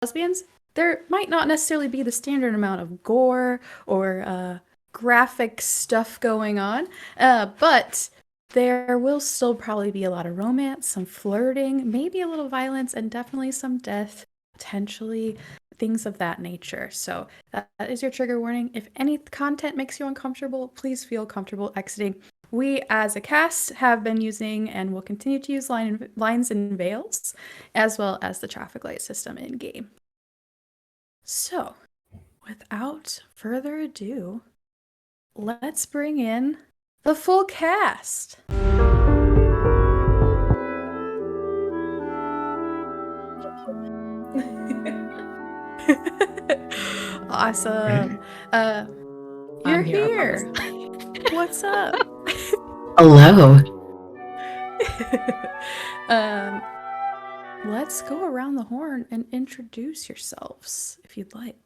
lesbians, there might not necessarily be the standard amount of gore or graphic stuff going on, but there will still probably be a lot of romance, some flirting, maybe a little violence, and definitely some death, potentially things of that nature. So that is your trigger warning. If any content makes you uncomfortable, please feel comfortable exiting. We, as a cast, have been using and will continue to use lines and veils, as well as the traffic light system in game. So, without further ado, let's bring in the full cast. Awesome. You're I'm here, I here. promise. What's up? Hello. um, let's go around the horn and introduce yourselves if you'd like.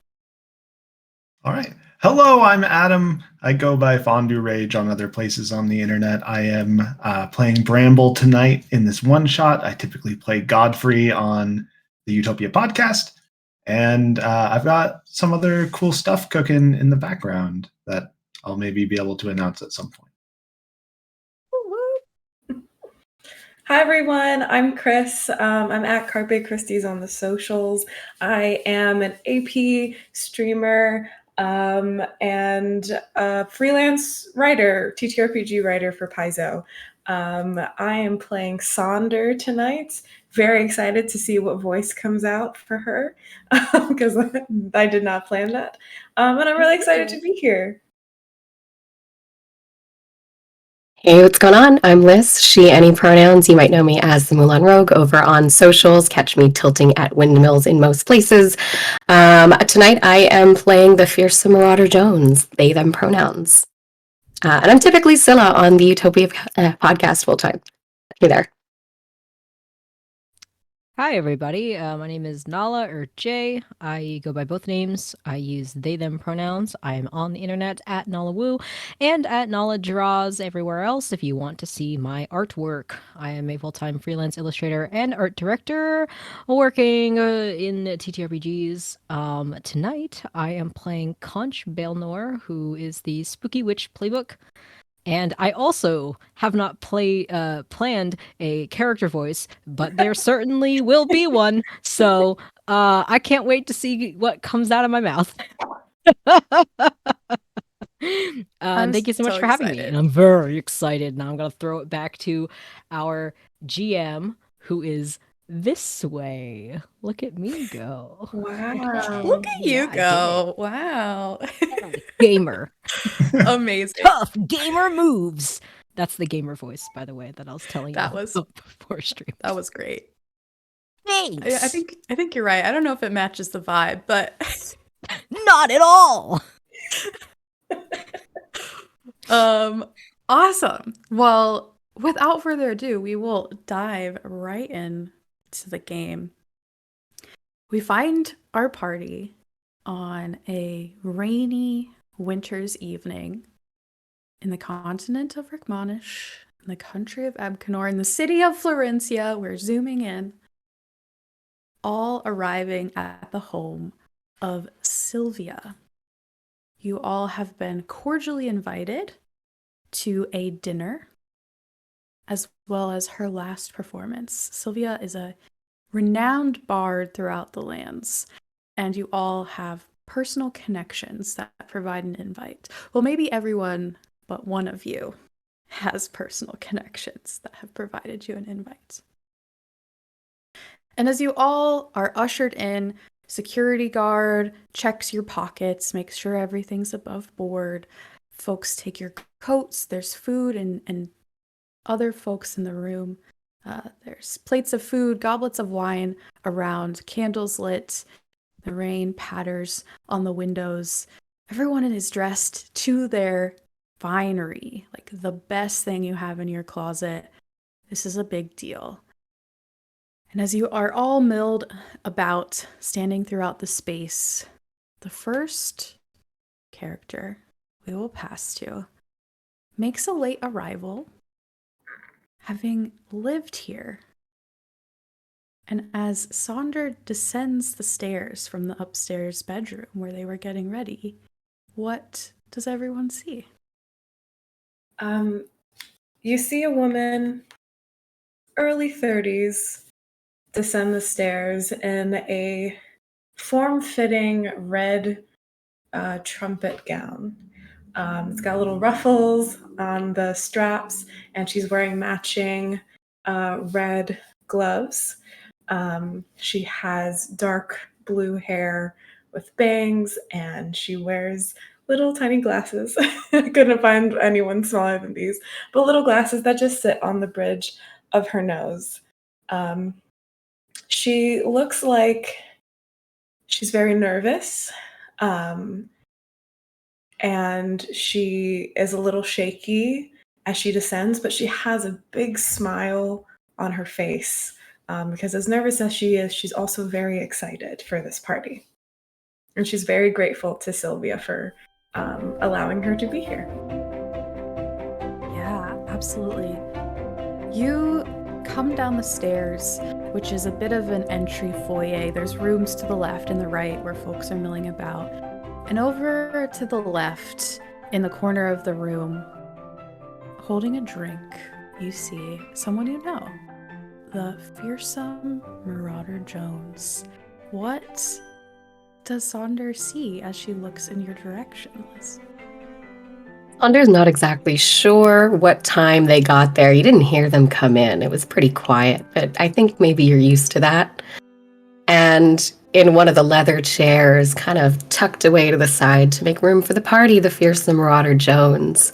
All right. Hello, I'm Adam. I go by Fondue Rage on other places on the internet. I am playing Bramble tonight in this one shot. I typically play Godfrey on the Utopia podcast. And I've got some other cool stuff cooking in the background that I'll maybe be able to announce at some point. Hi everyone, I'm Chris. I'm at Carpe Christie's on the socials. I am an AP streamer and a freelance writer, TTRPG writer for Paizo. I am playing Sonder tonight. Very excited to see what voice comes out for her because I did not plan that. And I'm really excited to be here. Hey, what's going on? I'm Liz, she, any pronouns. You might know me as the Mulan Rogue over on socials. Catch me tilting at windmills in most places. Tonight I am playing the fearsome Marauder Jones, they, them pronouns. And I'm typically Scylla on the Utopia podcast full time. Hey there. Hi, everybody. My name is Nala or Jay. I go by both names. I use they, them pronouns. I'm on the internet at Nala Woo and at Nala Draws everywhere else if you want to see my artwork. I am a full time freelance illustrator and art director working in TTRPGs. Tonight, I am playing Conch Baelnor, who is the Spooky Witch playbook. And I also have not planned a character voice, but there certainly will be one. So I can't wait to see what comes out of my mouth. Thank you so much for having me. And I'm very excited. Now I'm going to throw it back to our GM, who is this way. Look at me go. Wow. Look at you Yeah, go. Wow. Gamer. Amazing. Tough gamer moves. That's the gamer voice, by the way, that I was telling That you was before stream. That was great. Thanks. I think you're right. I don't know if it matches the vibe, but not at all. Awesome. Well, without further ado, we will dive right in to the game. We find our party on a rainy winter's evening in the continent of Rickmonish, in the country of Abcanor, in the city of Florencia. We're zooming in, all arriving at the home of Silvia. You all have been cordially invited to a dinner, as well as her last performance. Silvia is a renowned bard throughout the lands, and you all have personal connections that provide an invite. Well, maybe everyone but one of you has personal connections that have provided you an invite. And as you all are ushered in, security guard checks your pockets, makes sure everything's above board. Folks take your coats, there's food and other folks in the room. There's plates of food, goblets of wine around, candles lit. The rain patters on the windows. Everyone is dressed to their finery, like the best thing you have in your closet. This is a big deal. And as you are all milled about, standing throughout the space, the first character we will pass to makes a late arrival, having lived here And as Sonder descends the stairs from the upstairs bedroom where they were getting ready, what does everyone see? You see a woman, early 30s, descend the stairs in a form-fitting red trumpet gown. It's got little ruffles on the straps, and she's wearing matching red gloves. She has dark blue hair with bangs, and she wears little tiny glasses. I couldn't find anyone smaller than these, but little glasses that just sit on the bridge of her nose. She looks like she's very nervous. And she is a little shaky as she descends, but she has a big smile on her face because, as nervous as she is, she's also very excited for this party. And she's very grateful to Silvia for allowing her to be here. Yeah, absolutely. You come down the stairs, which is a bit of an entry foyer. There's rooms to the left and the right where folks are milling about. And over to the left, in the corner of the room, holding a drink, you see someone you know, the fearsome Marauder Jones. What does Sonder see as she looks in your direction, Liz? Sonder's not exactly sure what time they got there. You didn't hear them come in. It was pretty quiet, but I think maybe you're used to that. And in one of the leather chairs, kind of tucked away to the side to make room for the party, the fearsome Marauder Jones,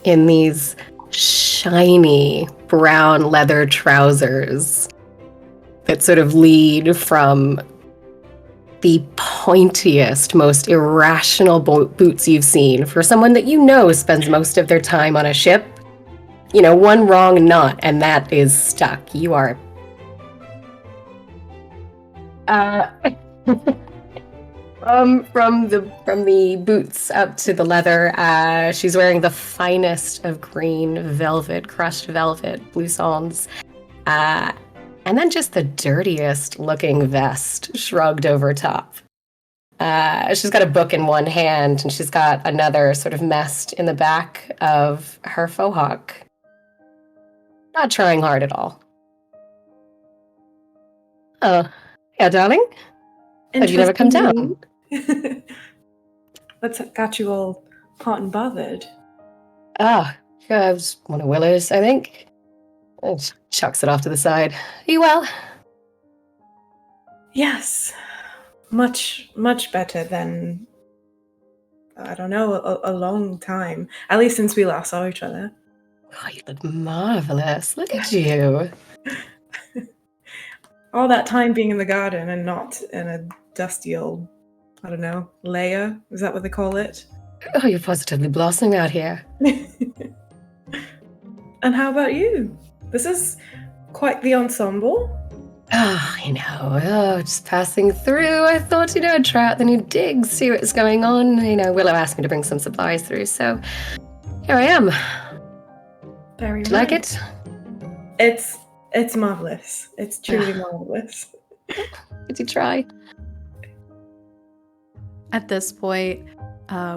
in these shiny brown leather trousers that sort of lead from the pointiest, most irrational boots you've seen for someone that you know spends most of their time on a ship. You know, one wrong knot and that is stuck. You are from the boots up to the leather, she's wearing the finest of green velvet, crushed velvet, bloussons, and then just the dirtiest looking vest shrugged over top. She's got a book in one hand, and she's got another sort of messed in the back of her faux hawk. Not trying hard at all. Yeah, darling? Have you never come down? What's got you all hot and bothered? I was one of Willow's, I think. And chucks it off to the side. Are you well? Yes. Much, much better than, I don't know, a long time. At least since we last saw each other. Oh, you look marvelous. Look at you. All that time being in the garden and not in a dusty old, I don't know, lair? Is that what they call it? Oh, you're positively blossoming out here. And how about you? This is quite the ensemble. Oh, just passing through. I thought, I'd try out the new digs, see what's going on. Willow asked me to bring some supplies through, so here I am. Very Do you like it? It's marvelous. It's truly marvelous. Did you try? At this point,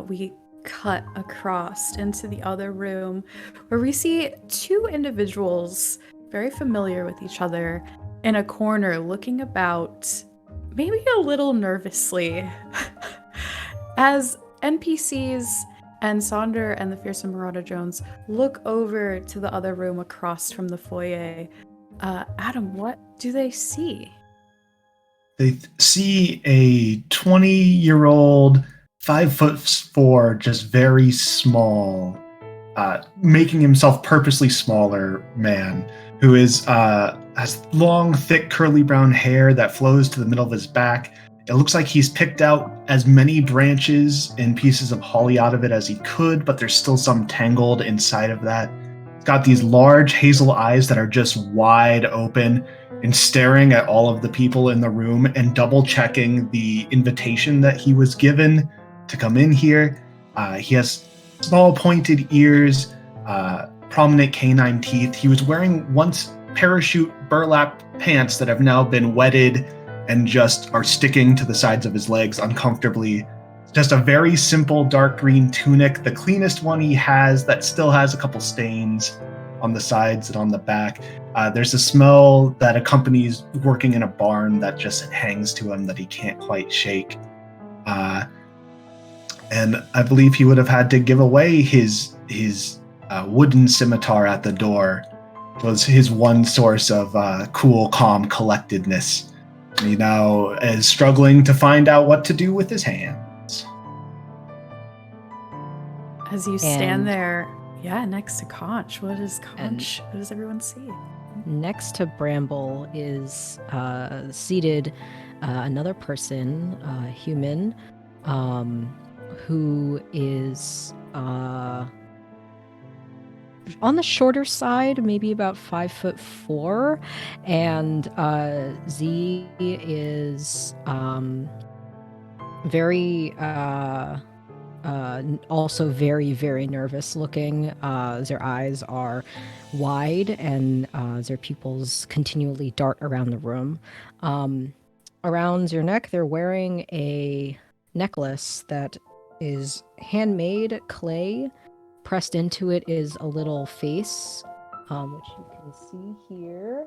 we cut across into the other room where we see two individuals very familiar with each other in a corner looking about, maybe a little nervously, as NPCs and Sonder and the fearsome Marauder Jones look over to the other room across from the foyer. Adam, what do they see? They see a 20-year-old, 5'4", just very small, making himself purposely smaller man who has long, thick, curly brown hair that flows to the middle of his back. It looks like he's picked out as many branches and pieces of holly out of it as he could, but there's still some tangled inside of that. He's got these large hazel eyes that are just wide open and staring at all of the people in the room and double checking the invitation that he was given to come in here. He has small pointed ears, prominent canine teeth. He was wearing once parachute burlap pants that have now been wetted and just are sticking to the sides of his legs uncomfortably. Just a very simple dark green tunic, the cleanest one he has, that still has a couple stains on the sides and on the back. There's a smell that accompanies working in a barn that just hangs to him that he can't quite shake. And I believe he would have had to give away his wooden scimitar at the door. It was his one source of cool, calm collectedness. And he now is struggling to find out what to do with his hands. As you stand there, next to Conch, what does everyone see? Next to Bramble is seated another person, human, who is on the shorter side, maybe about 5'4", and Z is very also very, very nervous looking. Their eyes are wide and their pupils continually dart around the room. Around your neck, they're wearing a necklace that is handmade clay. Pressed into it is a little face, which you can see here.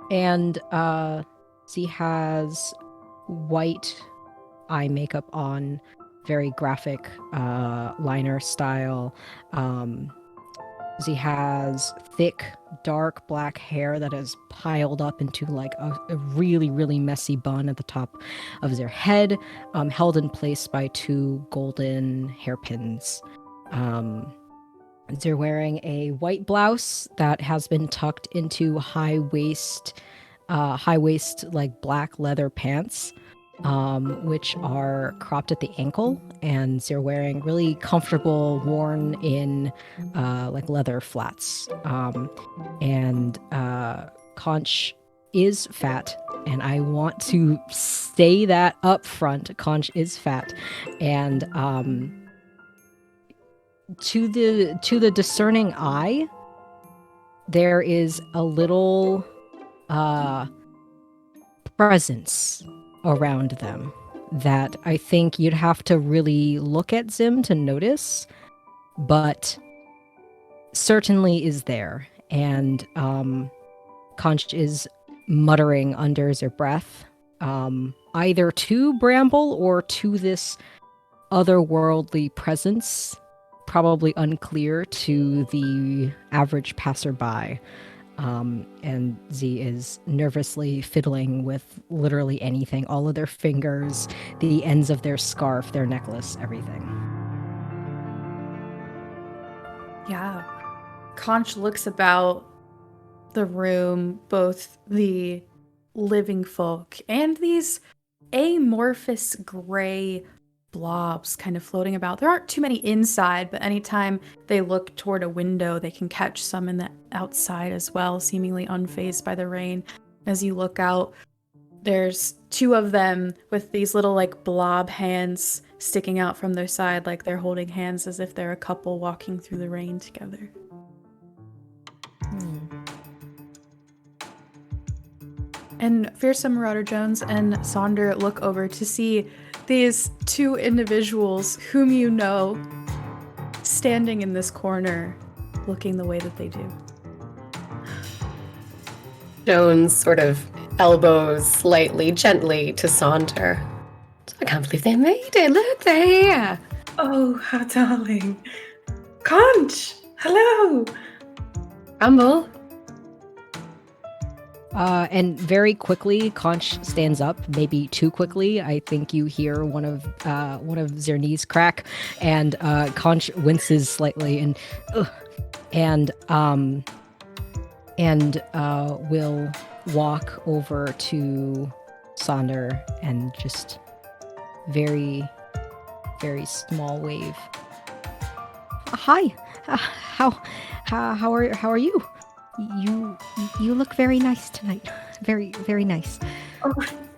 And she has white eye makeup on, very graphic liner style. She has thick, dark black hair that is piled up into like a really, really messy bun at the top of their head, held in place by two golden hairpins. They're wearing a white blouse that has been tucked into high waist like black leather pants, which are cropped at the ankle, and they're wearing really comfortable, worn in like leather flats. And Conch is fat, and I want to say that up front. Conch is fat, and to the discerning eye, there is a little presence around them that I think you'd have to really look at Zim to notice, but certainly is there. And Conch is muttering under their breath, either to Bramble or to this otherworldly presence, probably unclear to the average passerby. And Z is nervously fiddling with literally anything, all of their fingers, the ends of their scarf, their necklace, everything. Yeah. Conch looks about the room, both the living folk and these amorphous gray blobs kind of floating about. There aren't too many inside, but anytime they look toward a window, they can catch some in the outside as well, seemingly unfazed by the rain. As you look out, there's two of them with these little like blob hands sticking out from their side, like they're holding hands as if they're a couple walking through the rain together. And Fearsome Marauder Jones and Sonder look over to see these two individuals whom you know standing in this corner looking the way that they do. Jones sort of elbows slightly, gently to Sonder. I can't believe they made it. Look, they're here. Oh, how darling. Conch! Hello! Bramble. And very quickly, Conch stands up, maybe too quickly. I think you hear one of their knees crack, and Conch winces slightly, and will walk over to Sonder and just very, very small wave. Hi, how are you? You look very nice tonight. Very, very nice. Oh,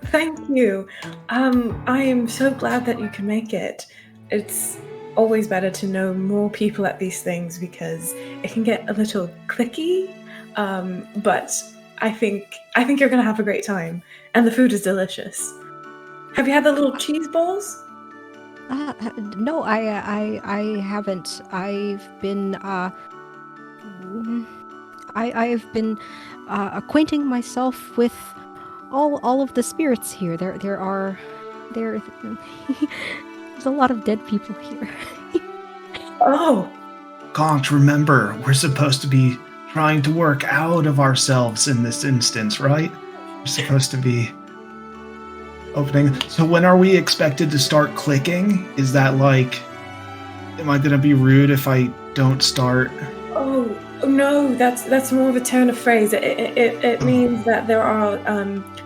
thank you. I am so glad that you can make it. It's always better to know more people at these things because it can get a little cliquey. But I think you're gonna have a great time, and the food is delicious. Have you had the little cheese balls? No, I haven't. I've been acquainting myself with all of the spirits here. There's a lot of dead people here. Oh, Gonch, remember, we're supposed to be trying to work out of ourselves in this instance, right? We're supposed to be opening. So when are we expected to start clicking? Is that like, am I going to be rude if I don't start? oh no, that's more of a turn of phrase. It means that there are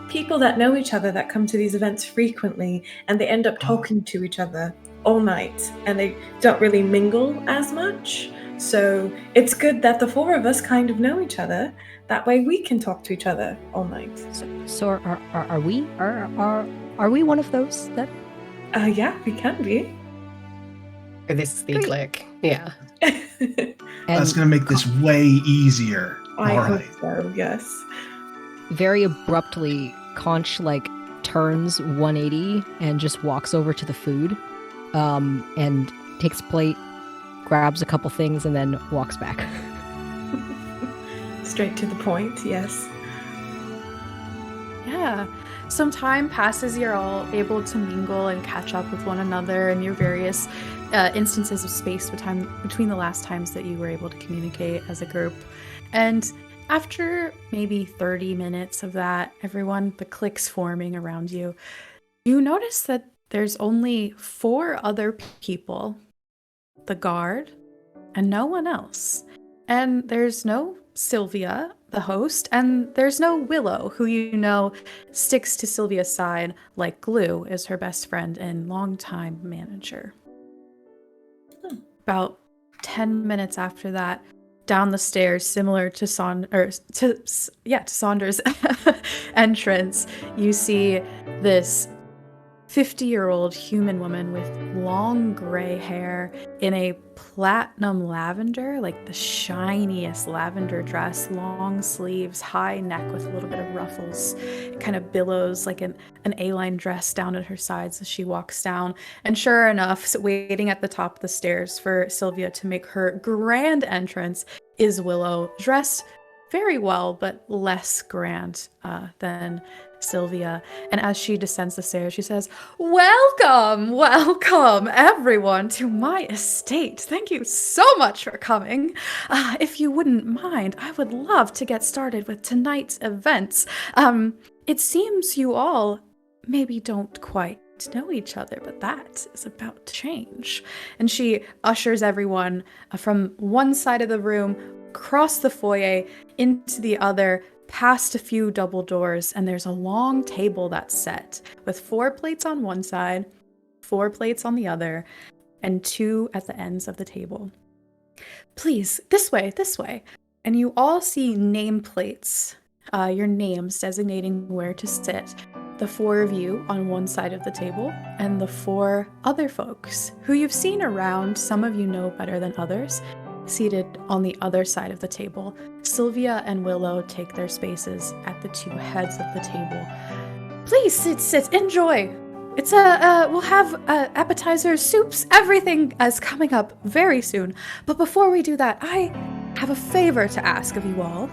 people that know each other that come to these events frequently, and they end up talking to each other all night, and they don't really mingle as much. So it's good that the four of us kind of know each other. That way we can talk to each other all night. So are we? Are we one of those then? Yeah, we can be. Or this is the Great. click. Yeah. That's going to make this way easier. I All hope right. so, yes. Very abruptly, Conch turns 180 and just walks over to the food, and takes a plate, grabs a couple things, and then walks back. Straight to the point, yes. Yeah. Some time passes, you're all able to mingle and catch up with one another in your various instances of space between the last times that you were able to communicate as a group. And after maybe 30 minutes of that, the cliques forming around you, you notice that there's only 4 other people, the guard, and no one else. And there's no Silvia, the host, and there's no Willow, who you know sticks to Sylvia's side like glue, is her best friend and longtime manager. About 10 minutes after that, down the stairs, similar to Saunders' entrance, you see this 50-year-old human woman with long gray hair in a platinum lavender, like the shiniest lavender dress, long sleeves, high neck with a little bit of ruffles. It kind of billows like an A-line dress down at her sides as she walks down. And sure enough, waiting at the top of the stairs for Silvia to make her grand entrance is Willow, dressed very well, but less grand than Silvia. And as she descends the stairs, she says, welcome everyone to my estate. Thank you so much for coming. If you wouldn't mind, I would love to get started with tonight's events. It seems you all maybe don't quite know each other, but that is about to change. And she ushers everyone from one side of the room, across the foyer, into the other, past a few double doors, and there's a long table that's set with 4 plates on one side, 4 plates on the other, and 2 at the ends of the table. Please, this way. And you all see nameplates, your names designating where to sit. The 4 of you on one side of the table, and the 4 other folks who you've seen around, some of you know better than others, seated on the other side of the table. Silvia and Willow take their spaces at the 2 heads of the table. Please sit, enjoy. It's we'll have appetizers, soups, everything is coming up very soon. But before we do that, I have a favor to ask of you all.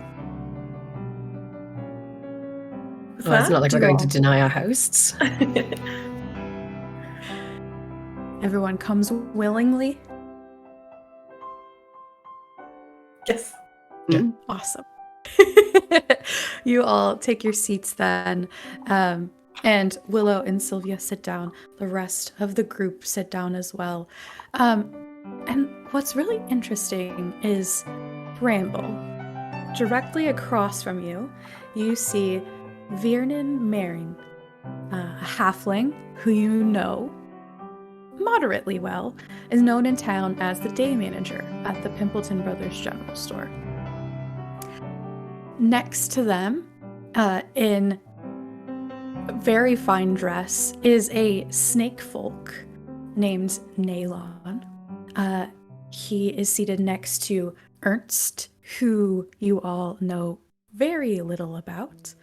Well, it's not like we're going to deny our hosts. Everyone comes willingly. Yes. Yeah. Awesome. You all take your seats then, and Willow and Silvia sit down. The rest of the group sit down as well. And what's really interesting is Bramble. Directly across from you, you see Viernan Maring, a halfling who you know moderately well, is known in town as the day manager at the Pimpleton Brothers General Store. Next to them, in very fine dress, is a snake folk named Nalon, He is seated next to Ernst, who you all know very little about.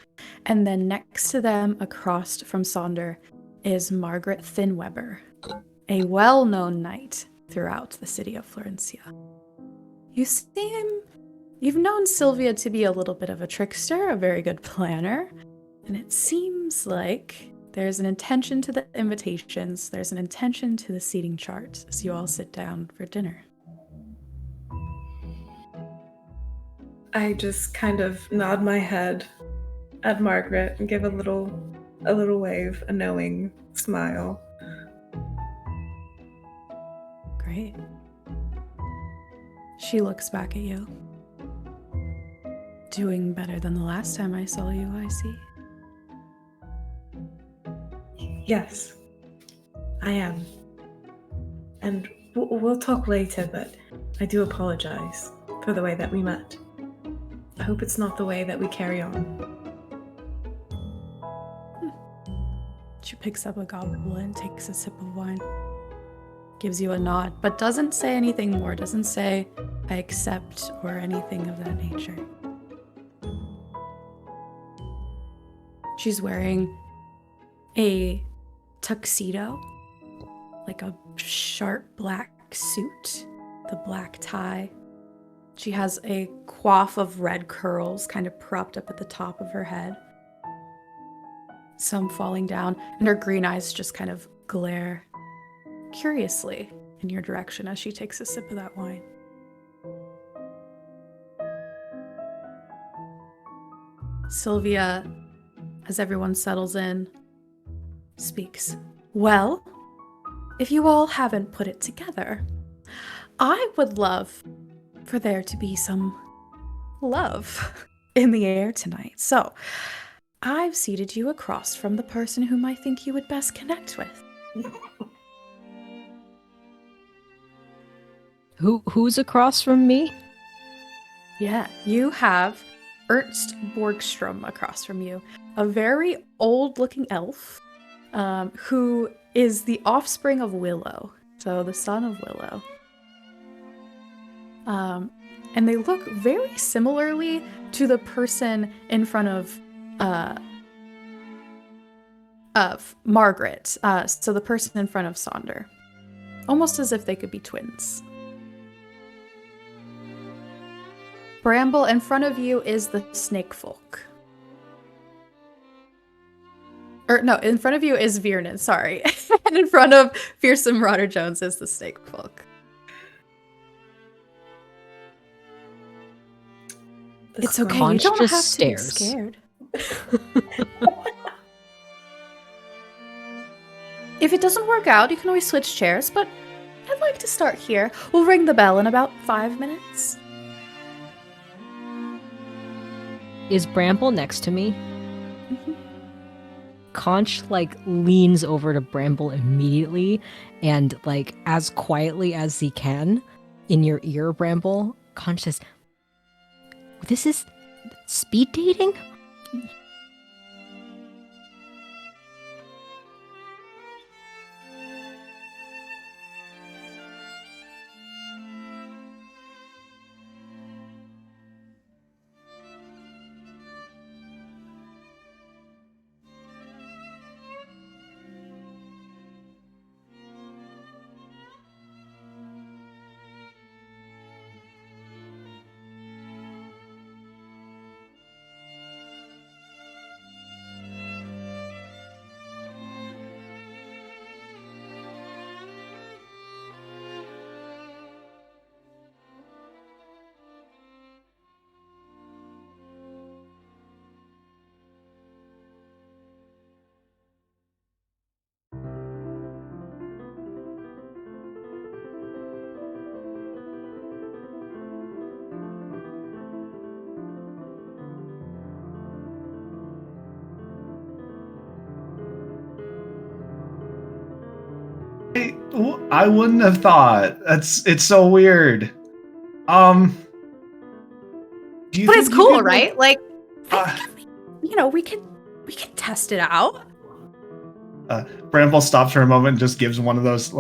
And then next to them, across from Sonder, is Margaret Thinweber, a well-known knight throughout the city of Florencia. You've known Silvia to be a little bit of a trickster, a very good planner, and it seems like there's an intention to the invitations, there's an intention to the seating chart as you all sit down for dinner. I just kind of nod my head at Margaret and give a little wave, a knowing smile. Great. She looks back at you. Doing better than the last time I saw you, I see. Yes, I am. And we'll talk later, but I do apologize for the way that we met. I hope it's not the way that we carry on. She picks up a goblet and takes a sip of wine. Gives you a nod, but doesn't say anything more. Doesn't say, I accept, or anything of that nature. She's wearing a tuxedo, like a sharp black suit, the black tie. She has a coif of red curls kind of propped up at the top of her head. Some falling down, and her green eyes just kind of glare curiously in your direction as she takes a sip of that wine. Silvia, as everyone settles in, speaks. Well, if you all haven't put it together, I would love for there to be some love in the air tonight. So, I've seated you across from the person whom I think you would best connect with. Who's across from me? Yeah, you have Ernst Borgstrom across from you, a very old-looking elf who is the offspring of Willow, so the son of Willow. And they look very similarly to the person in front of Margaret, so the person in front of Sonder. Almost as if they could be twins. Bramble, in front of you is the snake folk. Or no, in front of you is Viernan, sorry. And in front of Fearsome Marauder Jones is the snake folk. It's okay, you don't have to be scared. If it doesn't work out, you can always switch chairs, but I'd like to start here. We'll ring the bell in about 5 minutes. Is Bramble next to me? Mm-hmm. Conch, leans over to Bramble immediately and, as quietly as he can, in your ear, Bramble, Conch says, "This is speed dating?" I wouldn't have thought. It's so weird. Do you But think it's you cool, could, right? uh, We can test it out. Bramble stops for a moment and just gives one of those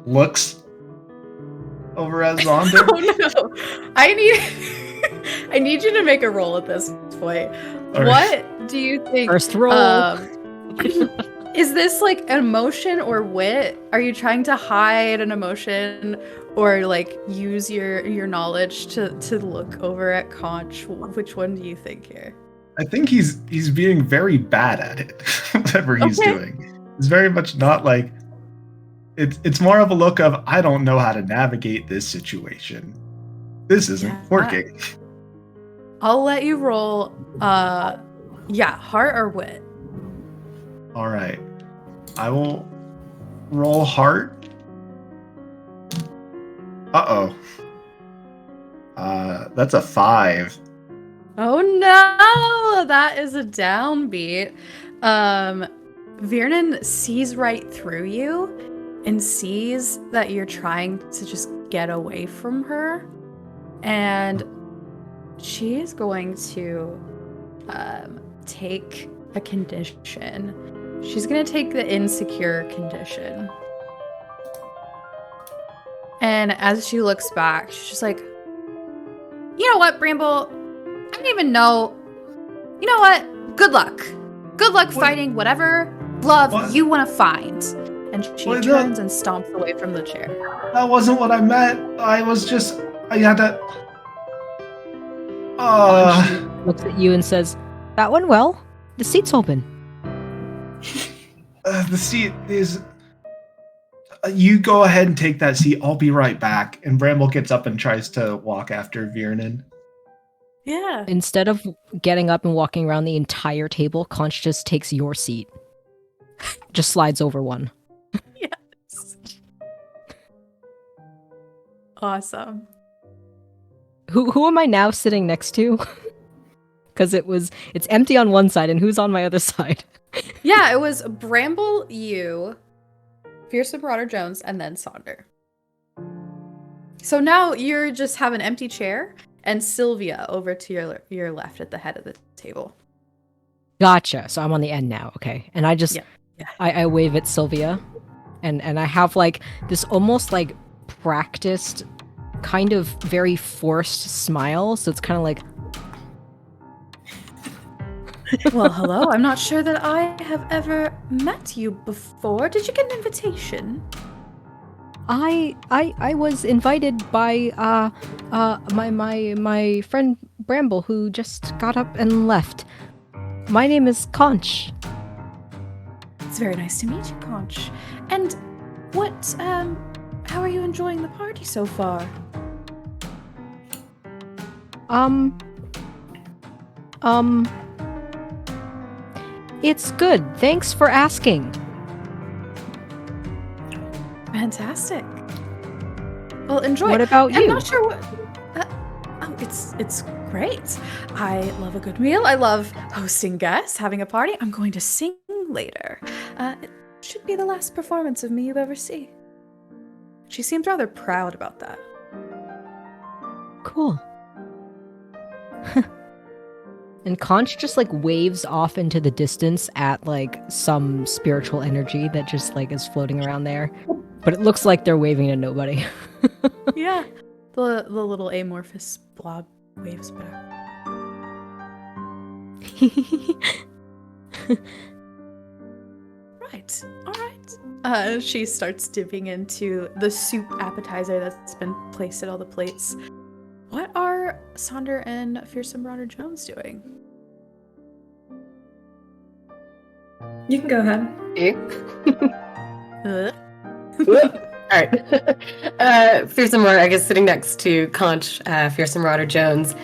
looks. over at Zonder? Oh no! I need you to make a roll at this point. All right. What do you think? First roll. Is this like emotion or wit? Are you trying to hide an emotion or like use your knowledge to look over at Conch? Which one do you think here? I think he's being very bad at it, whatever he's Okay. doing. It's very much not like it's more of a look of I don't know how to navigate this situation. This isn't Yeah. working. I'll let you roll heart or wit. All right. I will roll heart. Uh-oh. That's a 5. Oh no, that is a downbeat. Viernan sees right through you and sees that you're trying to just get away from her. And she is going to take a condition. She's going to take the insecure condition. And as she looks back, she's just like, you know what, Bramble? I don't even know. You know what? Good luck. Good luck fighting whatever love you want to find. And she turns and stomps away from the chair. That wasn't what I meant. I had to... She looks at you and says, "That went well. The seat's open." The seat is... you go ahead and take that seat. I'll be right back. And Bramble gets up and tries to walk after Viernan. Yeah. Instead of getting up and walking around the entire table, Conch just takes your seat. Just slides over one. Yes. Awesome. Who am I now sitting next to? Because it's empty on one side, and who's on my other side? Yeah, it was Bramble, you, Fearsome Marauder Jones, and then Sonder. So now you just have an empty chair and Silvia over to your left at the head of the table. Gotcha. So I'm on the end now. Okay. And I just, Yeah. I wave at Silvia, and I have like this almost like practiced, kind of very forced smile. So it's kind of like, Well, hello. I'm not sure that I have ever met you before. Did you get an invitation? I was invited by my friend Bramble, who just got up and left. My name is Conch. It's very nice to meet you, Conch. And what how are you enjoying the party so far? It's good. Thanks for asking. Fantastic. Well, enjoy. What about you? I'm not sure what. It's great. I love a good meal. I love hosting guests, having a party. I'm going to sing later. It should be the last performance of me you ever see. She seems rather proud about that. Cool. And Conch just like waves off into the distance at like some spiritual energy that just like is floating around there. But it looks like they're waving to nobody. Yeah. The little amorphous blob waves back. Right. All right. She starts dipping into the soup appetizer that's been placed at all the plates. What are Sonder and Fearsome Marauder Jones doing? You can go ahead. All right. Fearsome Marauder, I guess, sitting next to Conch, Fearsome Marauder Jones,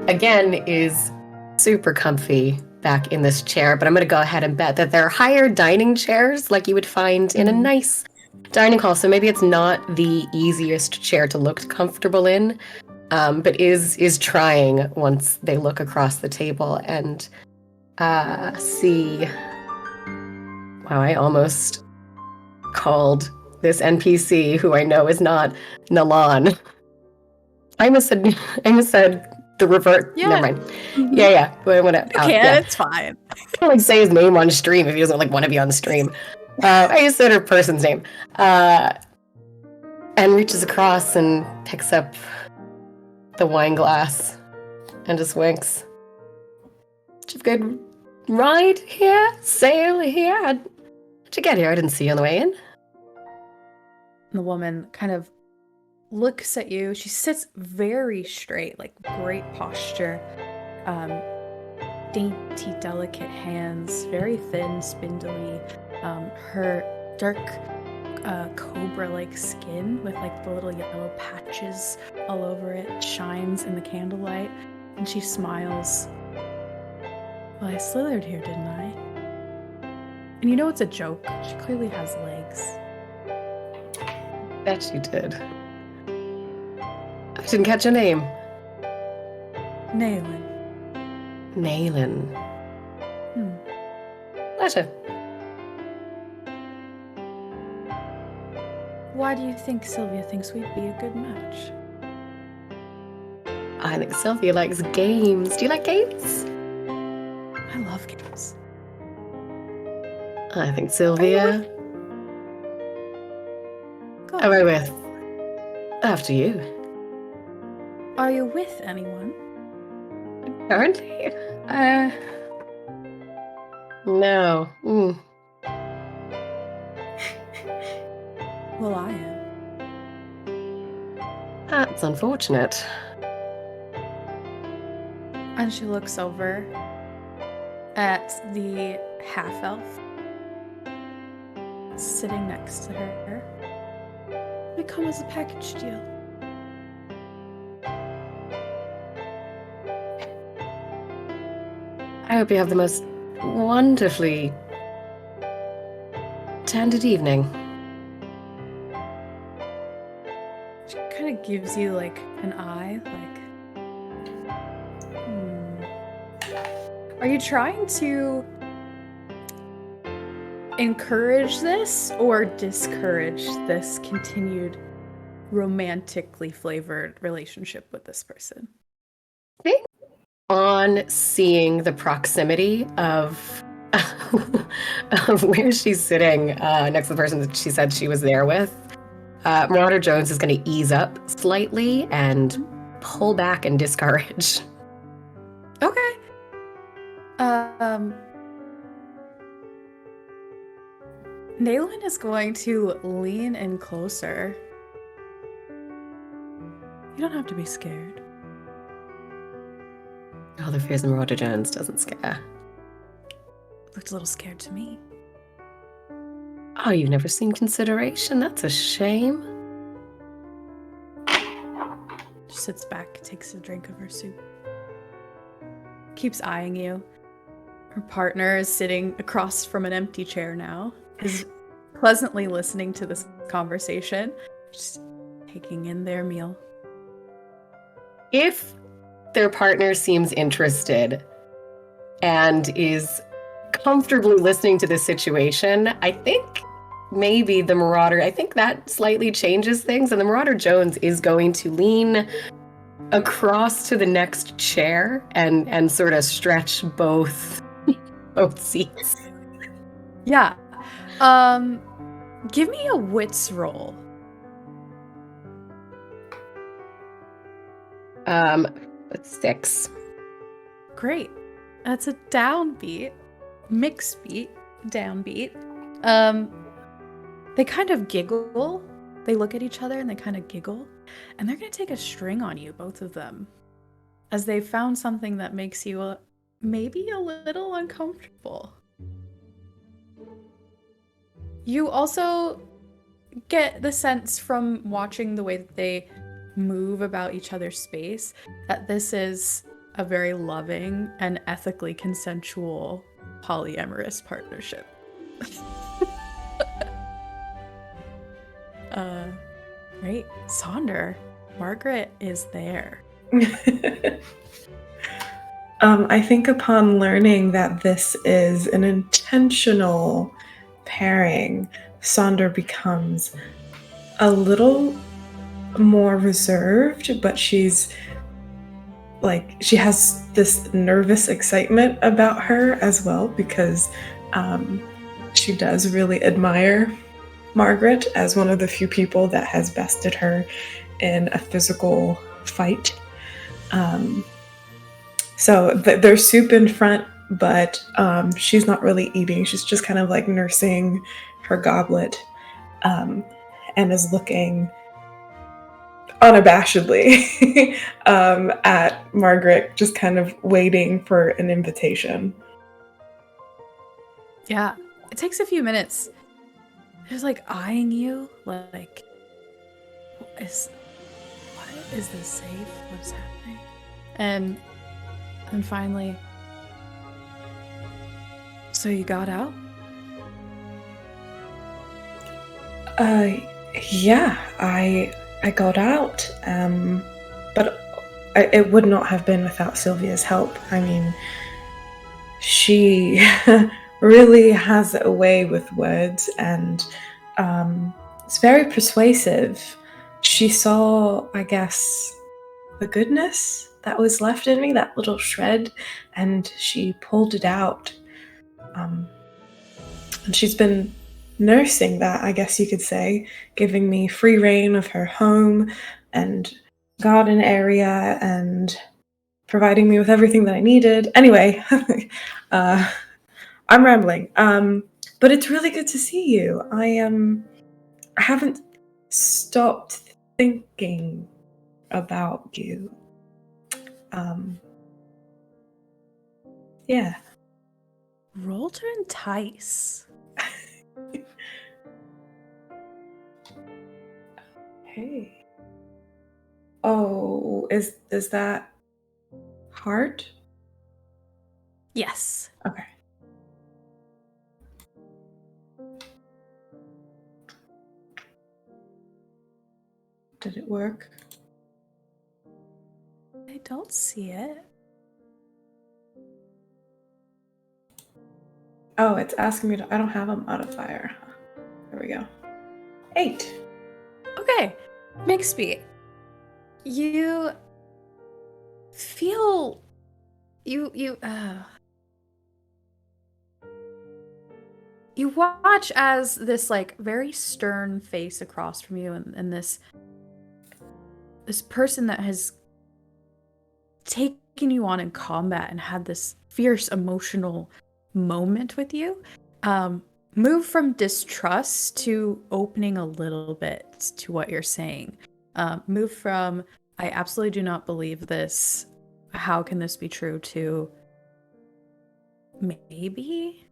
again, is super comfy back in this chair, but I'm going to go ahead and bet that they're higher dining chairs like you would find in a nice dining hall. So maybe it's not the easiest chair to look comfortable in, but is trying once they look across the table and see. Wow, I almost called this NPC, who I know is not Nalan. I almost said the revert. Yeah. Never mind. Yeah. But I want to. It's fine. I can't like say his name on stream if he doesn't like want to be on stream. I just said her person's name. and reaches across and picks up the wine glass and just winks. Did you have a good ride here? Sail here? How'd you get here? I didn't see you on the way in. The woman kind of looks at you. She sits very straight, like great posture. Dainty, delicate hands, very thin, spindly. Her dark cobra-like skin with like the little yellow patches all over it shines in the candlelight, and she smiles. Well, I slithered here, didn't I? And you know it's a joke. She clearly has legs. Bet you did. I didn't catch your name. Naylin. Naylin. Pleasure. Why do you think Silvia thinks we'd be a good match? I think Silvia likes games. Do you like games? I love games. I think Silvia. Go Am I on. with? After you. Are you with anyone? Currently? No. Well, I am. That's unfortunate. And she looks over at the half-elf sitting next to her. They come as a package deal. I hope you have the most wonderfully tended evening. She kind of gives you like an eye, like, Are you trying to encourage this or discourage this continued romantically flavored relationship with this person? On seeing the proximity of of where she's sitting next to the person that she said she was there with, Marauder Jones is going to ease up slightly and pull back and discourage. Okay. Naylin is going to lean in closer. You don't have to be scared. All the fears in Marauder Jones doesn't scare. Looked a little scared to me. Oh, you've never seen Consideration? That's a shame. She sits back, takes a drink of her soup. Keeps eyeing you. Her partner is sitting across from an empty chair now, is pleasantly listening to this conversation, just taking in their meal. If their partner seems interested and is comfortably listening to this situation, I think maybe the Marauder, I think that slightly changes things, and the Marauder Jones is going to lean across to the next chair and sort of stretch both seats. Yeah. Give me a wits roll. That's 6. Great. That's a downbeat. Mixed beat. Downbeat. They kind of giggle. They look at each other and they kind of giggle. And they're going to take a string on you, both of them. As they found something that makes you maybe a little uncomfortable. You also get the sense from watching the way that they move about each other's space that this is a very loving and ethically consensual polyamorous partnership. Right, Sonder, Margaret is there. I think upon learning that this is an intentional pairing, Sonder becomes a little more reserved, but she has this nervous excitement about her as well, because she does really admire Margaret as one of the few people that has bested her in a physical fight. So there's soup in front, but she's not really eating. She's just kind of like nursing her goblet, and is looking unabashedly at Margaret, just kind of waiting for an invitation. Yeah, it takes a few minutes. There's like eyeing you, like, is this safe? What's happening? And finally, so you got out? Yeah, I got out, but it would not have been without Silvia's help. I mean, she really has a way with words, and it's very persuasive. She saw, I guess, the goodness that was left in me, that little shred, and she pulled it out. And she's been nursing that, I guess you could say, giving me free reign of her home and garden area and providing me with everything that I needed. Anyway, I'm rambling. But it's really good to see you. I haven't stopped thinking about you. Yeah. Roll to entice. Hey. Oh, is that hard? Yes. Okay. Did it work? I don't see it. Oh, it's asking me to. I don't have a modifier. There we go. 8. Okay, Mixby, you feel you watch as this like very stern face across from you, and this person that has taken you on in combat and had this fierce emotional moment with you, move from distrust to opening a little bit to what you're saying. Move from, I absolutely do not believe this, how can this be true, to maybe?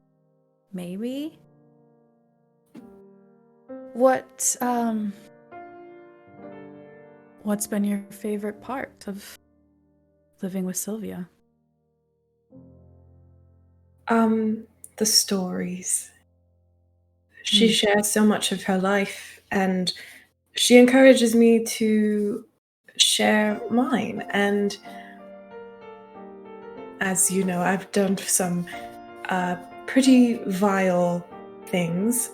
What's been your favorite part of living with Silvia? The stories. She shares so much of her life, and she encourages me to share mine. And as you know, I've done some pretty vile things,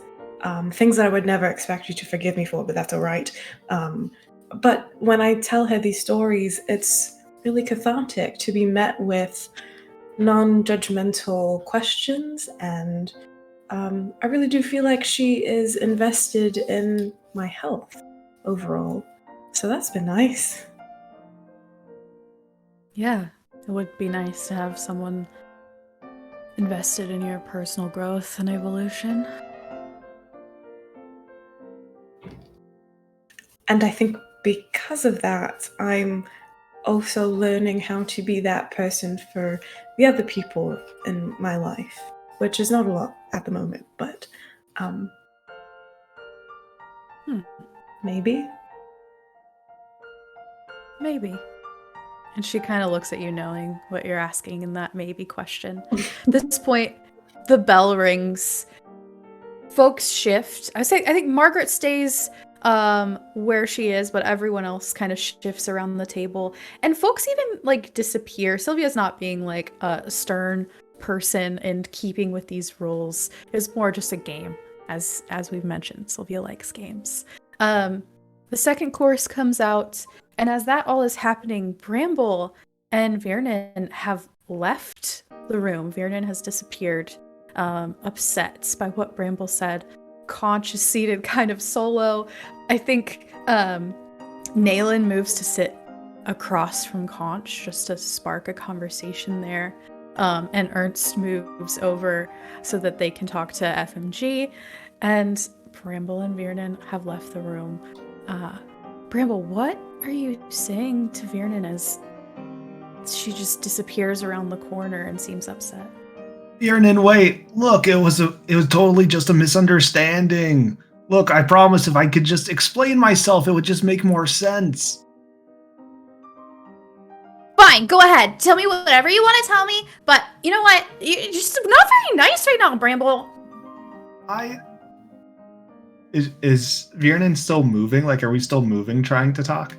things that I would never expect you to forgive me for, but that's all right. But when I tell her these stories, it's really cathartic to be met with non-judgmental questions, and I really do feel like she is invested in my health overall. So that's been nice. Yeah, it would be nice to have someone invested in your personal growth and evolution. And I think because of that, I'm also learning how to be that person for the other people in my life, which is not a lot at the moment, but maybe. And she kind of looks at you, knowing what you're asking in that maybe question. At this point, the bell rings. Folks shift. I think Margaret stays where she is, but everyone else kind of shifts around the table. And folks even like disappear. Sylvia's not being like a stern person and keeping with these rules. It's more just a game, as we've mentioned. Sylvia likes games. The second course comes out, and as that all is happening, Bramble and Viernan have left the room. Viernan has disappeared, upset by what Bramble said. Conch is seated kind of solo. I think Naylan moves to sit across from Conch just to spark a conversation there. And Ernst moves over so that they can talk to FMG. And Bramble and Viernan have left the room. Bramble, what are you saying to Viernan as she just disappears around the corner and seems upset? Viernan, wait. Look, it was totally just a misunderstanding. Look, I promise if I could just explain myself, it would just make more sense. Fine, go ahead. Tell me whatever you want to tell me. But you know what? You're just not very nice right now, Bramble. Is Viernan still moving? Like, are we still moving, trying to talk?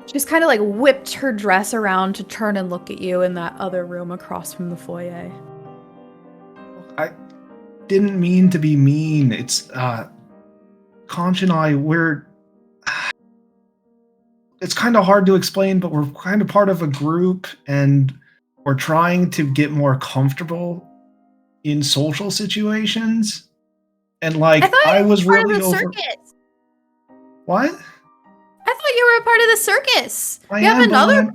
She's kind of like whipped her dress around to turn and look at you in that other room across from the foyer. I didn't mean to be mean. It's, Conch and I, it's kind of hard to explain, but we're kind of part of a group, and we're trying to get more comfortable in social situations. And like, I was really over. Circus. What? I thought you were a part of the circus. You have another.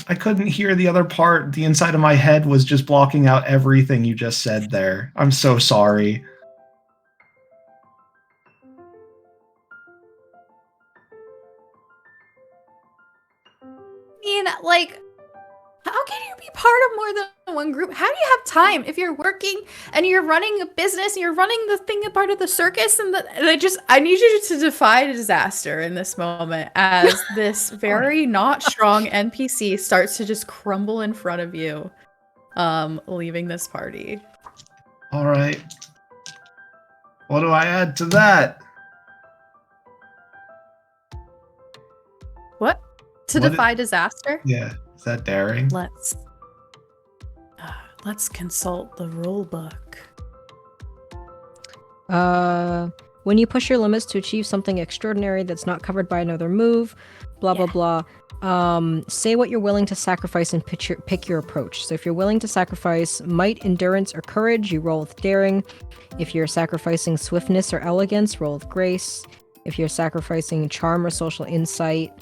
I couldn't hear the other part. The inside of my head was just blocking out everything you just said there. I'm so sorry. I mean, like, how can you be part of more than one group? How do you have time if you're working and you're running a business and you're running the thing a part of the circus? And I need you to defy disaster in this moment as this very not strong NPC starts to just crumble in front of you, leaving this party. All right. What do I add to that? What? To defy disaster? Yeah. Is that daring? Let's consult the rule book. When you push your limits to achieve something extraordinary that's not covered by another move, blah blah blah. Say what you're willing to sacrifice and pick your approach. So if you're willing to sacrifice might, endurance, or courage, you roll with daring. If you're sacrificing swiftness or elegance, roll with grace. If you're sacrificing charm or social insight,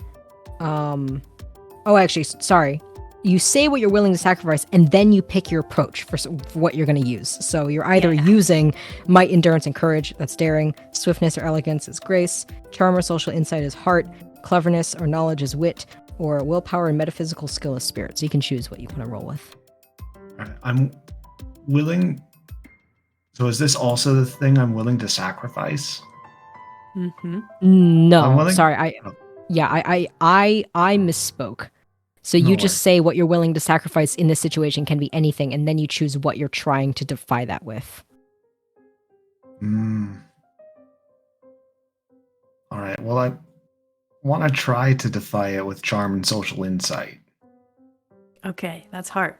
sorry. You say what you're willing to sacrifice, and then you pick your approach for what you're going to use. So you're either using might, endurance, and courage, that's daring. Swiftness or elegance is grace. Charm or social insight is heart. Cleverness or knowledge is wit. Or willpower and metaphysical skill is spirit. So you can choose what you want to roll with. All right, I'm willing. So is this also the thing I'm willing to sacrifice? Mm-hmm. No, sorry. I misspoke. So you just say what you're willing to sacrifice in this situation can be anything, and then you choose what you're trying to defy that with. All right. Well, I want to try to defy it with charm and social insight. Okay, that's hard.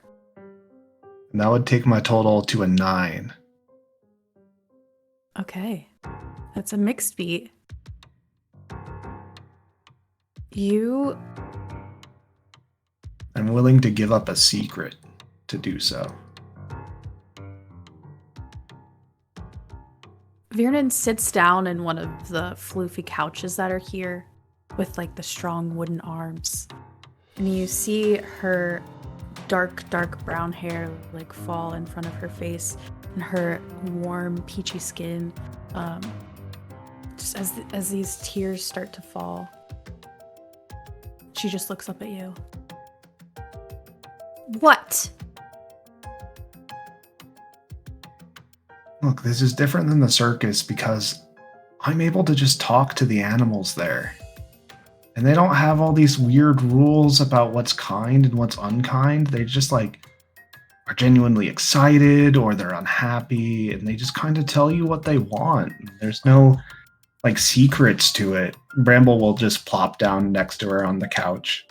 And that would take my total to a 9. Okay. That's a mixed beat. I'm willing to give up a secret to do so. Viernan sits down in one of the floofy couches that are here with like the strong wooden arms. And you see her dark brown hair like fall in front of her face and her warm peachy skin just as these tears start to fall. She just looks up at you. What? Look, this is different than the circus because I'm able to just talk to the animals there. And they don't have all these weird rules about what's kind and what's unkind. They just like are genuinely excited or they're unhappy and they just kind of tell you what they want. There's no like secrets to it. Bramble will just plop down next to her on the couch.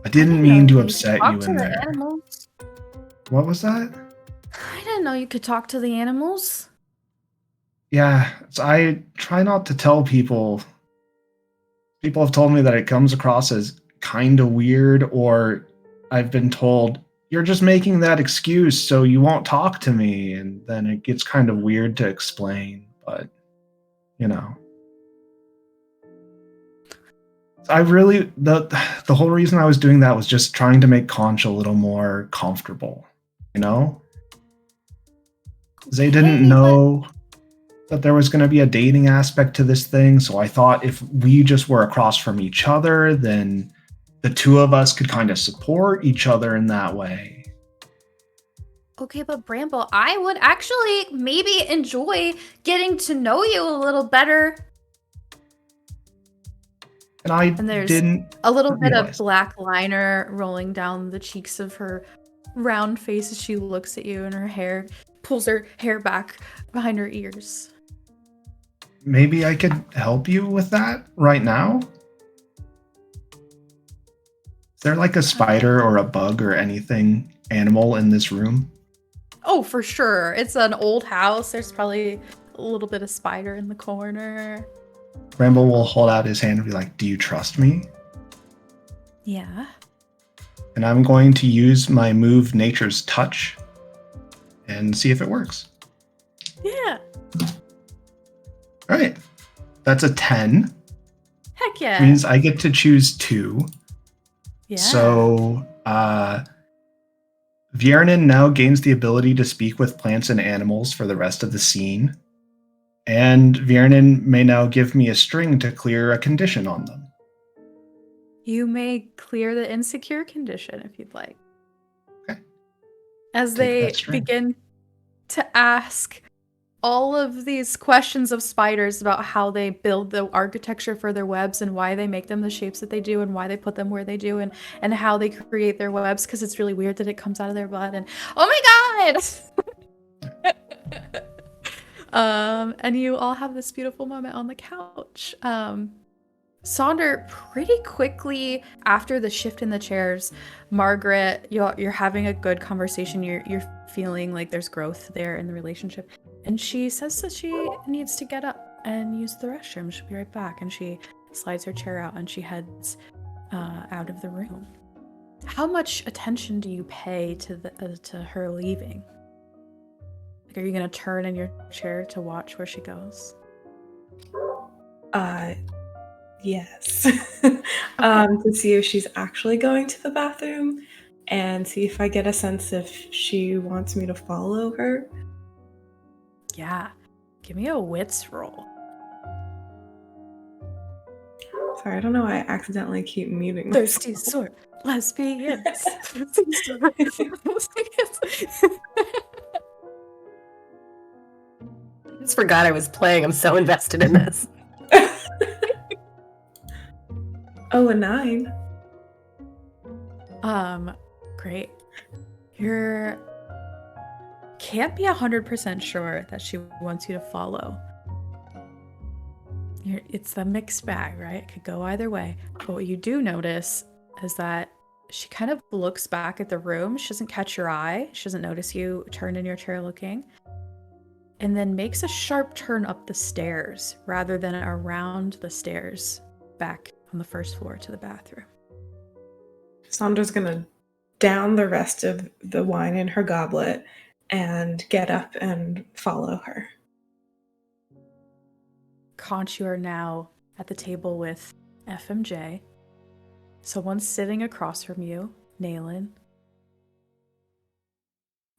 I didn't mean to upset you in there. Animals. What was that? I didn't know you could talk to the animals. Yeah, I try not to tell people. People have told me that it comes across as kind of weird, or I've been told you're just making that excuse so you won't talk to me, and then it gets kind of weird to explain, but you know. I really the whole reason I was doing that was just trying to make Conch a little more comfortable, you know? They didn't Hey, know that there was going to be a dating aspect to this thing, so I thought if we just were across from each other, then the two of us could kind of support each other in that way. Okay, but Bramble, I would actually maybe enjoy getting to know you a little better. And I And there's didn't a little bit of realize. black liner rolling down the cheeks of her round face as she looks at you, and her hair pulls her hair back behind her ears. Maybe I could help you with that right now? Is there like a spider or a bug or anything animal in this room? Oh, for sure. It's an old house. There's probably a little bit of spider in the corner. Bramble will hold out his hand and be like, "Do you trust me?" Yeah. And I'm going to use my move Nature's Touch and see if it works. Yeah. All right. That's a 10. Heck yeah. Means I get to choose 2. Yeah. So, Viernan now gains the ability to speak with plants and animals for the rest of the scene. And Viernan may now give me a string to clear a condition on them. You may clear the insecure condition if you'd like. Okay. As Take they that string. begin to ask all of these questions of spiders about how they build the architecture for their webs and why they make them the shapes that they do and why they put them where they do and how they create their webs, because it's really weird that it comes out of their butt and oh my god. And you all have this beautiful moment on the couch. Sonder, pretty quickly after the shift in the chairs, Margaret, you're having a good conversation. You're feeling like there's growth there in the relationship. And she says that she needs to get up and use the restroom. She'll be right back. And she slides her chair out and she heads out of the room. How much attention do you pay to her leaving? Like, are you gonna turn in your chair to watch where she goes? Yes. To see if she's actually going to the bathroom and see if I get a sense if she wants me to follow her. Yeah. Give me a wits roll. Sorry, I don't know why I accidentally keep muting Thirsty myself. sword. Lesbians. Thirsty sword. Lesbians. I just forgot I was playing. I'm so invested in this. Oh, a 9. Great. You're can't be 100% sure that she wants you to follow. It's the mixed bag, right? It could go either way. But what you do notice is that she kind of looks back at the room. She doesn't catch your eye. She doesn't notice you turned in your chair looking. And then makes a sharp turn up the stairs rather than around the stairs back on the first floor to the bathroom. Sandra's gonna down the rest of the wine in her goblet and get up and follow her. Conch, you are now at the table with FMJ. Someone's sitting across from you, Naylin.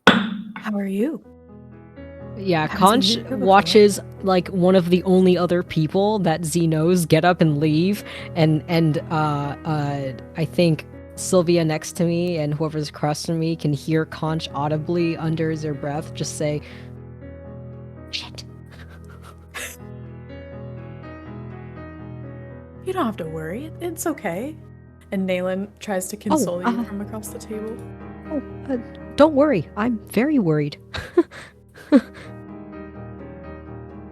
How are you? Yeah, Haven't Conch seen you before. watches like one of the only other people that Z knows get up and leave, and I think Silvia next to me and whoever's across from me can hear Conch audibly under their breath just say, "Shit." You don't have to worry. It's okay. And Naylin tries to console you from across the table. Don't worry, I'm very worried.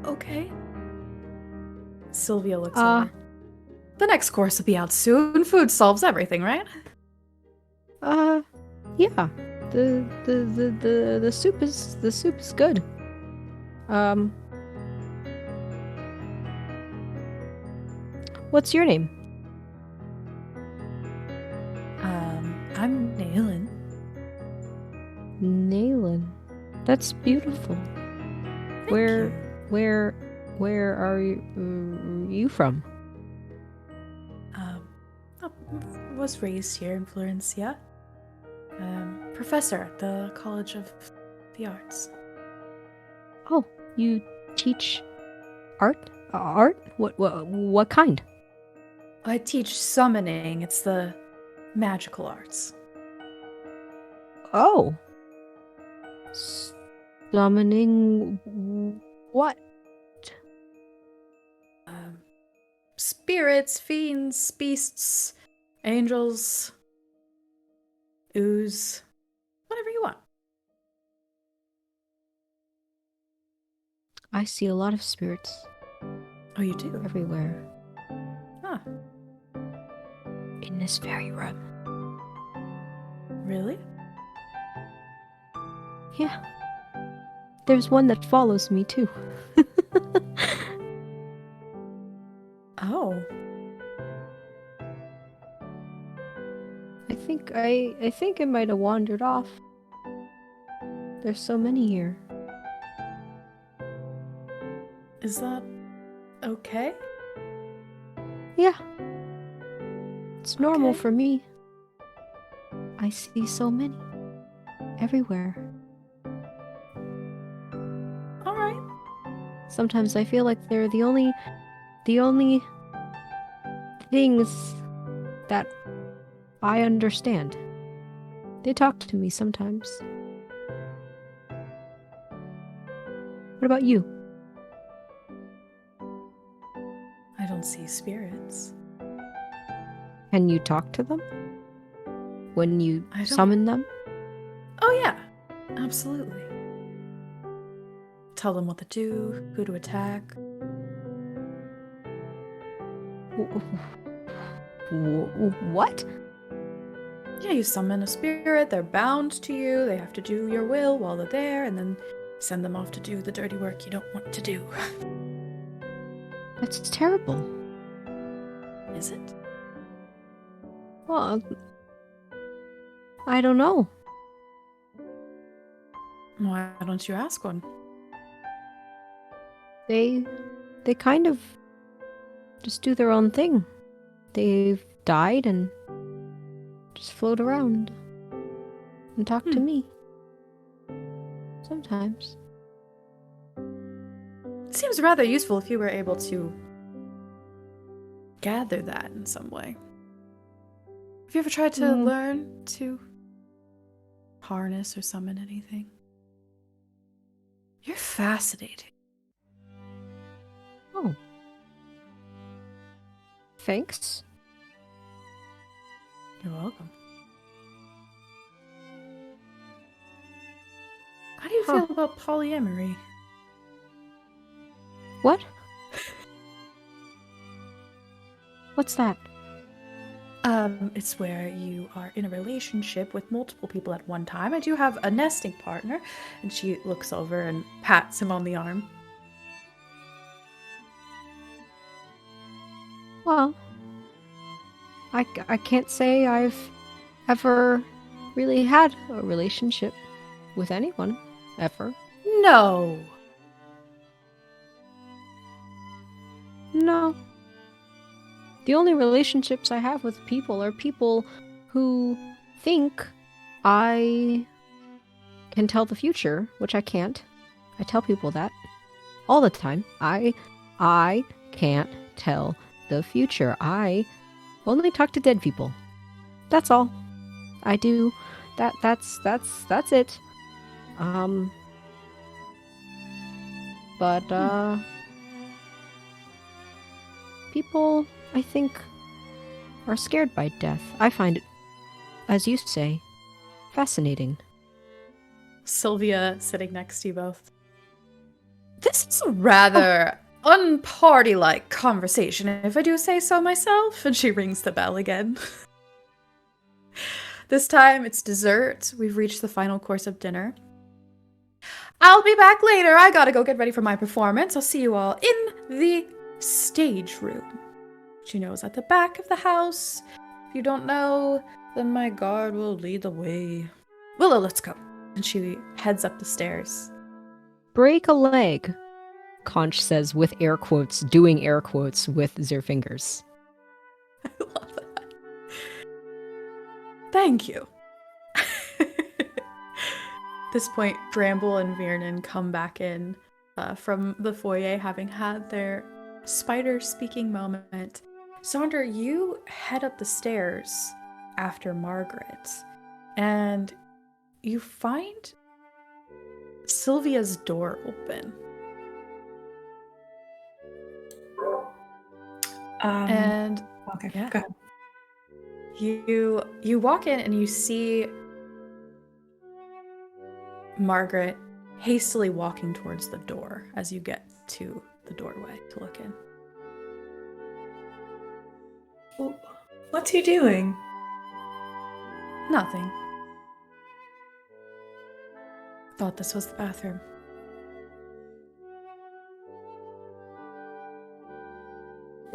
Okay. Silvia looks over. The next course will be out soon. Food solves everything, right? Yeah. The soup is good. What's your name? I'm Naylin. Nayland. That's beautiful. Thank Where are you from? I was raised here in Florencia. Professor at the College of the Arts. Oh, you teach art? Art? What kind? I teach summoning. It's the magical arts. Oh. Summoning what? Spirits, fiends, beasts, angels, ooze, whatever you want. I see a lot of spirits Oh, you do? everywhere Huh. in this very room. Really? Yeah. There's one that follows me too. Oh. I think it might have wandered off. There's so many here. Is that okay? Yeah. It's normal Okay. for me. I see so many. Everywhere. All right. Sometimes I feel like they're the only things that I understand. They talk to me sometimes. What about you? I don't see spirits. Can you talk to them? When you I don't- summon them? Oh, yeah. Absolutely. Tell them what to do, who to attack. What? Yeah, you summon a spirit, they're bound to you, they have to do your will while they're there, and then send them off to do the dirty work you don't want to do. That's terrible. Is it? Well, I don't know. Why don't you ask one? They kind of just do their own thing. They've died and just float around and talk to me. Sometimes. It seems rather useful if you were able to gather that in some way. Have you ever tried to learn to harness or summon anything? You're fascinating. Oh. Thanks. You're welcome. How do you feel about polyamory? What? What's that? It's where you are in a relationship with multiple people at one time. I do have a nesting partner, and she looks over and pats him on the arm. Well, I can't say I've ever really had a relationship with anyone, ever. No! No. The only relationships I have with people are people who think I can tell the future, which I can't. I tell people that all the time. I can't tell the future. I only talk to dead people. That's all. I do. That's it. But people, I think, are scared by death. I find it, as you say, fascinating. Sylvia sitting next to you both. This is a rather unparty-like conversation, if I do say so myself. And she rings the bell again. This time it's dessert. We've reached the final course of dinner. I'll be back later. I gotta go get ready for my performance. I'll see you all in the stage room. She knows at the back of the house. If you don't know, then my guard will lead the way. Willow, let's go. And she heads up the stairs. Break a leg, Conch says with air quotes, doing air quotes with their fingers. I love that. Thank you. At this point, Bramble and Viernan come back in from the foyer, having had their spider-speaking moment. Sonder, you head up the stairs after Margaret, and you find Silvia's door open. And okay, yeah, go ahead. you walk in and you see Margaret hastily walking towards the door as you get to the doorway to look in. Well, what's he doing? Nothing. Thought this was the bathroom.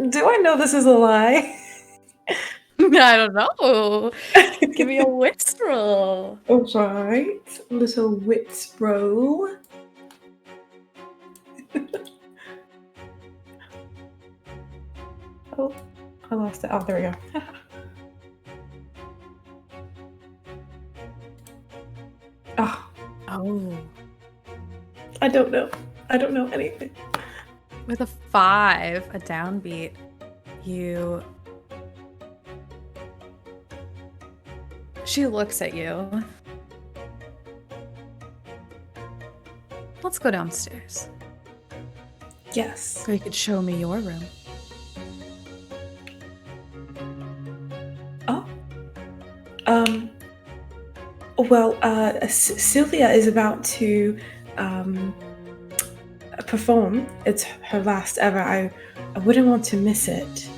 Do I know this is a lie? I don't know. Give me a wits roll. Alright, little wits roll. Oh, I lost it. Oh, there we go. Oh, Oh. I don't know. I don't know anything. With a 5, a downbeat, she looks at you. Let's go downstairs. Yes. So you could show me your room. Oh. Well, Silvia is about to perform. It's her last ever. I wouldn't want to miss it.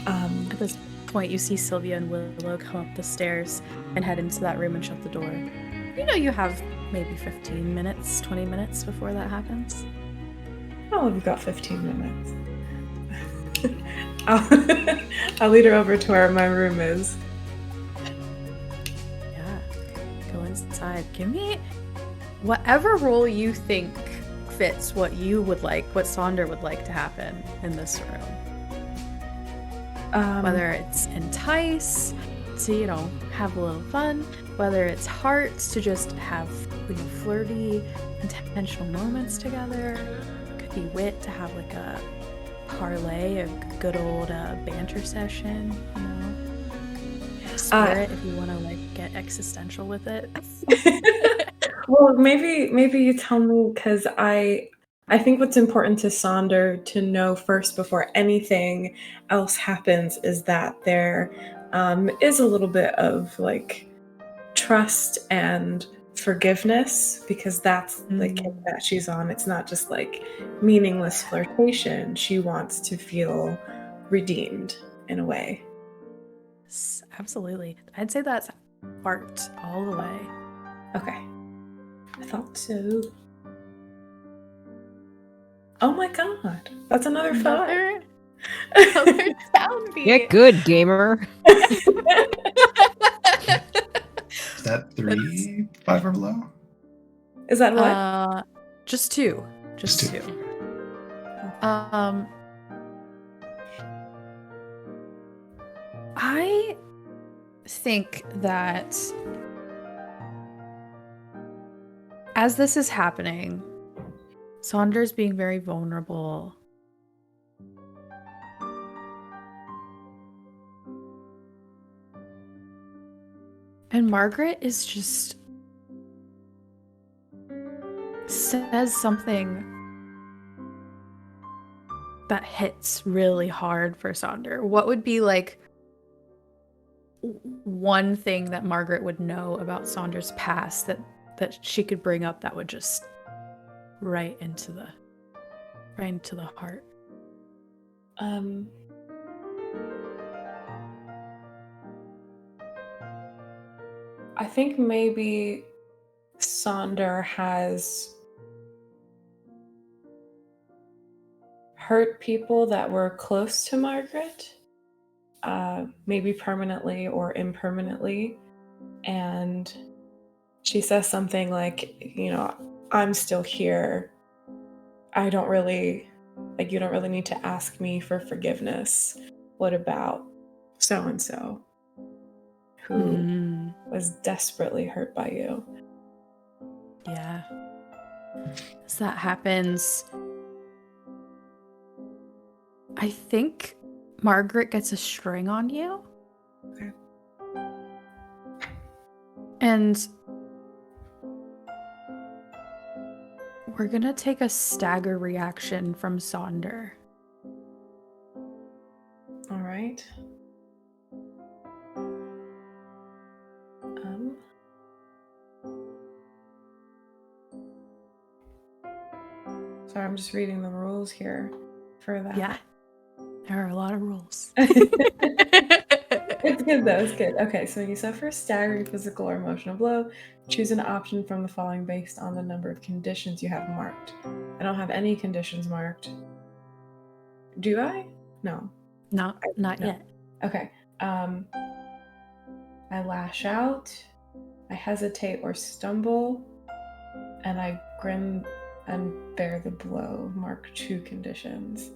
At this point, you see Silvia and Willow come up the stairs and head into that room and shut the door. You know you have maybe 15 minutes, 20 minutes before that happens. Oh, we've got 15 minutes. I'll lead her over to where my room is. Yeah, go inside. Give me whatever role you think fits what you would like, what Sonder would like to happen in this room. Whether it's entice to, have a little fun, whether it's hearts to just have, flirty, intentional moments together. Could be wit to have like a parlay, a good old banter session, Spirit if you want to get existential with it. Well, maybe you tell me, because I think what's important to Sonder to know first before anything else happens is that there is a little bit of trust and forgiveness, because that's the kick that she's on. It's not just meaningless flirtation. She wants to feel redeemed in a way. Absolutely. I'd say that's art all the way. Okay. I thought so. Oh my god. That's another 5. Another downbeat. Get good, gamer. Is that 3, 5 or below? Is that what? Just 2. Just 2. I think that as this is happening, Sonder's being very vulnerable. And Margaret is just says something that hits really hard for Sonder. What would be one thing that Margaret would know about Sonder's past that she could bring up that would just right into the heart? I think maybe Sonder has hurt people that were close to Margaret, maybe permanently or impermanently, and she says something like, I'm still here. I don't really, you don't really need to ask me for forgiveness. What about so-and-so who was desperately hurt by you? Yeah. As that happens, I think Margaret gets a string on you. Okay. And we're gonna take a stagger reaction from Sonder. All right. Sorry, I'm just reading the rules here for that. Yeah. There are a lot of rules. It's good though, it's good. Okay, so when you suffer a staggering physical or emotional blow, choose an option from the following based on the number of conditions you have marked. I don't have any conditions marked. Do I? No. Not No. yet. Okay. I lash out, I hesitate or stumble, and I grin and bear the blow. Mark 2 conditions.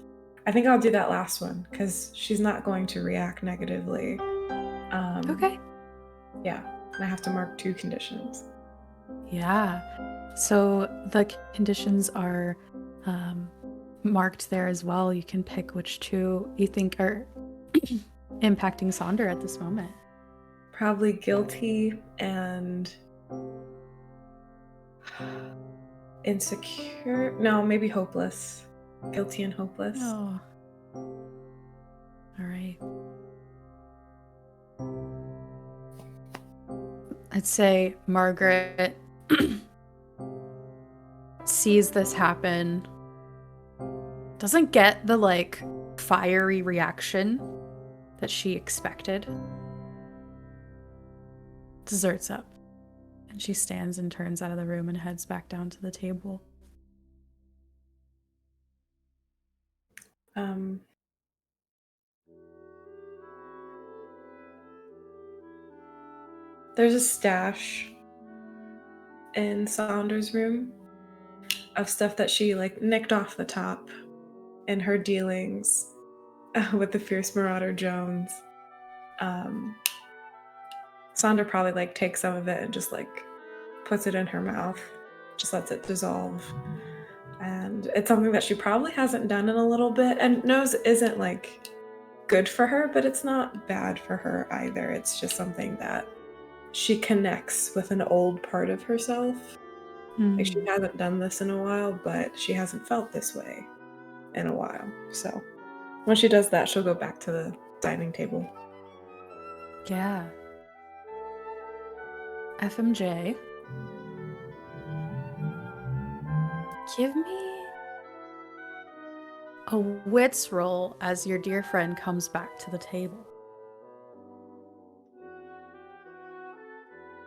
I think I'll do that last one because she's not going to react negatively. Okay. Yeah, and I have to mark 2 conditions. Yeah. So the conditions are marked there as well. You can pick which 2 you think are impacting Sonder at this moment. Probably guilty and insecure. No, maybe hopeless. Guilty and hopeless. Oh. All right. I'd say Margaret sees this happen, doesn't get the fiery reaction that she expected. Desserts up, and she stands and turns out of the room and heads back down to the table. There's a stash in Saunders' room of stuff that she nicked off the top in her dealings with the fierce marauder Jones. Sonder probably takes some of it and just puts it in her mouth, just lets it dissolve. And it's something that she probably hasn't done in a little bit and knows isn't good for her, but it's not bad for her either. It's just something that she connects with an old part of herself. She hasn't done this in a while, but she hasn't felt this way in a while. So when she does that, she'll go back to the dining table. Yeah. FMJ. Give me a wits roll as your dear friend comes back to the table.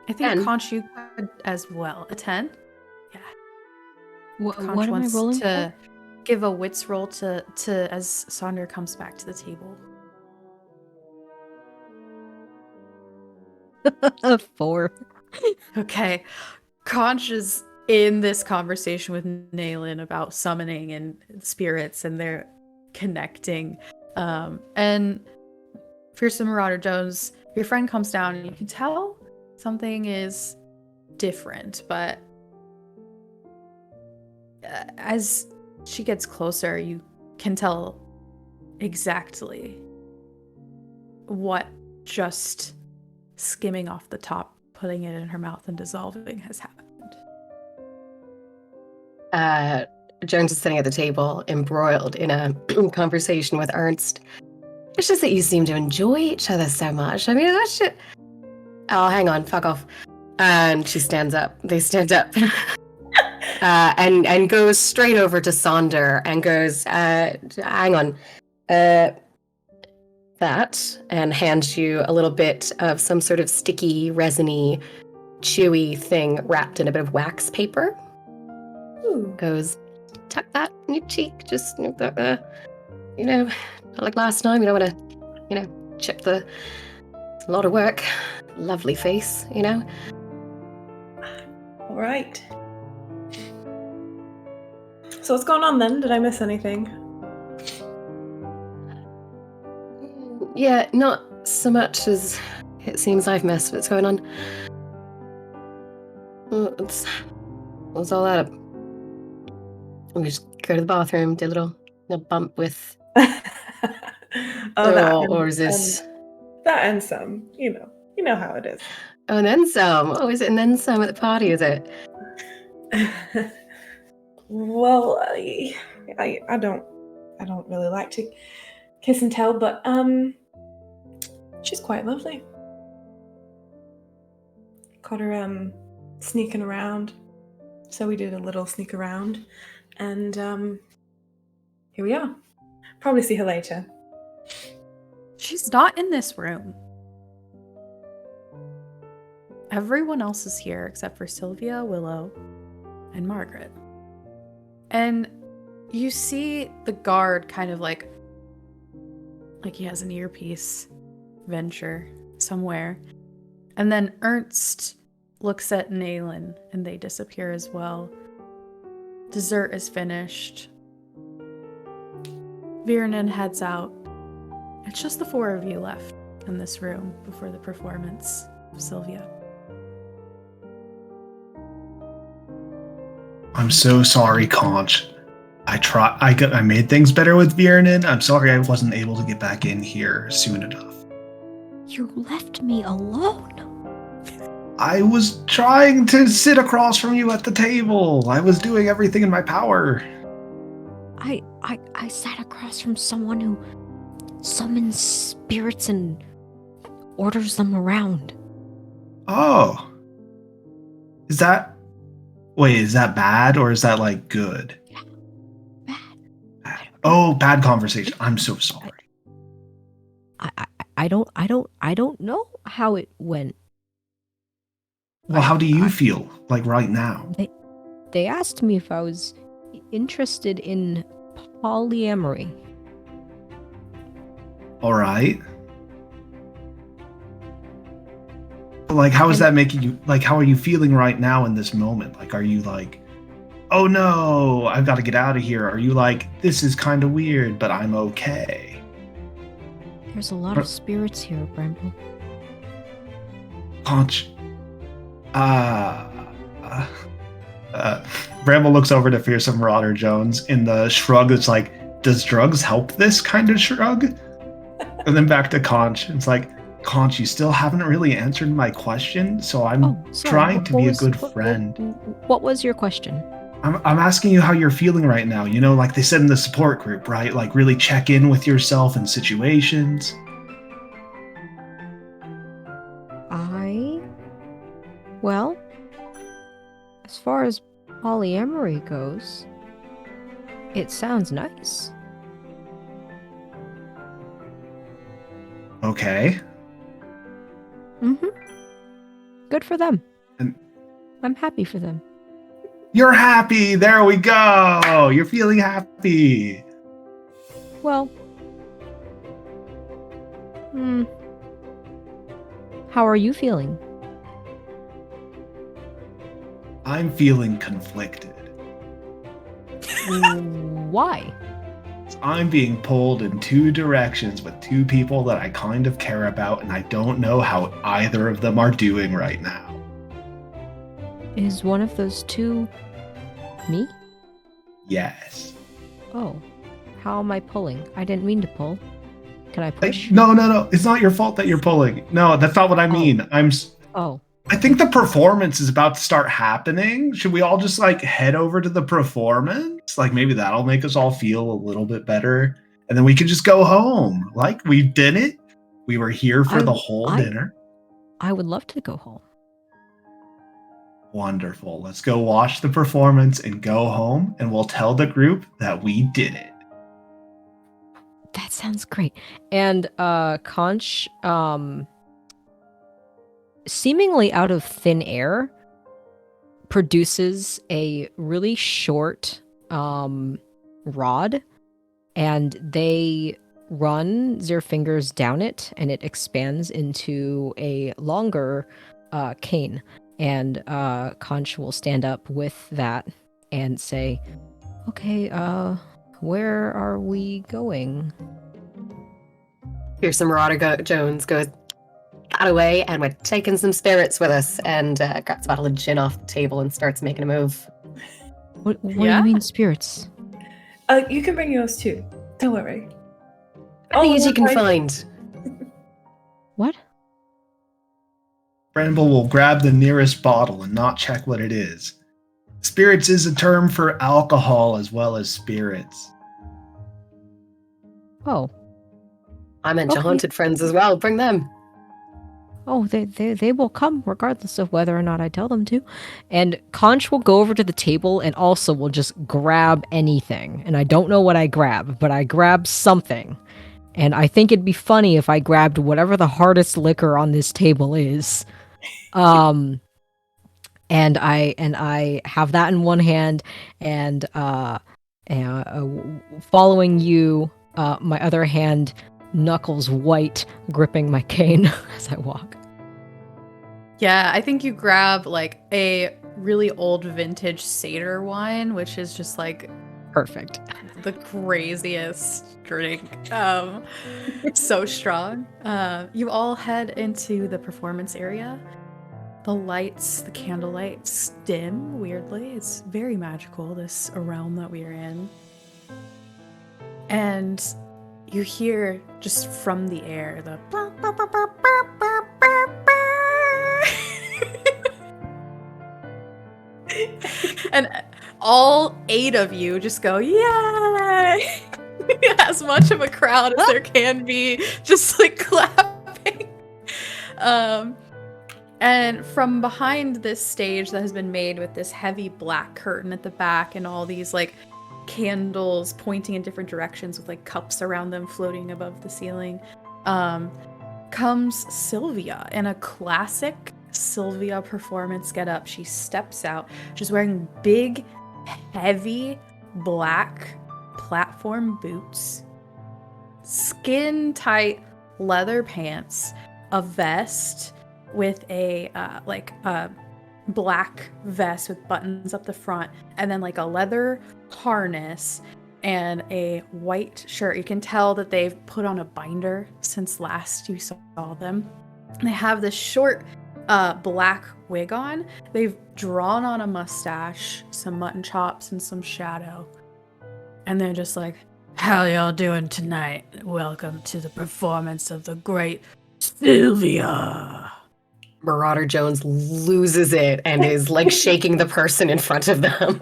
I think 10. Conch, you could as well. A 10? Yeah. What Conch am I wants rolling to give a wits roll to as Sonder comes back to the table. for? 4. Okay. Conch is in this conversation with Naylin about summoning and spirits, and they're connecting. And Fearsome Marauder Jones, your friend comes down and you can tell something is different, but as she gets closer, you can tell exactly what just skimming off the top, putting it in her mouth and dissolving has happened. Jones is sitting at the table, embroiled in a conversation with Ernst. It's just that you seem to enjoy each other so much. I mean, that shit. Oh, hang on, fuck off. And she stands up. They stand up. And goes straight over to Sonder and goes, hang on. That, and hands you a little bit of some sort of sticky, resiny, chewy thing wrapped in a bit of wax paper. Ooh. Goes, tuck that in your cheek, just, not like last time, you don't want to, chip the, it's a lot of work. Lovely face, All right. So what's going on then? Did I miss anything? Yeah, not so much as it seems I've missed what's going on. What's all that? We just go to the bathroom, do a little bump with... or is this... that and some, you know how it is. Oh, and then some. Oh, is it and then some at the party, is it? Well, I don't really like to kiss and tell, but she's quite lovely. Caught her sneaking around, so we did a little sneak around, and here we are. Probably see her later. She's not in this room. Everyone else is here except for Silvia, Willow, and Margaret. And you see the guard kind of like he has an earpiece venture somewhere. And then Ernst looks at Naylan and they disappear as well. Dessert is finished. Viernan heads out. It's just the four of you left in this room before the performance of Silvia. I'm so sorry, Conch. I made things better with Viernan. I'm sorry I wasn't able to get back in here soon enough. You left me alone. I was trying to sit across from you at the table. I was doing everything in my power. I sat across from someone who summons spirits and orders them around. Oh. Is that bad or is that like good? Yeah. Bad. Oh, bad conversation. I'm so sorry. I don't know how it went. Well, how do you feel like right now? They asked me if I was interested in polyamory. All right. Like, how is that making you, like, how are you feeling right now in this moment? Like, are you like, oh no, I've got to get out of here? Are you like, this is kind of weird, but I'm okay? There's a lot of spirits here, Bramble. Conch. Bramble looks over to Fearsome Marauder Jones in the shrug that's like, does drugs help this kind of shrug? And then back to Conch. It's like, Conch, you still haven't really answered my question, so I'm trying to be a good friend. What was your question? I'm asking you how you're feeling right now. You know, like they said in the support group, right? Like really check in with yourself in situations. Well, as far as polyamory goes, it sounds nice. Okay. Mm-hmm. Good for them. And I'm happy for them. you're happy. There we go. You're feeling happy. Well, how are you feeling? I'm feeling conflicted. Why? I'm being pulled in two directions with two people that I kind of care about, and I don't know how either of them are doing right now. Is one of those two me? Yes. Oh, how am I pulling? I didn't mean to pull. Can I push? No. It's not your fault that you're pulling. No, that's not what I mean. I think the performance is about to start happening. Should we all just like head over to the performance? Like maybe that'll make us all feel a little bit better. And then we can just go home. Like we did it. We were here for the whole dinner. I would love to go home. Wonderful. Let's go watch the performance and go home, and we'll tell the group that we did it. That sounds great. And Conch, seemingly out of thin air, produces a really short rod, and they run their fingers down it, and it expands into a longer cane. And Conch will stand up with that and say, "Okay, where are we going?" Here's some Marauder Jones goes that away, and we're taking some spirits with us, and grabs a bottle of gin off the table and starts making a move. What do Yeah? you mean spirits? You can bring yours too. Don't worry. Any as you can I- find. What? Bramble will grab the nearest bottle and not check what it is. Spirits is a term for alcohol as well as spirits. Oh. I meant your Okay. haunted friends as well. Bring them. Oh, they will come regardless of whether or not I tell them to. And Conch will go over to the table and also will just grab anything. And I don't know what I grab, but I grab something. And I think it'd be funny if I grabbed whatever the hardest liquor on this table is. And I have that in one hand, and following you, my other hand, knuckles white, gripping my cane as I walk. Yeah, I think you grab like a really old vintage Seder wine, which is just like Perfect. the craziest drink. So strong. You all head into the performance area. The lights, the candle lights dim weirdly. It's very magical, this realm that we are in. And you hear just from the air the and all 8 of you just go, yay! As much of a crowd as there can be, just like clapping. And from behind this stage that has been made with this heavy black curtain at the back and all these like candles pointing in different directions with like cups around them floating above the ceiling, comes Silvia in a classic Silvia performance getup. She steps out. She's wearing big, heavy, black platform boots, skin-tight leather pants, a vest with a black vest with buttons up the front, and then like a leather harness and a white shirt. You can tell that they've put on a binder since last you saw them. They have this short black wig on. They've drawn on a mustache, some mutton chops, and some shadow. And they're just like, how y'all doing tonight? Welcome to the performance of the great Silvia. Marauder Jones loses it and is like shaking the person in front of them.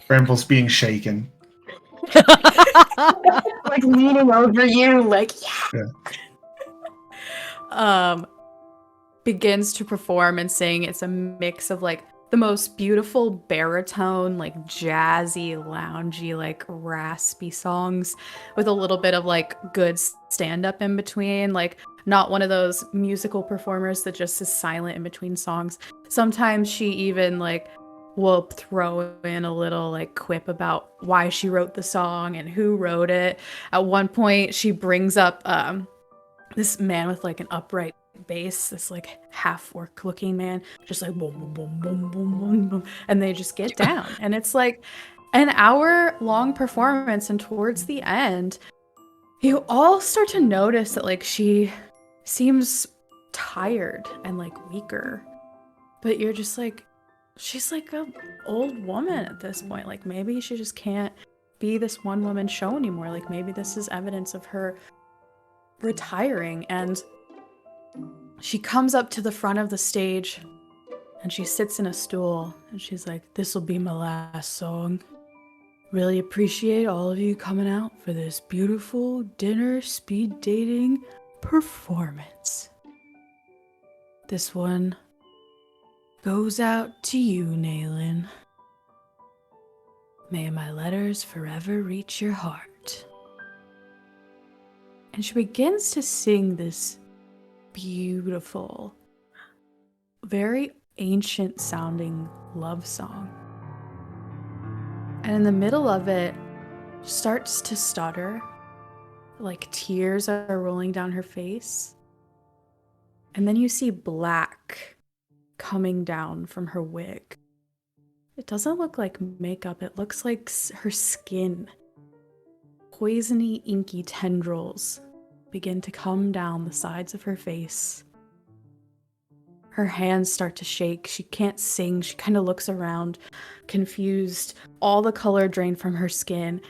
Bramble's being shaken. Like leaning over you, like, yeah. Begins to perform and sing. It's a mix of like the most beautiful baritone, like jazzy, loungy, like raspy songs with a little bit of like good stand-up in between. Like not one of those musical performers that just is silent in between songs. Sometimes she even like will throw in a little like quip about why she wrote the song and who wrote it. At one point she brings up this man with like an upright bass, this like half orc looking man, just like boom boom boom boom boom boom boom, and they just get down. And it's like an hour long performance, and towards the end you all start to notice that like she seems tired and like weaker, but you're just like, she's like an old woman at this point. Like maybe she just can't be this one woman show anymore. Like maybe this is evidence of her retiring. And she comes up to the front of the stage and she sits in a stool and she's like, this will be my last song. Really appreciate all of you coming out for this beautiful dinner speed dating performance. This one goes out to you, Naylin. May my letters forever reach your heart. And she begins to sing this beautiful, very ancient sounding love song. And in the middle of it, starts to stutter, like tears are rolling down her face. And then you see black coming down from her wig. It doesn't look like makeup, it looks like her skin. Poisony, inky tendrils begin to come down the sides of her face. Her hands start to shake. She can't sing. She kind of looks around, confused. All the color drained from her skin.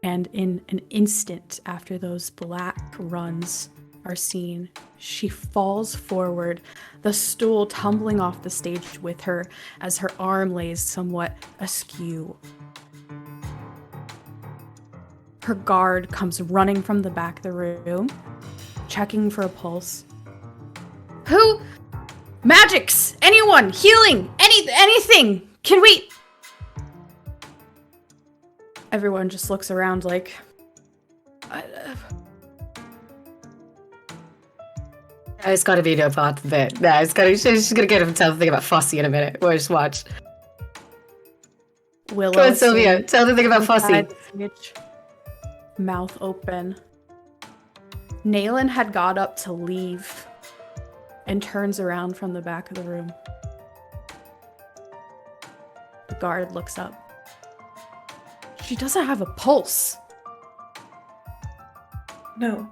And in an instant after those black runs are seen, she falls forward, the stool tumbling off the stage with her as her arm lays somewhat askew. Her guard comes running from the back of the room, checking for a pulse. Who? Magics! Anyone! Healing! Anything! Can we? Everyone just looks around like... It's gotta be no part of it. No, she's gonna get him to tell the thing about Fossey in a minute. We'll just watch. Willow, Go on, Silvia. Tell the thing about Fossey. Mouth open. Naylan had got up to leave and turns around from the back of the room. The guard looks up. She doesn't have a pulse. No.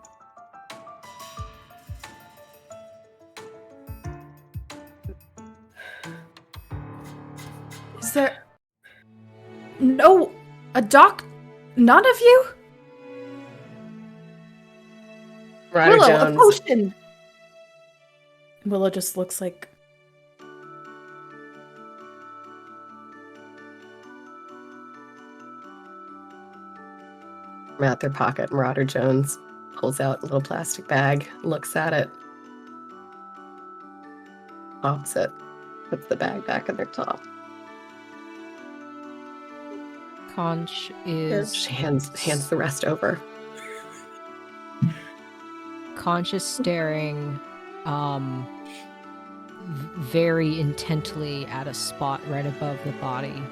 Is there... No... A doc... None of you? Ryder Willow, Jones. a potion! Willow just looks like... From out their pocket, Marauder Jones pulls out a little plastic bag, looks at it, pops it, puts the bag back in their top. Conch is She hands the rest over. Conch is staring very intently at a spot right above the body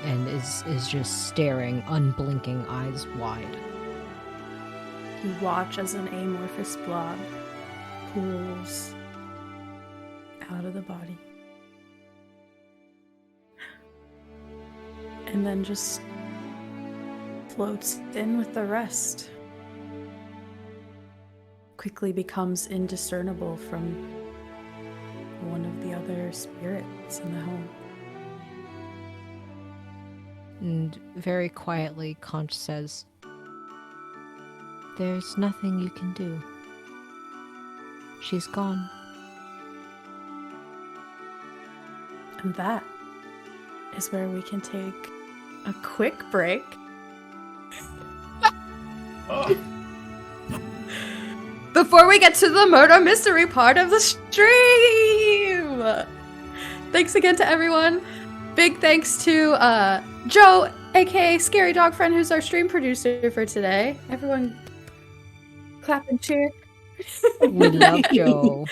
and is just staring, unblinking, eyes wide. You watch as an amorphous blob pools out of the body. And then just floats in with the rest. Quickly becomes indiscernible from one of the other spirits in the home. And very quietly, Conch says, "There's nothing you can do. She's gone." And that is where we can take a quick break. Oh. Before we get to the murder mystery part of the stream! Thanks again to everyone. Big thanks to Joe, aka Scary Dog Friend, who's our stream producer for today. Everyone clap and cheer. We love Joe.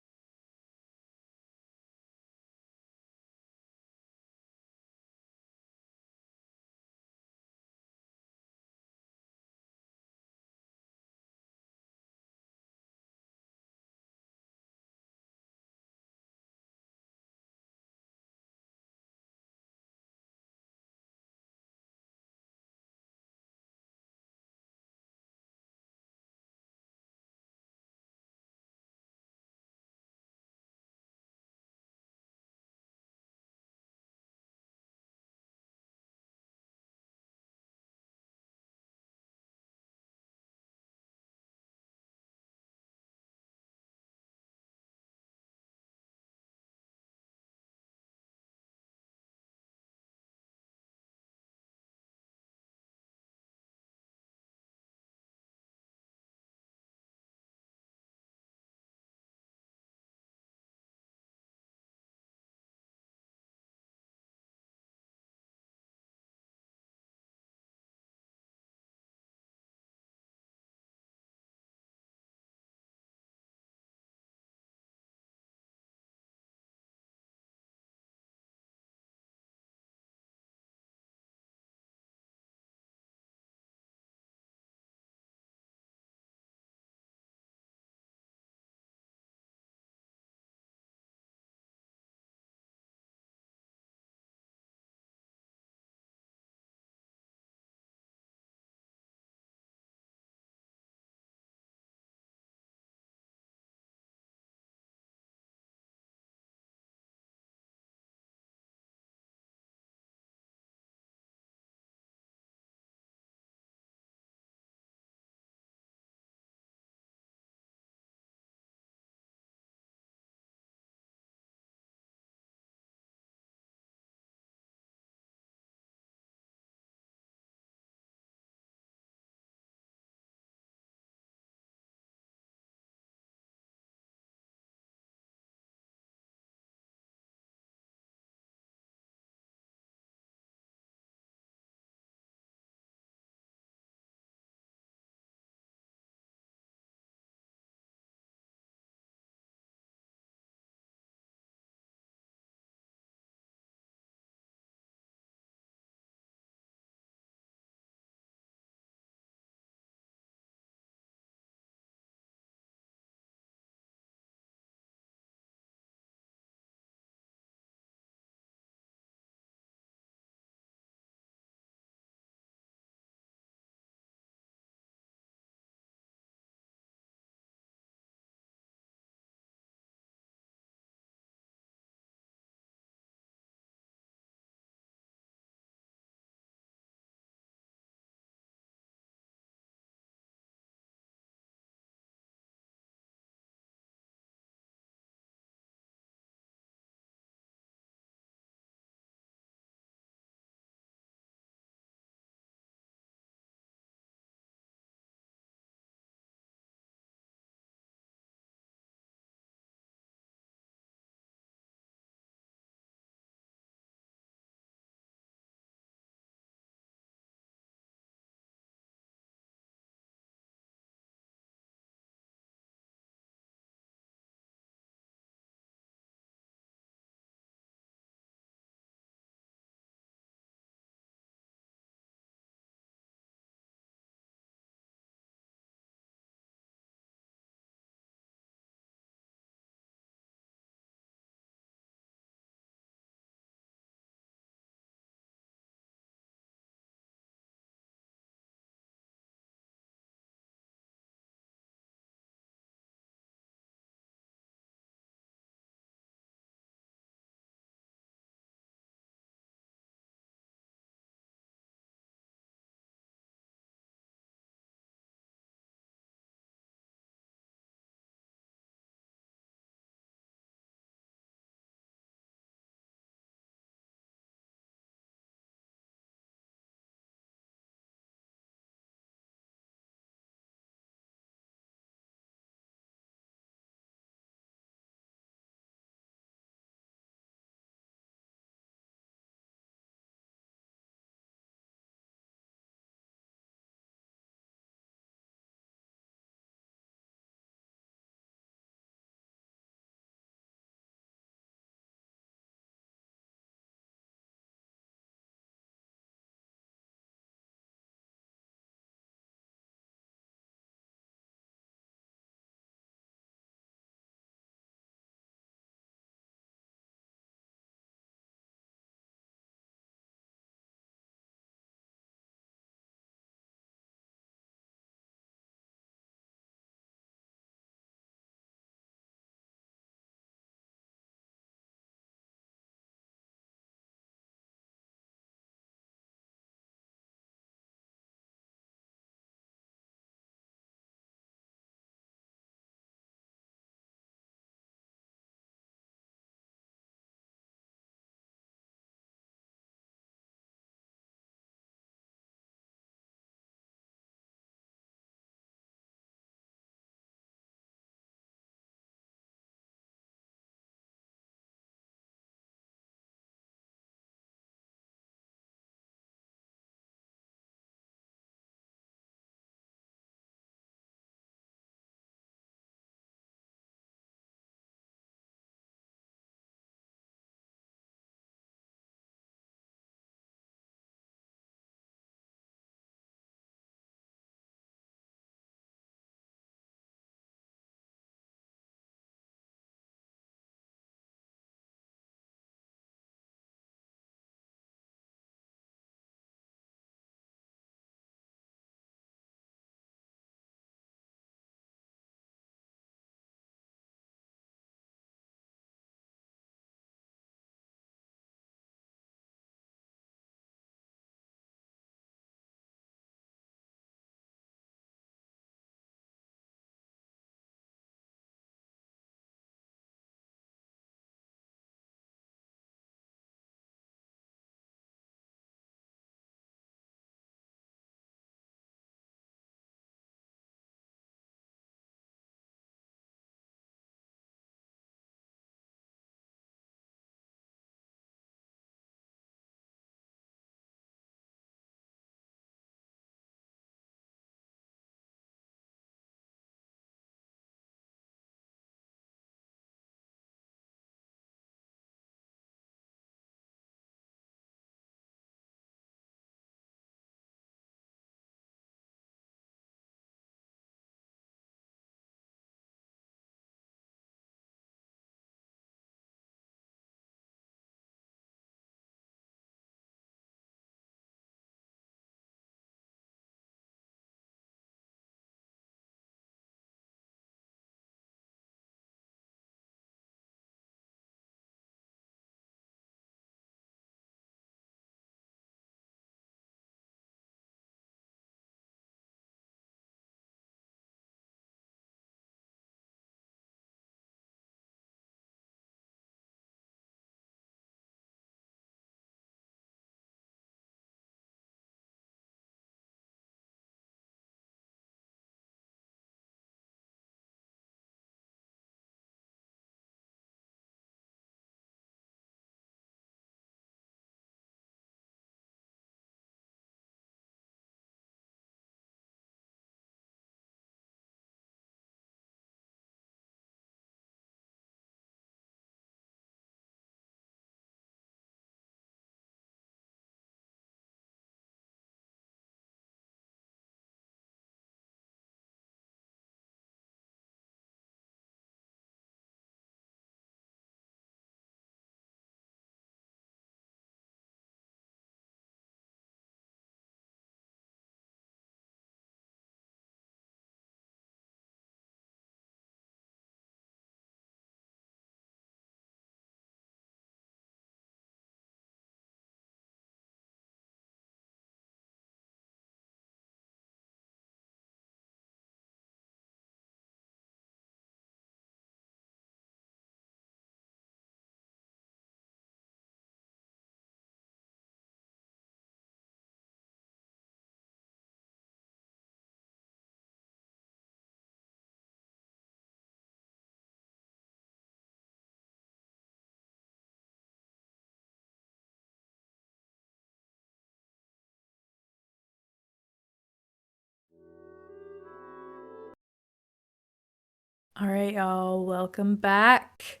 All right, y'all. Welcome back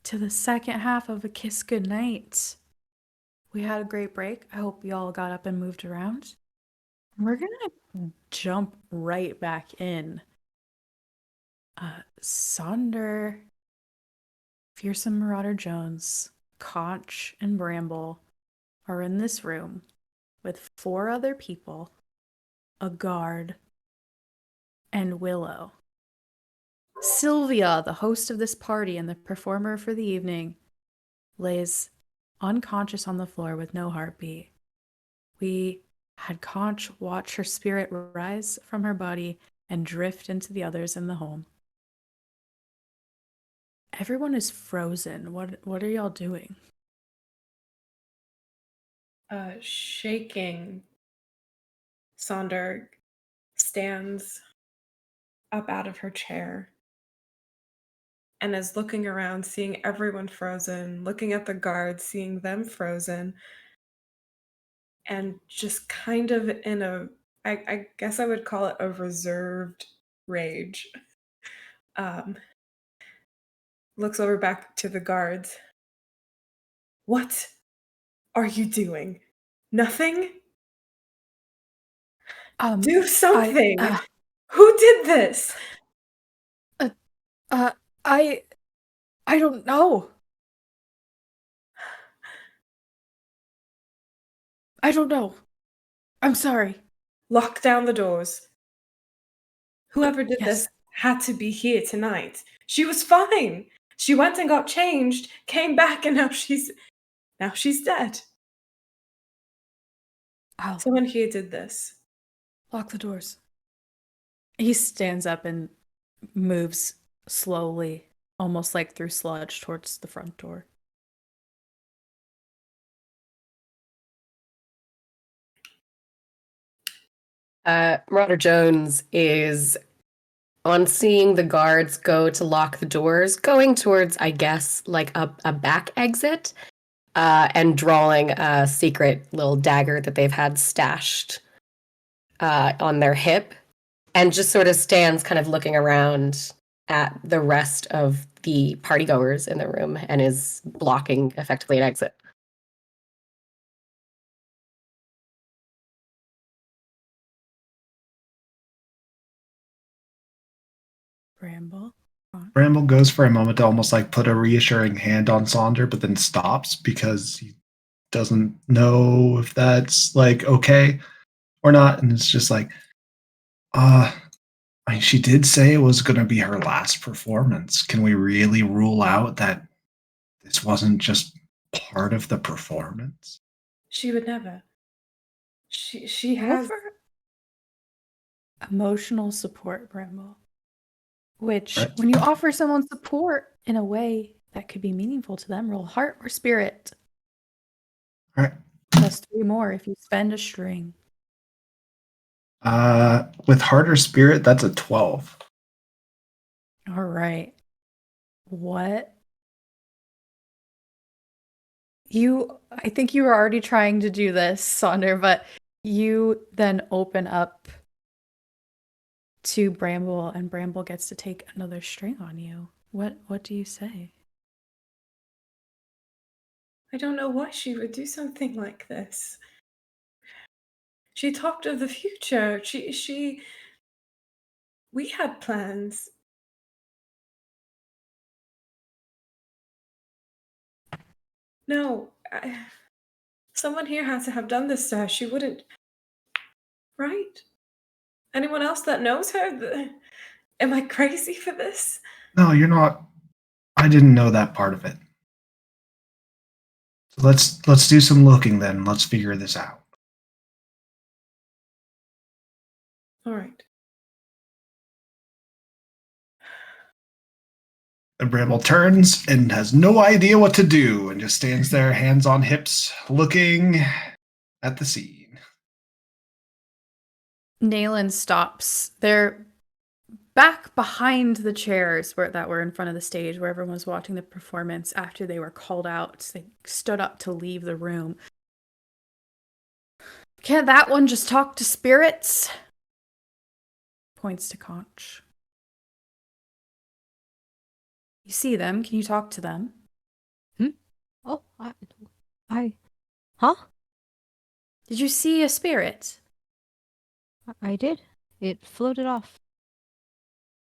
to the second half of A Kiss Goodnight. We had a great break. I hope y'all got up and moved around. We're gonna jump right back in. Sonder, Fearsome Marauder Jones, Conch, and Bramble are in this room with 4 other people, a guard, and Willow. Silvia, the host of this party and the performer for the evening, lays unconscious on the floor with no heartbeat. We had Conch watch her spirit rise from her body and drift into the others in the home. Everyone is frozen. What are y'all doing? Shaking. Sonder stands up out of her chair and is looking around, seeing everyone frozen, looking at the guards, seeing them frozen, and just kind of in I guess I would call it a reserved rage. Looks over back to the guards. What are you doing? Nothing? Do something! Who did this? I don't know. I don't know. I'm sorry. Lock down the doors. Whoever did Yes. this had to be here tonight. She was fine. She went and got changed, came back, and now she's dead. I'll Someone here did this. lock the doors. He stands up and moves slowly, almost like through sludge, towards the front door. Marauder Jones is on seeing the guards go to lock the doors, going towards, I guess, like a back exit, and drawing a secret little dagger that they've had stashed on their hip, and just sort of stands kind of looking around at the rest of the partygoers in the room and is blocking effectively an exit. Bramble. Bramble goes for a moment to almost like put a reassuring hand on Sonder, but then stops because he doesn't know if that's like okay or not. And it's just like, I mean, she did say it was going to be her last performance. Can we really rule out that this wasn't just part of the performance? She would never. She Roll has. for emotional support, Bramble. Which, Right. when you offer someone support in a way that could be meaningful to them, roll heart or spirit. All right. Plus 3 more if you spend a string. With heart or spirit, that's a 12. All right. What? I think you were already trying to do this, Sonder, but you then open up to Bramble, and Bramble gets to take another string on you. What do you say? I don't know why she would do something like this. She talked of the future. We had plans. No, someone here had to have done this to her. She wouldn't. Right? Anyone else that knows her? Am I crazy for this? No, you're not. I didn't know that part of it. So let's do some looking then. Let's figure this out. All right. And Bramble turns and has no idea what to do and just stands there, hands on hips, looking at the scene. Nayland stops. They're back behind the chairs that were in front of the stage where everyone was watching the performance after they were called out. They stood up to leave the room. Can't that one just talk to spirits? Points to Conch. You see them. Can you talk to them? Oh, huh? Did you see a spirit? I did. It floated off.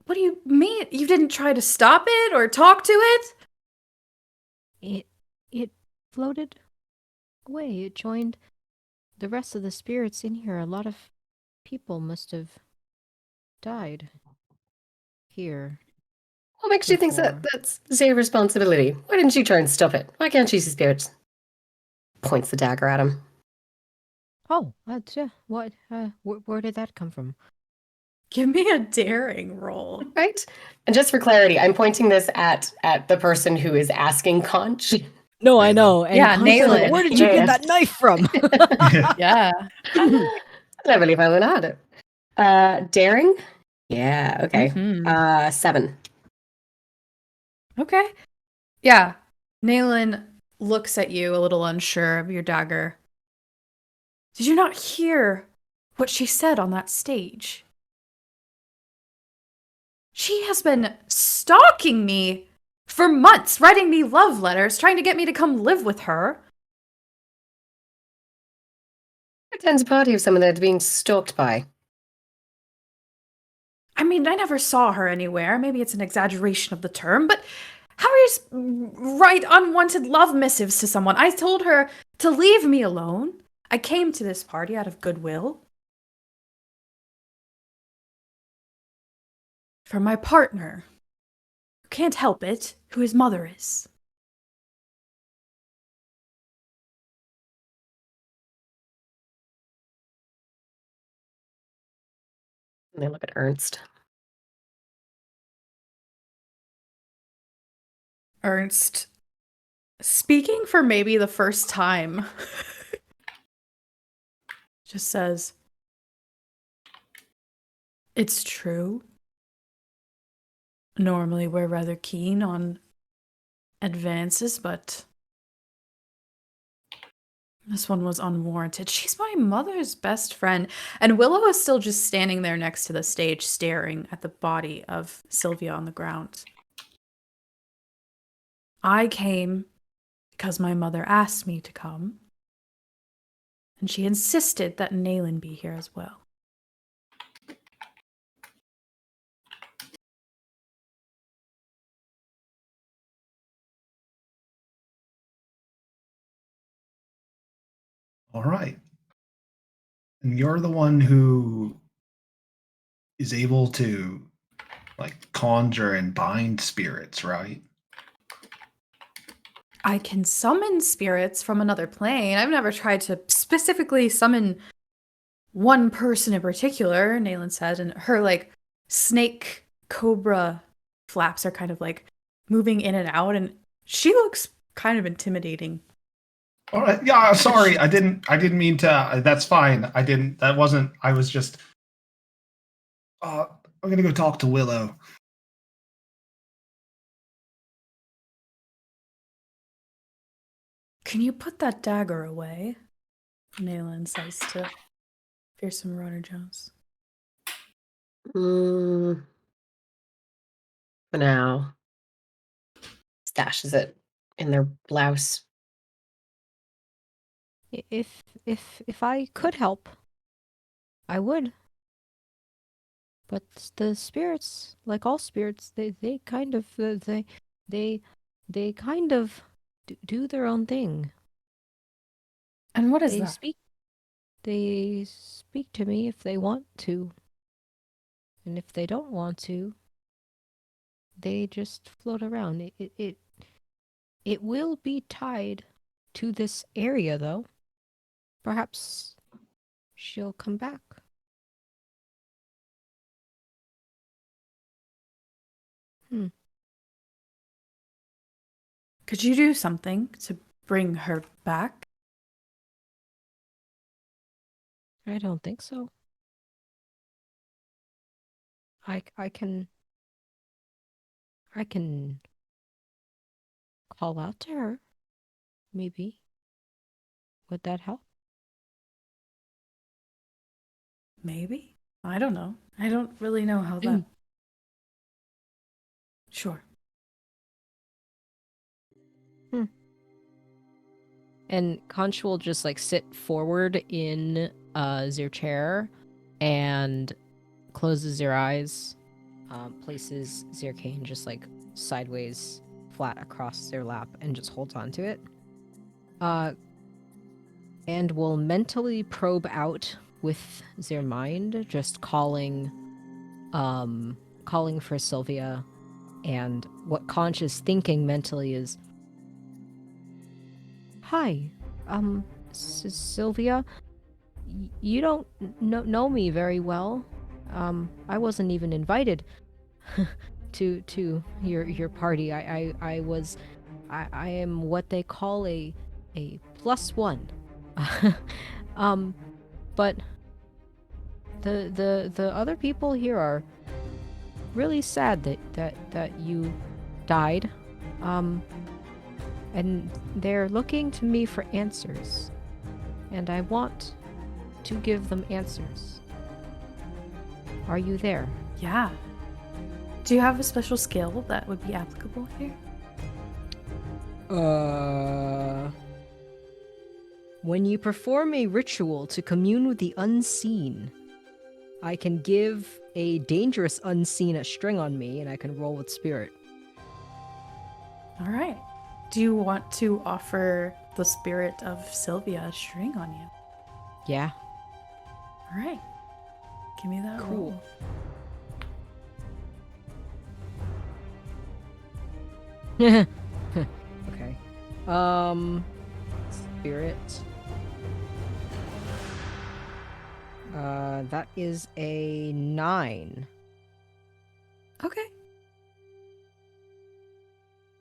What do you mean? You didn't try to stop it or talk to it? It floated away. It joined the rest of the spirits in here. A lot of people must have died here What makes you think before. that's their responsibility? Why didn't you try and stop it? Why can't you see spirits? Points the dagger at him. Oh, that's what? Where did that come from? Give me a daring roll. Right? And just for clarity, I'm pointing this at the person who is asking Conch. No, I Nayland. know. And Yeah, Conch is like, Nayland. where did you Yeah. get that knife from? Yeah. I believe I would add it. Daring? Yeah, okay. Mhm. 7. Okay. Yeah. Nayland looks at you a little unsure of your dagger. Did you not hear what she said on that stage? She has been stalking me for months, writing me love letters, trying to get me to come live with her. Attends a party of someone that's being stalked by. I mean, I never saw her anywhere. Maybe it's an exaggeration of the term, but how are you write unwanted love missives to someone? I told her to leave me alone. I came to this party out of goodwill. For my partner, who can't help it, who his mother is. And they look at Ernst. Ernst, speaking for maybe the first time, just says, "It's true. Normally, we're rather keen on advances, but this one was unwarranted. She's my mother's best friend." And Willow is still just standing there next to the stage, staring at the body of Silvia on the ground. I came because my mother asked me to come, and she insisted that Nayland be here as well. All right. And you're the one who is able to like conjure and bind spirits, right? I can summon spirits from another plane. I've never tried to specifically summon one person in particular, Nayland said, and her like snake cobra flaps are kind of like moving in and out, and she looks kind of intimidating. All right. Yeah, sorry. I didn't mean to that's fine. That wasn't I was just I'm going to go talk to Willow. Can you put that dagger away? Nayland says to Fearsome Runner Jones. For now. Stashes it in their blouse. If I could help, I would. But the spirits, like all spirits, they kind of they kind of do their own thing. And what is They that? speak to me if they want to. And if they don't want to, they just float around. It will be tied to this area though. Perhaps she'll come back. Could you do something to bring her back? I don't think so. I can call out to her. Maybe. Would that help? Maybe. I don't know. I don't really know how that. Sure. And Conch will just like sit forward in their chair and closes their eyes, places their cane just like sideways flat across their lap and just holds on to it. And will mentally probe out with their mind, just calling for Silvia. And what Conch is thinking mentally is, "Hi, Silvia. You don't know me very well. I wasn't even invited to your party. I am what they call a +1. But the other people here are really sad that you died. And they're looking to me for answers. And I want to give them answers. Are you there?" Yeah. Do you have a special skill that would be applicable here? When you perform a ritual to commune with the unseen, I can give a dangerous unseen a string on me, and I can roll with spirit. All right. Do you want to offer the spirit of Silvia a string on you? Yeah. All right. Give me that Cool. roll. Okay. Spirit. That is a 9. Okay.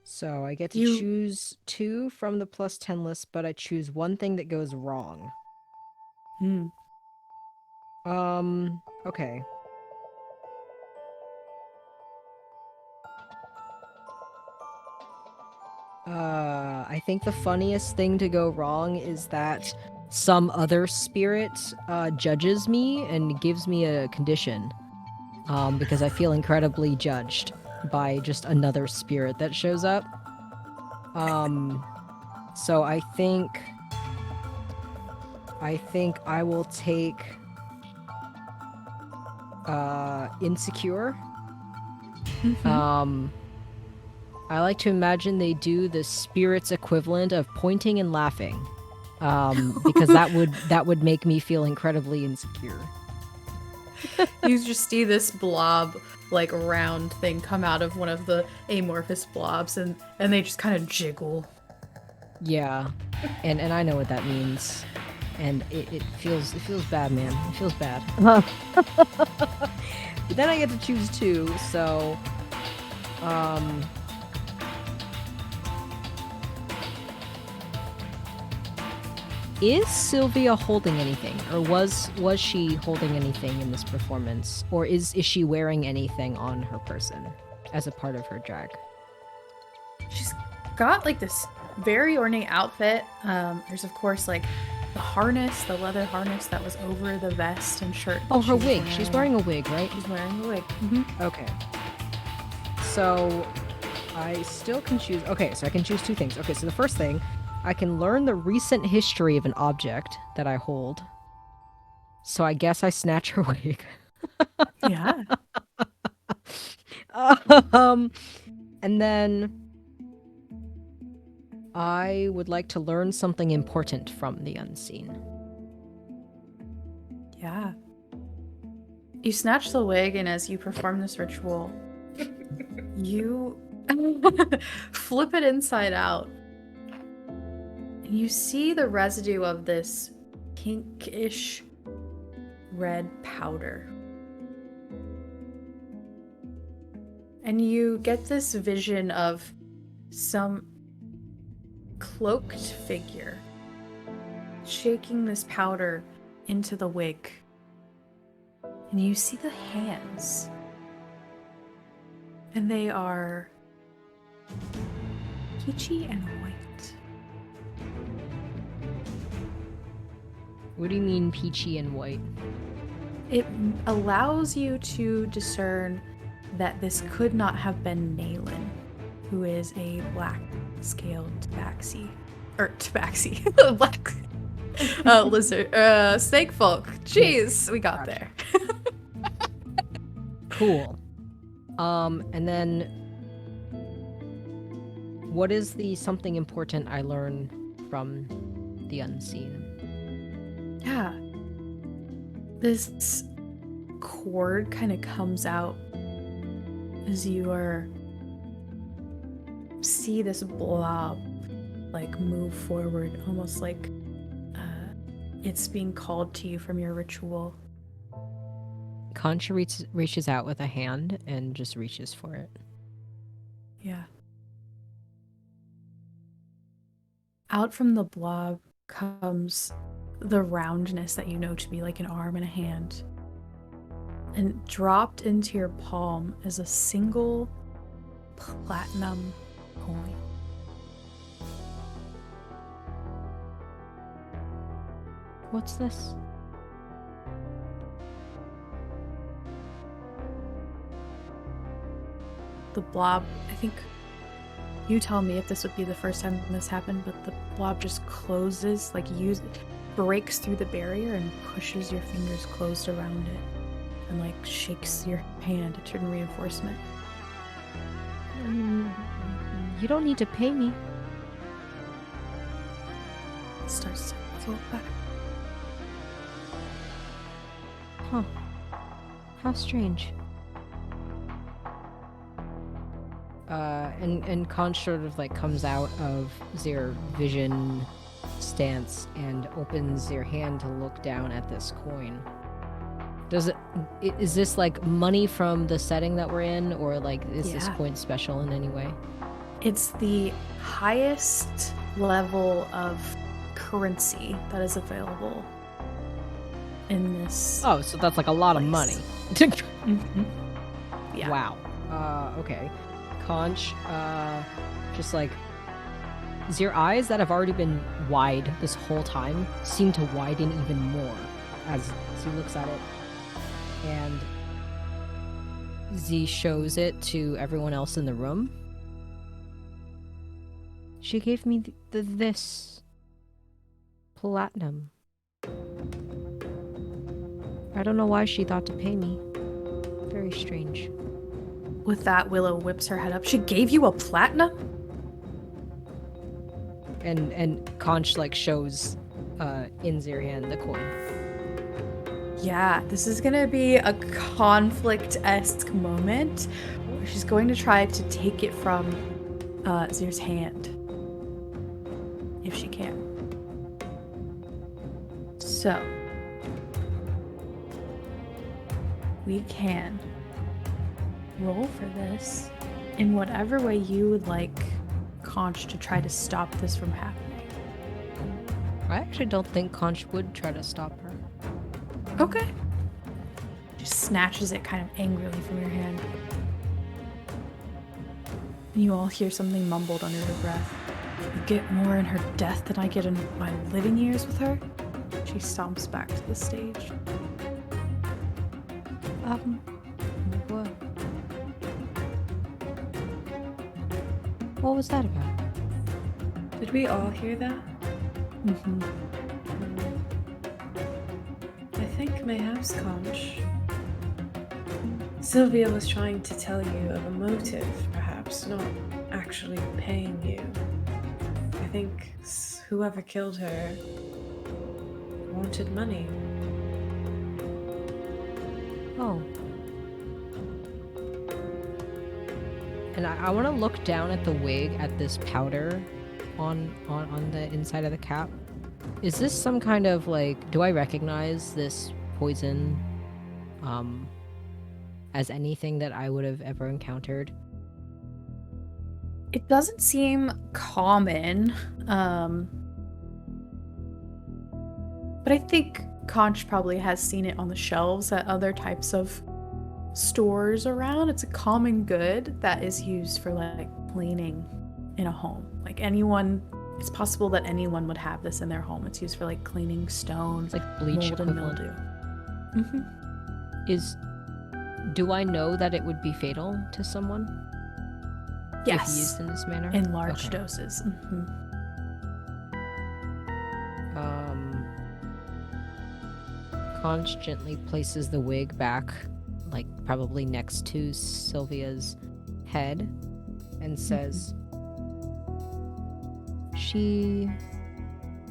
So I get to You- choose 2 from the +10 list, but I choose one thing that goes wrong. Hmm. Okay. I think the funniest thing to go wrong is that some other spirit judges me and gives me a condition. Because I feel incredibly judged by just another spirit that shows up. So I think I will take insecure. Mhm. I like to imagine they do the spirit's equivalent of pointing and laughing. Because that would make me feel incredibly insecure. You just see this blob, like round thing, come out of one of the amorphous blobs, and they just kind of jiggle. Yeah, and I know what that means, and it feels bad, man. It feels bad. But then I get to choose 2, so is Silvia holding anything, or was she holding anything in this performance, or is she wearing anything on her person as a part of her drag? She's got like this very ornate outfit. There's of course like the harness, the leather harness that was over the vest and shirt. Oh, that her she was wig. She's wearing a wig, right? She's wearing a wig. Okay. So I still can choose. Okay, so I can choose 2 things. Okay, so the first thing, I can learn the recent history of an object that I hold. So I guess I snatch her wig. Yeah. And then I would like to learn something important from the unseen. Yeah. You snatch the wig, and as you perform this ritual, you flip it inside out. And you see the residue of this pinkish red powder. And you get this vision of some cloaked figure shaking this powder into the wig. And you see the hands. And they are peachy and white. What do you mean peachy and white? It allows you to discern that this could not have been Naylan, who is a black-scaled tabaxi. or tabaxi, black lizard, snake folk. Jeez, we got Gotcha. there. Cool. And then what is the something important I learn from the unseen? Yeah. This cord kind of comes out as you see this blob like move forward, almost like it's being called to you from your ritual. Conch reaches out with a hand and just reaches for it. Yeah. Out from the blob comes the roundness that you know to be like an arm and a hand. And dropped into your palm is a single platinum coin. What's this? The blob, I think, you tell me if this would be the first time this happened, but the blob just closes, like breaks through the barrier and pushes your fingers closed around it and like shakes your hand to turn reinforcement. You don't need to pay me. It starts to float back. Huh. How strange. And Conch sort of like comes out of their vision stance and opens their hand to look down at this coin. Is this like money from the setting that we're in, or like is this coin special in any way? It's the highest level of currency that is available in this. Oh, so that's like a lot of money. Mm-hmm. Yeah. Wow. Okay. Conch, just like, your eyes that have already been wide this whole time seem to widen even more as he looks at it. And Z shows it to everyone else in the room. She gave me this platinum. I don't know why she thought to pay me. Very strange. With that, Willow whips her head up. She gave you a platinum? And Conch like shows in their hand the coin. Yeah, this is gonna be a conflict-esque moment where she's going to try to take it from Zir's hand. If she can. So. We can roll for this in whatever way you would like Conch to try to stop this from happening. I actually don't think Conch would try to stop her. Okay. Just snatches it kind of angrily from your hand. And you all hear something mumbled under your breath. You get more in her death than I get in my living years with her. She stomps back to the stage. What? What was that about? Did we all hear that? Mm-hmm. I think mayhaps, Conch. Silvia was trying to tell you of a motive, perhaps, not actually paying you. I think whoever killed her wanted money. Oh. And I want to look down at the wig, at this powder on the inside of the cap. Is this some kind of like, do I recognize this poison as anything that I would have ever encountered? It doesn't seem common, but I think Conch probably has seen it on the shelves at other types of stores around. It's a common good that is used for like cleaning in a home. Like anyone, it's possible that anyone would have this in their home. It's used for like cleaning stones, Like bleach mold and equivalent. mildew. Mm-hmm. Do I know that it would be fatal to someone? Yes. If used in this manner? In large Okay. doses. Mm-hmm. Conch gently places the wig back, like probably next to Sylvia's head, and says, She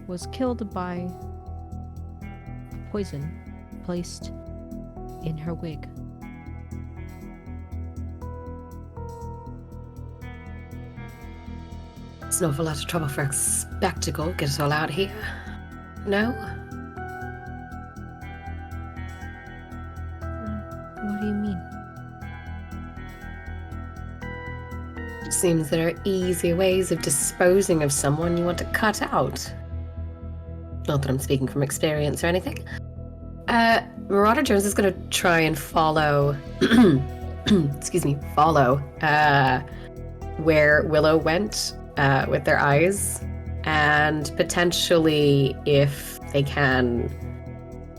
was killed by poison placed in her wig. It's an awful lot of trouble for a spectacle. Get it all out here. No? What do you mean? It seems there are easier ways of disposing of someone you want to cut out. Not that I'm speaking from experience or anything. Marauder Jones is going to try and follow... follow where Willow went with their eyes, and potentially, if they can,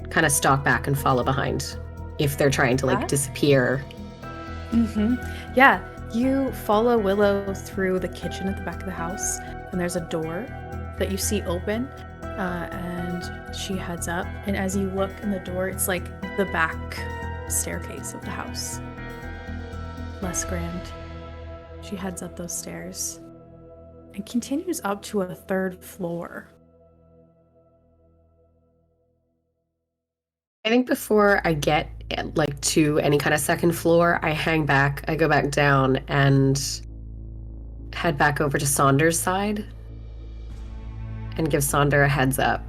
kind of stalk back and follow behind if they're trying to, like, disappear. Yeah, you follow Willow through the kitchen at the back of the house, and there's a door that you see open, and she heads up, and as you look in the door, it's like the back staircase of the house. Less grand. She heads up those stairs and continues up to a third floor. I think before I get like to any kind of second floor, I hang back, I go back down and head back over to Saunders' side and give Saunder a heads up.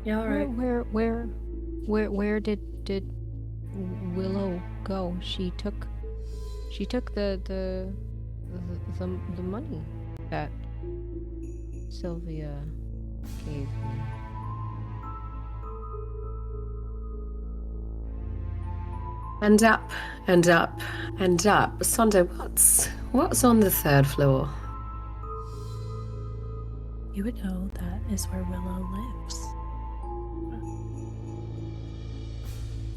Yeah, all right. Where did Willow go? She took the money that Silvia gave me. And up, and up, and up. Saunder, what's on the third floor? You would know that is where Willow lives.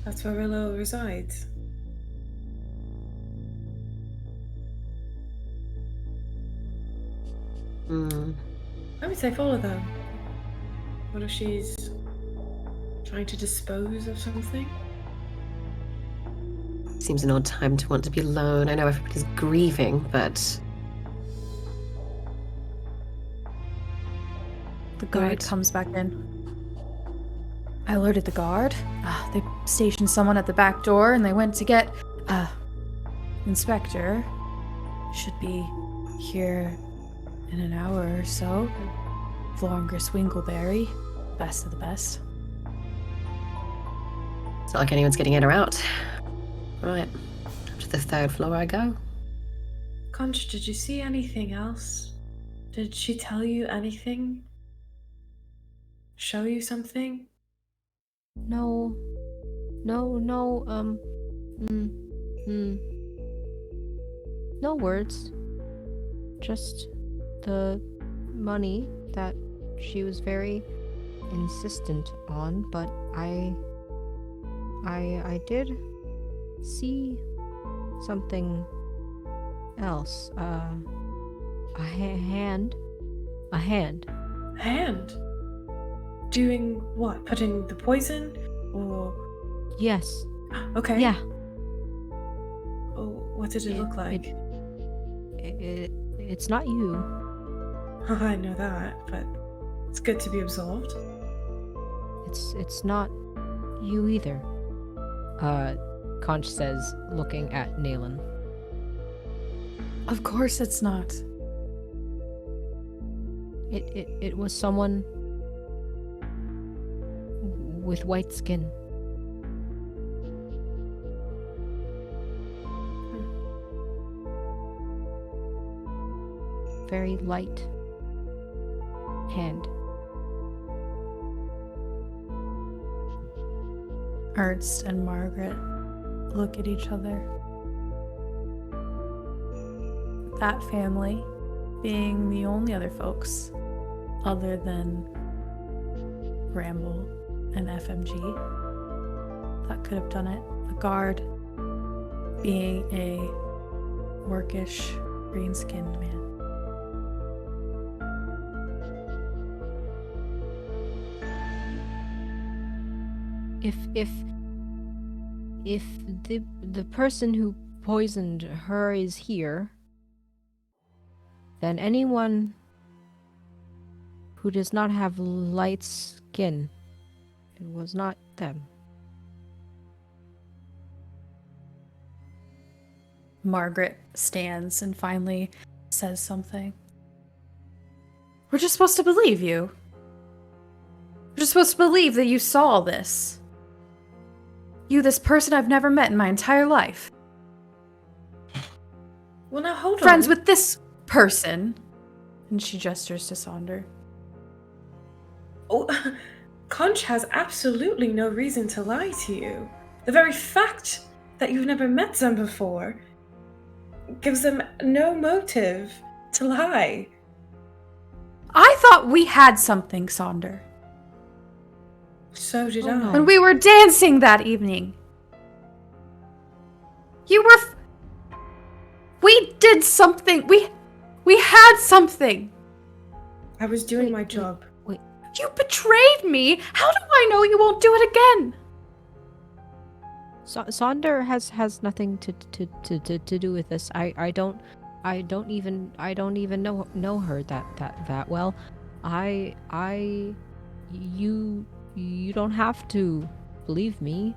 That's where Willow resides. I would say follow them. What if she's trying to dispose of something? Seems an odd time to want to be alone. I know everybody's grieving, but... The guard comes back in. I alerted the guard. They stationed someone at the back door, and they went to get... Inspector. Should be here in an hour or so. Florengris Winkleberry. Best of the best. It's not like anyone's getting in or out. Right. Up to the third floor I go. Conch, did you see anything else? Did she tell you anything? Show you something? No, no words. Just the money that she was very insistent on, but I did see something else. A hand. A hand? Doing what? Putting the poison? Or... Yes. Okay. Yeah. Oh, what did it look like? It's not you. I know that, but it's good to be absolved. It's not you either. Conch says, looking at Naylan. Of course it's not. It was someone with white skin. Very light hand. Ernst and Margaret look at each other. That family being the only other folks other than Bramble and FMG that could have done it. The guard being a orcish, green-skinned man. if the person who poisoned her is here, then anyone who does not have light skin, it was not them. Margaret stands and finally says something. We're just supposed to believe you. We're just supposed to believe that you saw this. You, this person I've never met in my entire life. Well, now hold Friends on. with this person. And she gestures to Sonder. Oh, Conch has absolutely no reason to lie to you. The very fact that you've never met them before gives them no motive to lie. I thought we had something, Sonder. So did Oh, I. no. When we were dancing that evening. You were... We did something. We had something. I was doing my job. You betrayed me. How do I know you won't do it again? Sonder has nothing to do with this. I don't even know her that well. You don't have to believe me.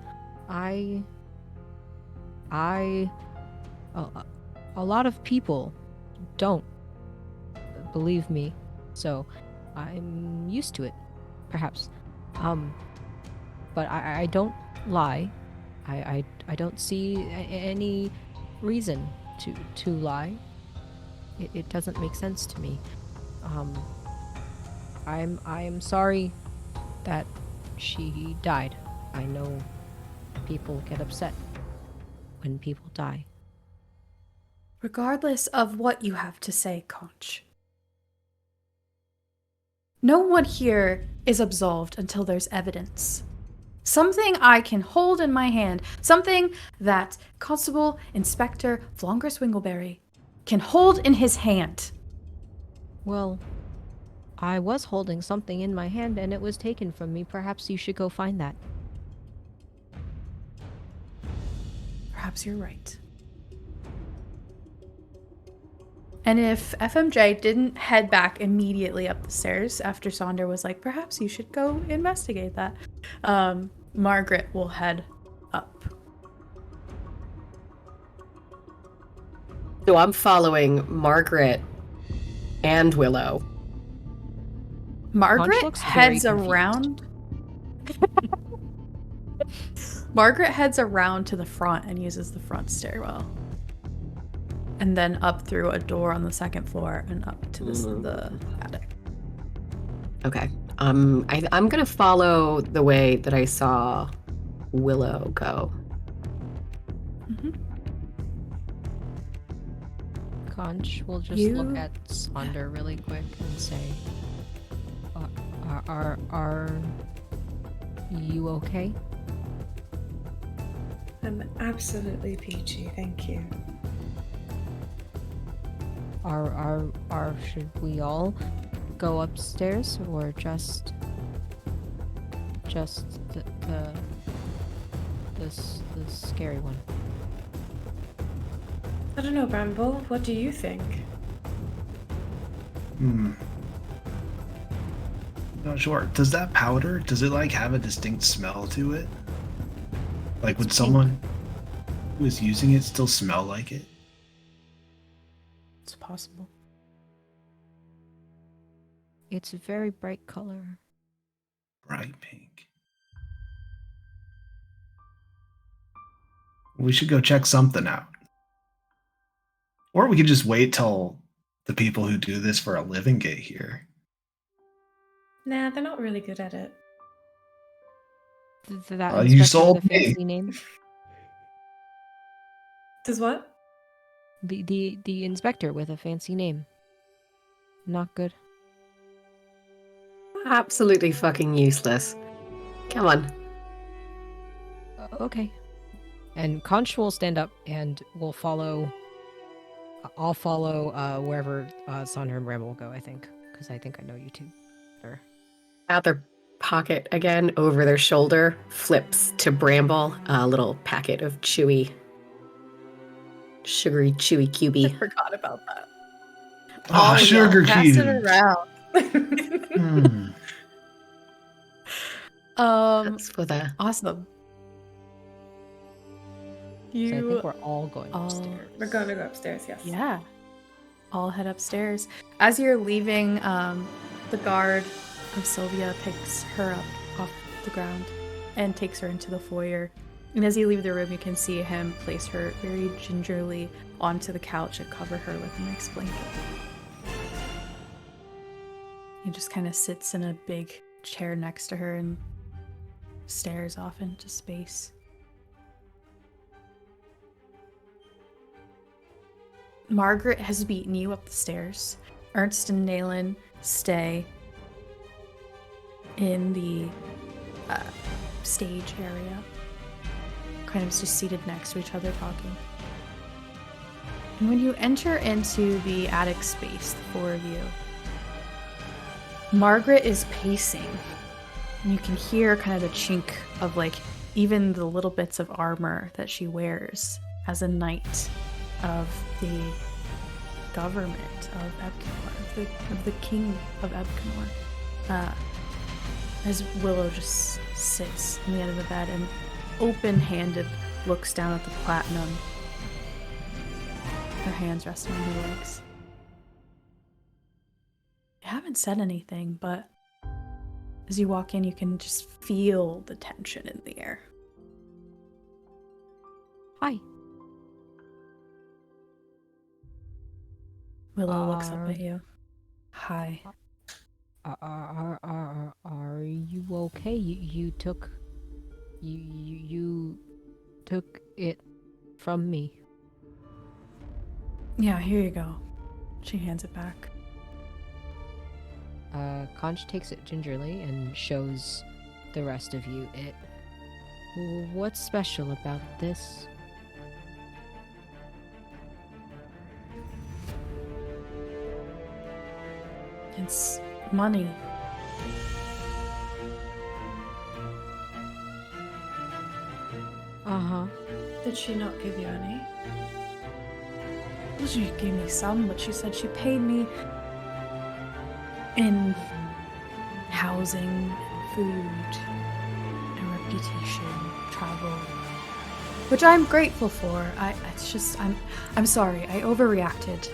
A lot of people don't believe me, so I'm used to it, perhaps. But I don't lie. I don't see any reason to lie. It doesn't make sense to me. I'm sorry that she died. I know people get upset when people die. Regardless of what you have to say, Conch. No one here is absolved until there's evidence. Something I can hold in my hand. Something that Constable Inspector Flongris Wingleberry can hold in his hand. Well, I was holding something in my hand and it was taken from me. Perhaps you should go find that. Perhaps you're right. And if FMJ didn't head back immediately up the stairs after Sonder was like, perhaps you should go investigate that, Margaret will head up. So I'm following Margaret and Willow. Margaret looks very heads confused. around. Margaret heads around to the front and uses the front stairwell. And then up through a door on the second floor and up to the attic. Okay. I'm gonna follow the way that I saw Willow go. Conch will just look at Sonder really quick and say, are you okay? I'm absolutely peachy, thank you. Should we all go upstairs or just the scary one? I don't know, Bramble, what do you think? Not sure. Does that powder, does it like have a distinct smell to it? Like would someone who is using it still smell like it? It's possible. It's a very bright color. Bright pink. We should go check something out. Or we could just wait till the people who do this for a living get here. Nah, they're not really good at it. That You inspector sold with a me. fancy name. Does what? The inspector with a fancy name. Not good. Absolutely fucking useless. Come on. Okay. And Conch will stand up and will follow. I'll follow wherever Sonder and Bramble will go, I think. Because I think I know you two. Now they're pocket again over their shoulder, flips to Bramble a little packet of sugary chewy I QB. forgot about that. Oh, sugar Pass it cubes. around. That's for the Awesome. So I think we're all going upstairs. We're going to go upstairs, yes. Yeah. All head upstairs. As you're leaving, the guard of Silvia picks her up off the ground and takes her into the foyer. And as you leave the room, you can see him place her very gingerly onto the couch and cover her with a nice blanket. He just kind of sits in a big chair next to her and stares off into space. Margaret has beaten you up the stairs. Ernst and Nayland stay in the stage area, kind of just seated next to each other talking. And when you enter into the attic space, the four of you, Margaret is pacing. And you can hear kind of the chink of like even the little bits of armor that she wears as a knight of the government of Ebcanor, of the king of Ebcanor. As Willow just sits on the end of the bed and open-handed looks down at the platinum, her hands resting on her legs. You haven't said anything, but as you walk in, you can just feel the tension in the air. Hi. Willow looks up at you. Hi. Are you okay? You took it from me. Yeah, here you go. She hands it back. Conch takes it gingerly and shows the rest of you it. What's special about this? It's money. Uh-huh. Did she not give you any? Well, she gave me some, but she said she paid me in housing, food, and reputation, travel, which I'm grateful for. I'm sorry. I overreacted.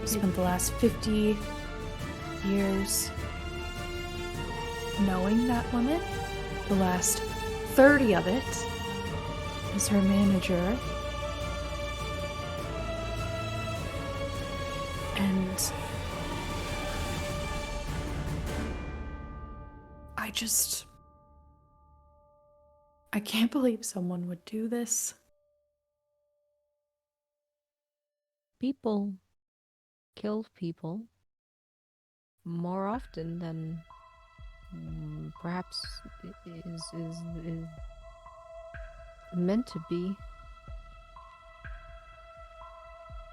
I spent the last 50 years knowing that woman. The last 30 of it as her manager. And I can't believe someone would do this. People kill people more often than perhaps is meant to be.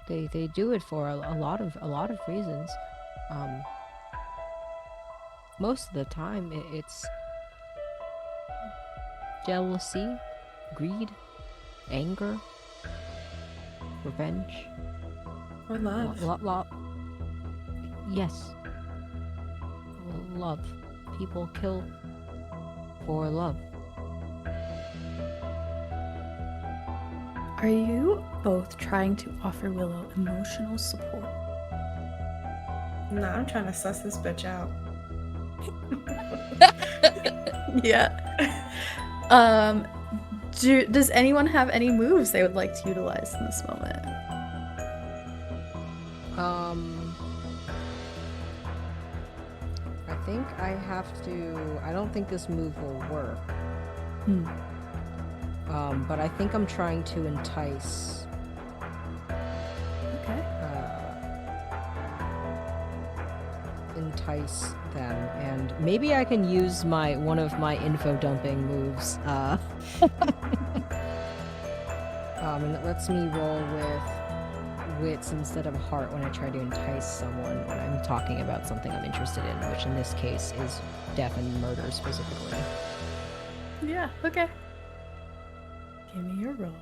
They do it for a lot of reasons. Most of the time it's jealousy, greed, anger, revenge, Or love. Yes. Love. People kill for love. Are you both trying to offer Willow emotional support? Nah, I'm trying to suss this bitch out. Yeah. Does anyone have any moves they would like to utilize in this moment? I think I have to. I don't think this move will work. But I think I'm trying to entice. Okay. Entice them, and maybe I can use one of my info dumping moves. And it lets me roll with wits instead of heart when I try to entice someone when I'm talking about something I'm interested in, which in this case is death and murder specifically. Yeah, okay. Give me your roll.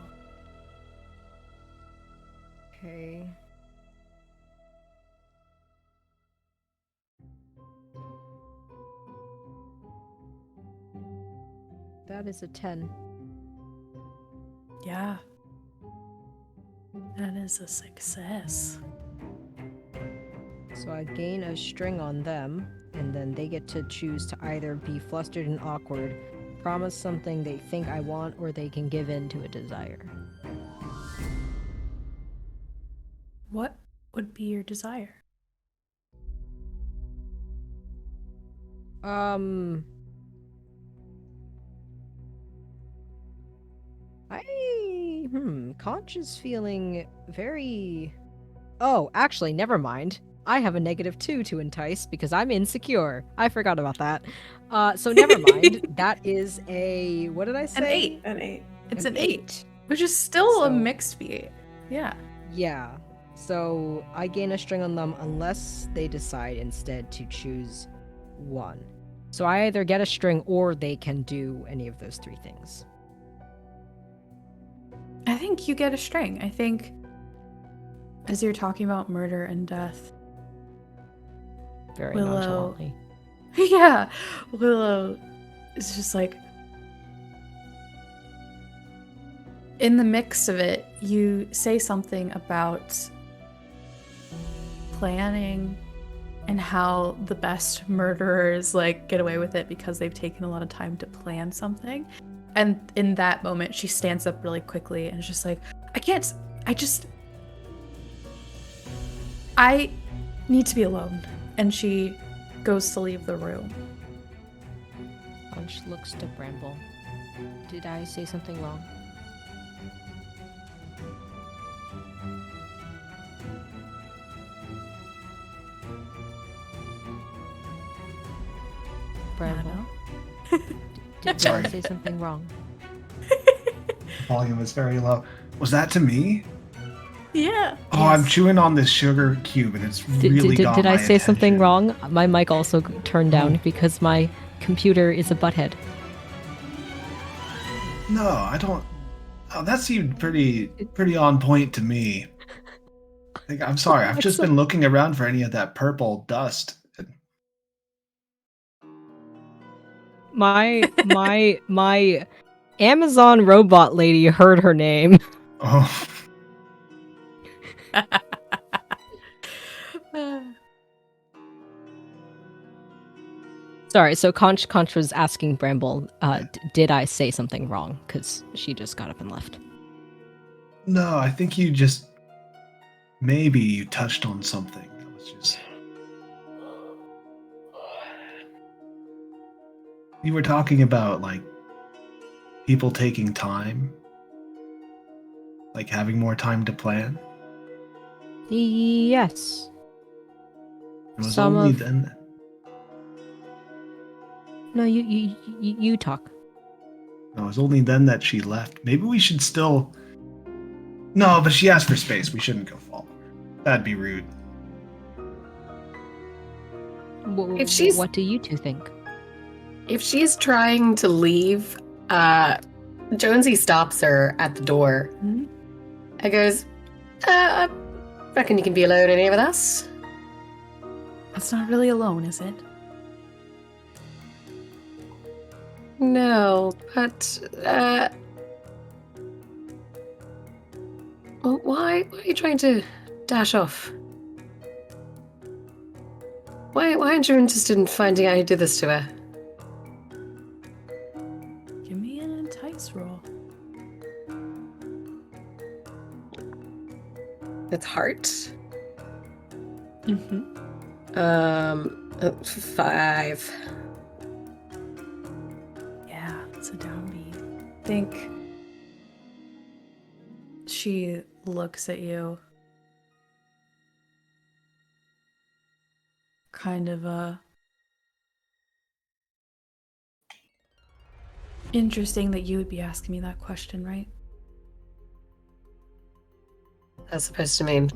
Okay. That is a 10. Yeah. That is a success. So I gain a string on them, and then they get to choose to either be flustered and awkward, promise something they think I want, or they can give in to a desire. What would be your desire? Conch is feeling very... Oh, actually, never mind. I have a -2 to entice because I'm insecure. I forgot about that. So never mind. That is a... What did I say? An 8. An 8. It's an 8. Which is still a mixed feat. Yeah. Yeah. So I gain a string on them unless they decide instead to choose one. So I either get a string or they can do any of those 3 things. I think you get a string. I think as you're talking about murder and death. Very Willow. nonchalantly. Yeah. Willow is just like, in the mix of it, you say something about planning and how the best murderers like get away with it because they've taken a lot of time to plan something. And in that moment, she stands up really quickly and is just like, I need to be alone. And she goes to leave the room. Punch looks to Bramble. Did I say something wrong? Bramble? Did I say something wrong? Volume is very low. Was that to me? Yeah. Oh, I'm chewing on this sugar cube and it's really got Did my I say something attention. wrong? My mic also turned down because my computer is a butthead. No, I don't. Oh, that seemed pretty on point to me. Like, I'm sorry, I've just been looking around for any of that purple dust. My Amazon robot lady heard her name. Oh, Sorry, so Conch was asking Bramble, did I say something wrong? Because she just got up and left. no, I think maybe you touched on something. That was just. You were talking about, like, people taking time. Like, having more time to plan. Yes. It was Some only of- then. No, you talk. It was only then that she left. Maybe we should still. No, but she asked for space. We shouldn't go follow her. That'd be rude. If she's- What do you two think? If she's trying to leave, Jonesy stops her at the door Mhm. and goes, I reckon you can be alone in here with us. That's not really alone, is it? No, but, well, why are you trying to dash off? Why aren't you interested in finding out who did this to her? Give me an entice roll. It's heart. Mm-hmm. 5. Yeah, it's a downbeat. Think she looks at you. Kind of interesting that you would be asking me that question, right? That's supposed to mean.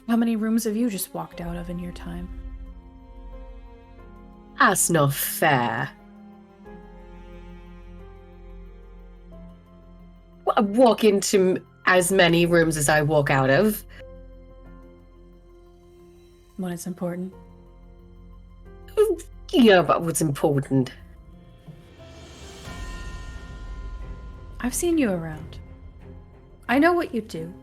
How many rooms have you just walked out of in your time? That's not fair. I walk into as many rooms as I walk out of. When it's important. Yeah, but what's important? I've seen you around. I know what you do.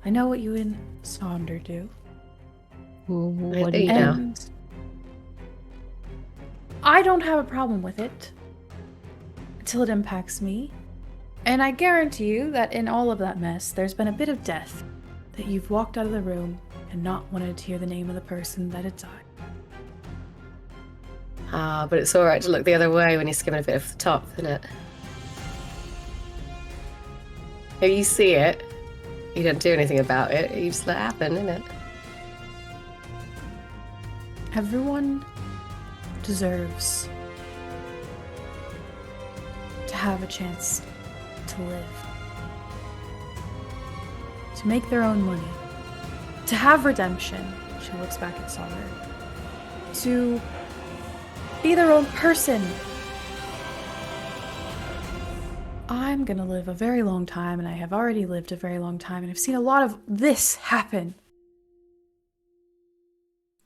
I know what you and Sonder do. What do you you know. do? And I don't have a problem with it until it impacts me. And I guarantee you that in all of that mess, there's been a bit of death, that you've walked out of the room and not wanted to hear the name of the person that had died. Ah, but it's alright to look the other way when you're skimming a bit off the top, isn't it? If you see it, you don't do anything about it, you just let it happen, isn't it? Everyone deserves to have a chance to live, to make their own money, to have redemption. She looks back at Sonder. To be their own person. I'm gonna live a very long time, and I have already lived a very long time, and I've seen a lot of this happen.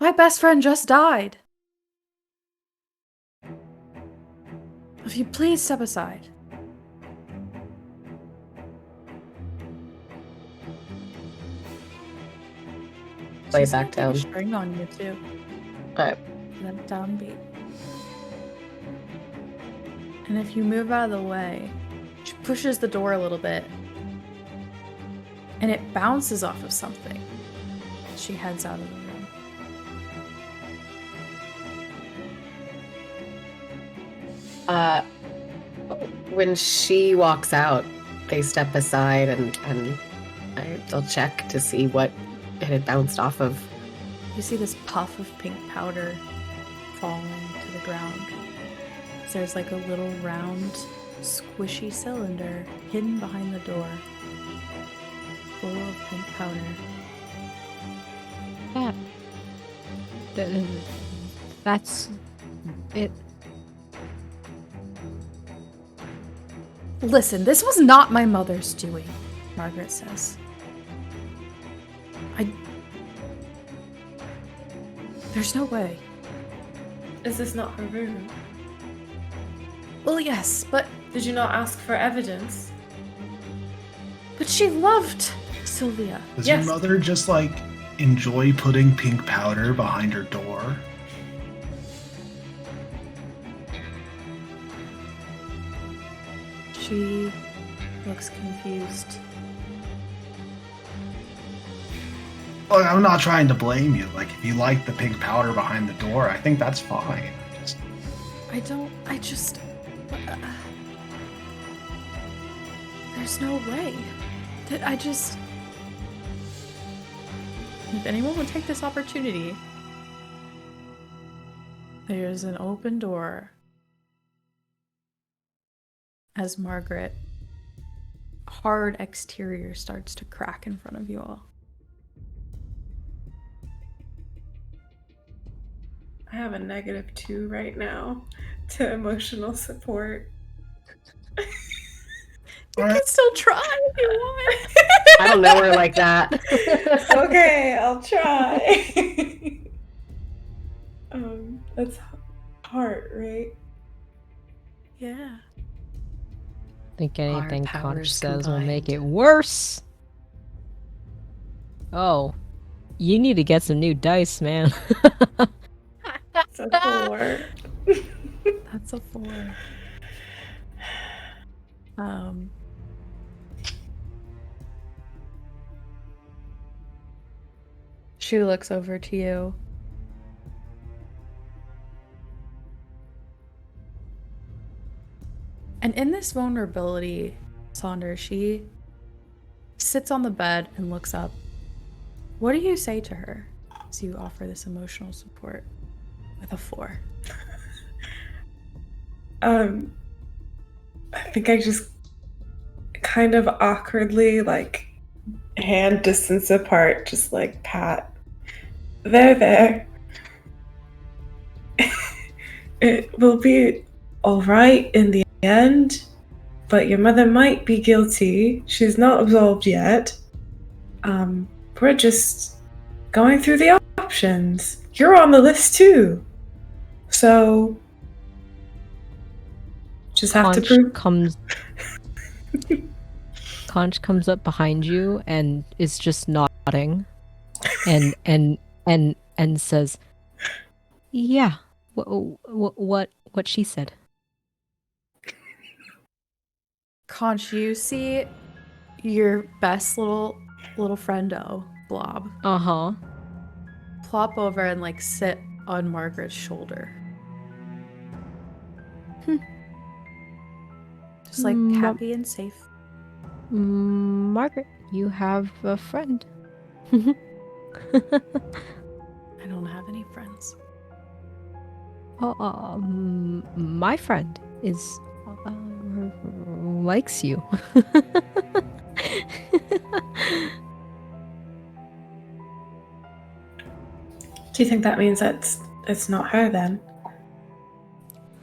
My best friend just died. If you please step aside. Lay She's back gonna put a down. string on you too. Alright. That downbeat. And if you move out of the way, she pushes the door a little bit, and it bounces off of something. She heads out of the room. When she walks out, they step aside and they'll check to see what it had bounced off of. You see this puff of pink powder falling to the ground. There's like a little round, squishy cylinder hidden behind the door, full of pink powder. That's it. Listen, this was not my mother's doing, Margaret says. There's no way. Is this not her room? Well, yes, but Did you not ask for evidence? she loved Silvia. Does Yes. your mother just like enjoy putting pink powder behind her door? She looks confused. Look, I'm not trying to blame you. Like, if you like the pink powder behind the door, I think that's fine. There's no way. If anyone would take this opportunity, there's an open door as Margaret, hard exterior starts to crack in front of you all. I have a -2 right now to emotional support. You can still try if you want. I don't know her like that. Okay, I'll try. That's heart, right? Yeah. Think anything Our Connor powers says will make it combined. worse. Oh, you need to get some new dice, man. It's a 4. That's a 4. She looks over to you. And in this vulnerability, Sonder, she sits on the bed and looks up. What do you say to her as you offer this emotional support with a 4? I think I just kind of awkwardly like hand distance apart, just like pat. There. It will be all right in the end, but your mother might be guilty. She's not absolved yet. We're just going through the options. You're on the list too. So just have to prove. Conch comes up behind you and is just nodding and says, "Yeah, what she said." Conch, you see your best little friendo, Blob, Uh-huh. plop over and like sit on Margaret's shoulder. Just like happy and safe. Margaret, you have a friend. I don't have any friends. My friend is likes you. Do you think that means that it's not her then?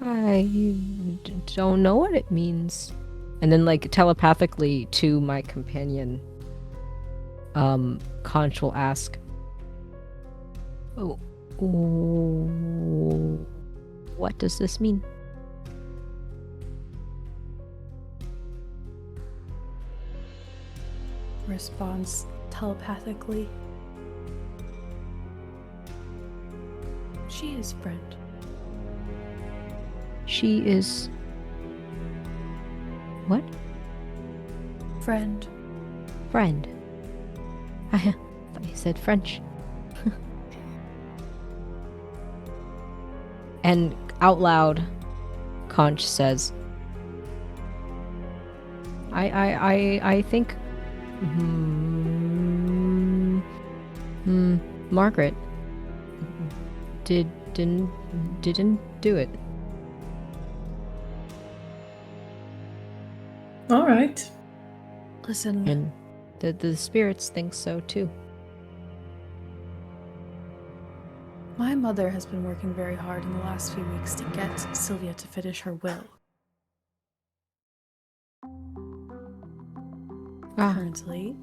I don't know what it means. And then, like, telepathically to my companion, Conch will ask, what does this mean? Responds telepathically. She is friend. She is... What? Friend. Friend. I thought you said French. And out loud, Conch says, I think Margaret didn't do it. All right. Listen. And the spirits think so too. My mother has been working very hard in the last few weeks to get Silvia to finish her will. Currently,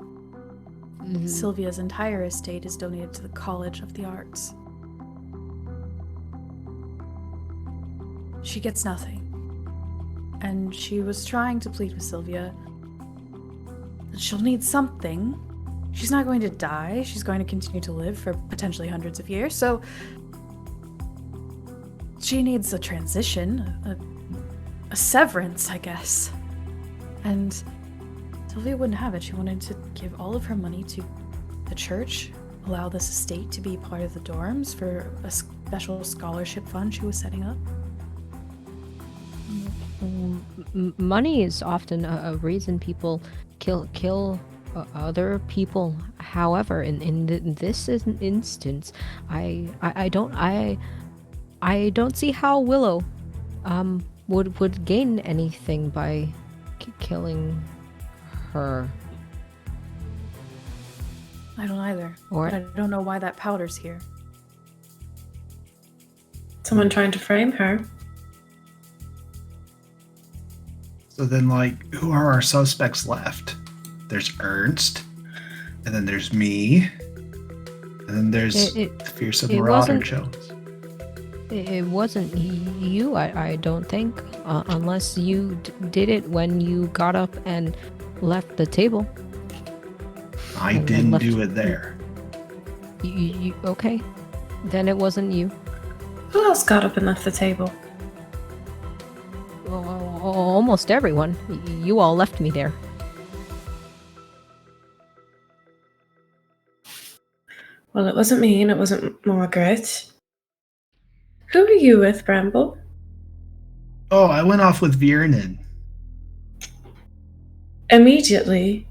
Silvia's entire estate is donated to the College of the Arts. She gets nothing. And she was trying to plead with Silvia that she'll need something. She's not going to die. She's going to continue to live for potentially hundreds of years. So she needs a transition, a severance, I guess. And Silvia wouldn't have it. She wanted to give all of her money to the church, allow this estate to be part of the dorms for a special scholarship fund she was setting up. Money is often a reason people kill other people. However, in this instance, I don't see how Willow would gain anything by killing her. I don't either. Or but I don't know why that powder's here. Someone trying to frame her. So then, like, who are our suspects left? There's Ernst, and then there's me, and then there's the fearsome Marauder Jones. It wasn't you, I don't think, unless you did it when you got up and left the table. I didn't do it there. You okay? Then it wasn't you. Who else got up and left the table? Almost everyone. You all left me there. Well, it wasn't me and it wasn't Margaret. Who were you with, Bramble? Oh, I went off with Viernan. Immediately?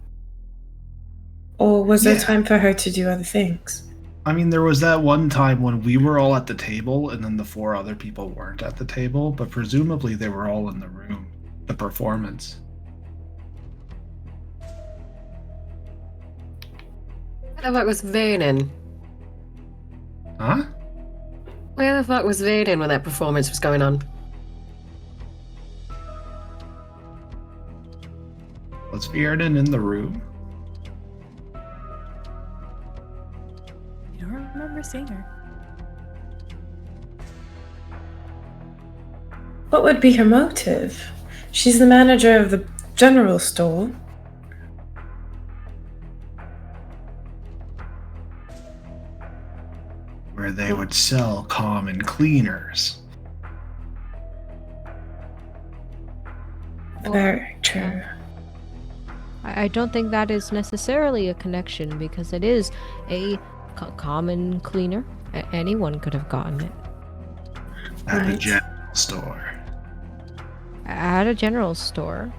Or was there time for her to do other things? I mean, there was that one time when we were all at the table and then the 4 other people weren't at the table, but presumably they were all in the room. The performance. Where the fuck was Vaden? Huh? Where the fuck was Vaden when that performance was going on? Was Vierden in the room? You don't remember seeing her. What would be her motive? She's the manager of the general store. Where they would sell common cleaners. Very true. I don't think that is necessarily a connection because it is a common cleaner. Anyone could have gotten it. At the Right. general store. At a general store.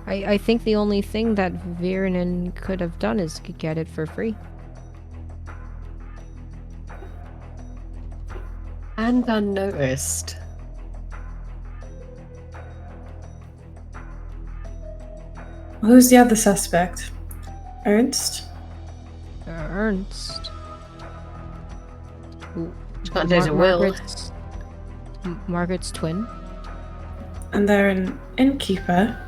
I think the only thing that Viernen could have done is get it for free. And unnoticed. Who's the other suspect? Ernst? Ernst. Can't do a will. Margaret's twin. And they're an innkeeper.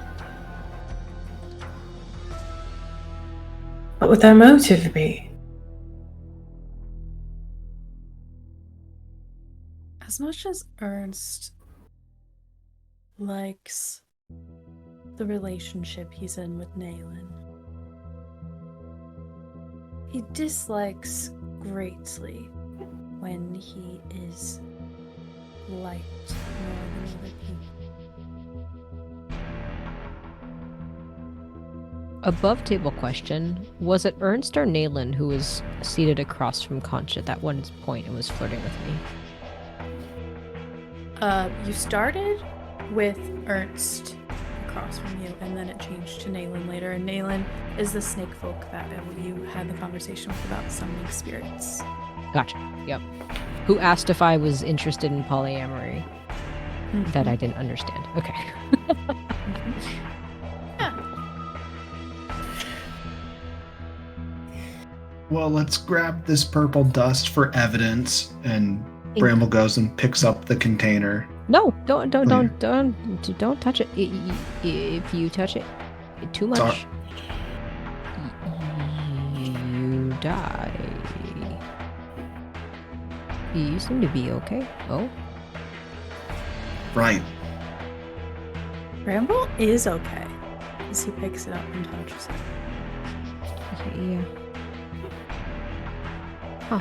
What would their motive be? As much as Ernst likes the relationship he's in with Nayland, he dislikes greatly when he is liked more than other people. Above table question. Was it Ernst or Nayland who was seated across from Conch at that one point and was flirting with me? You started with Ernst across from you, and then it changed to Nayland later. And Nayland is the snake folk that you had the conversation with about summoning spirits. Gotcha. Yep. Who asked if I was interested in polyamory? That I didn't understand. Okay. Yeah. Well, let's grab this purple dust for evidence, and Bramble goes and picks up the container. No, don't touch it. If you touch it too much, Sorry. you die. You seem to be okay. Oh, Right. Bramble is okay as he picks it up and touches it. yeah. Huh.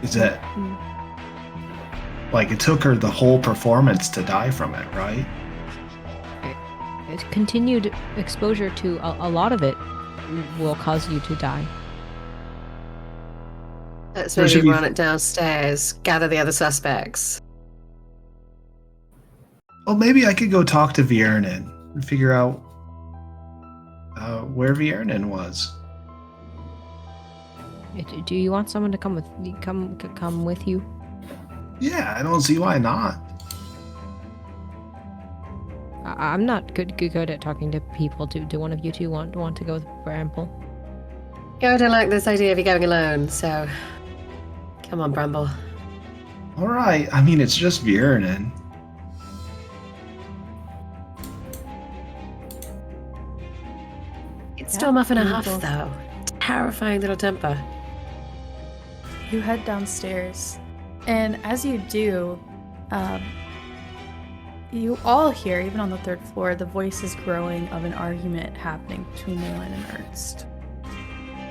Is it like it took her the whole performance to die from it, right? Continued exposure to a lot of it will cause you to die. Let's Or should maybe we- run it downstairs, gather the other suspects. Well, maybe I could go talk to Viernen and figure out where Viernen was. Do you want someone to come with you? Yeah, I don't see why not. I'm not good at talking to people. Do one of you two want to go with Bramble? Yeah, I don't like this idea of you going alone, so come on, Bramble. All right. I mean, it's just Viernen. It's Yeah, still muff and a you half, both- though. Terrifying little temper. You head downstairs, and as you do, you all hear, even on the third floor, the voices growing of an argument happening between Nayland and Ernst.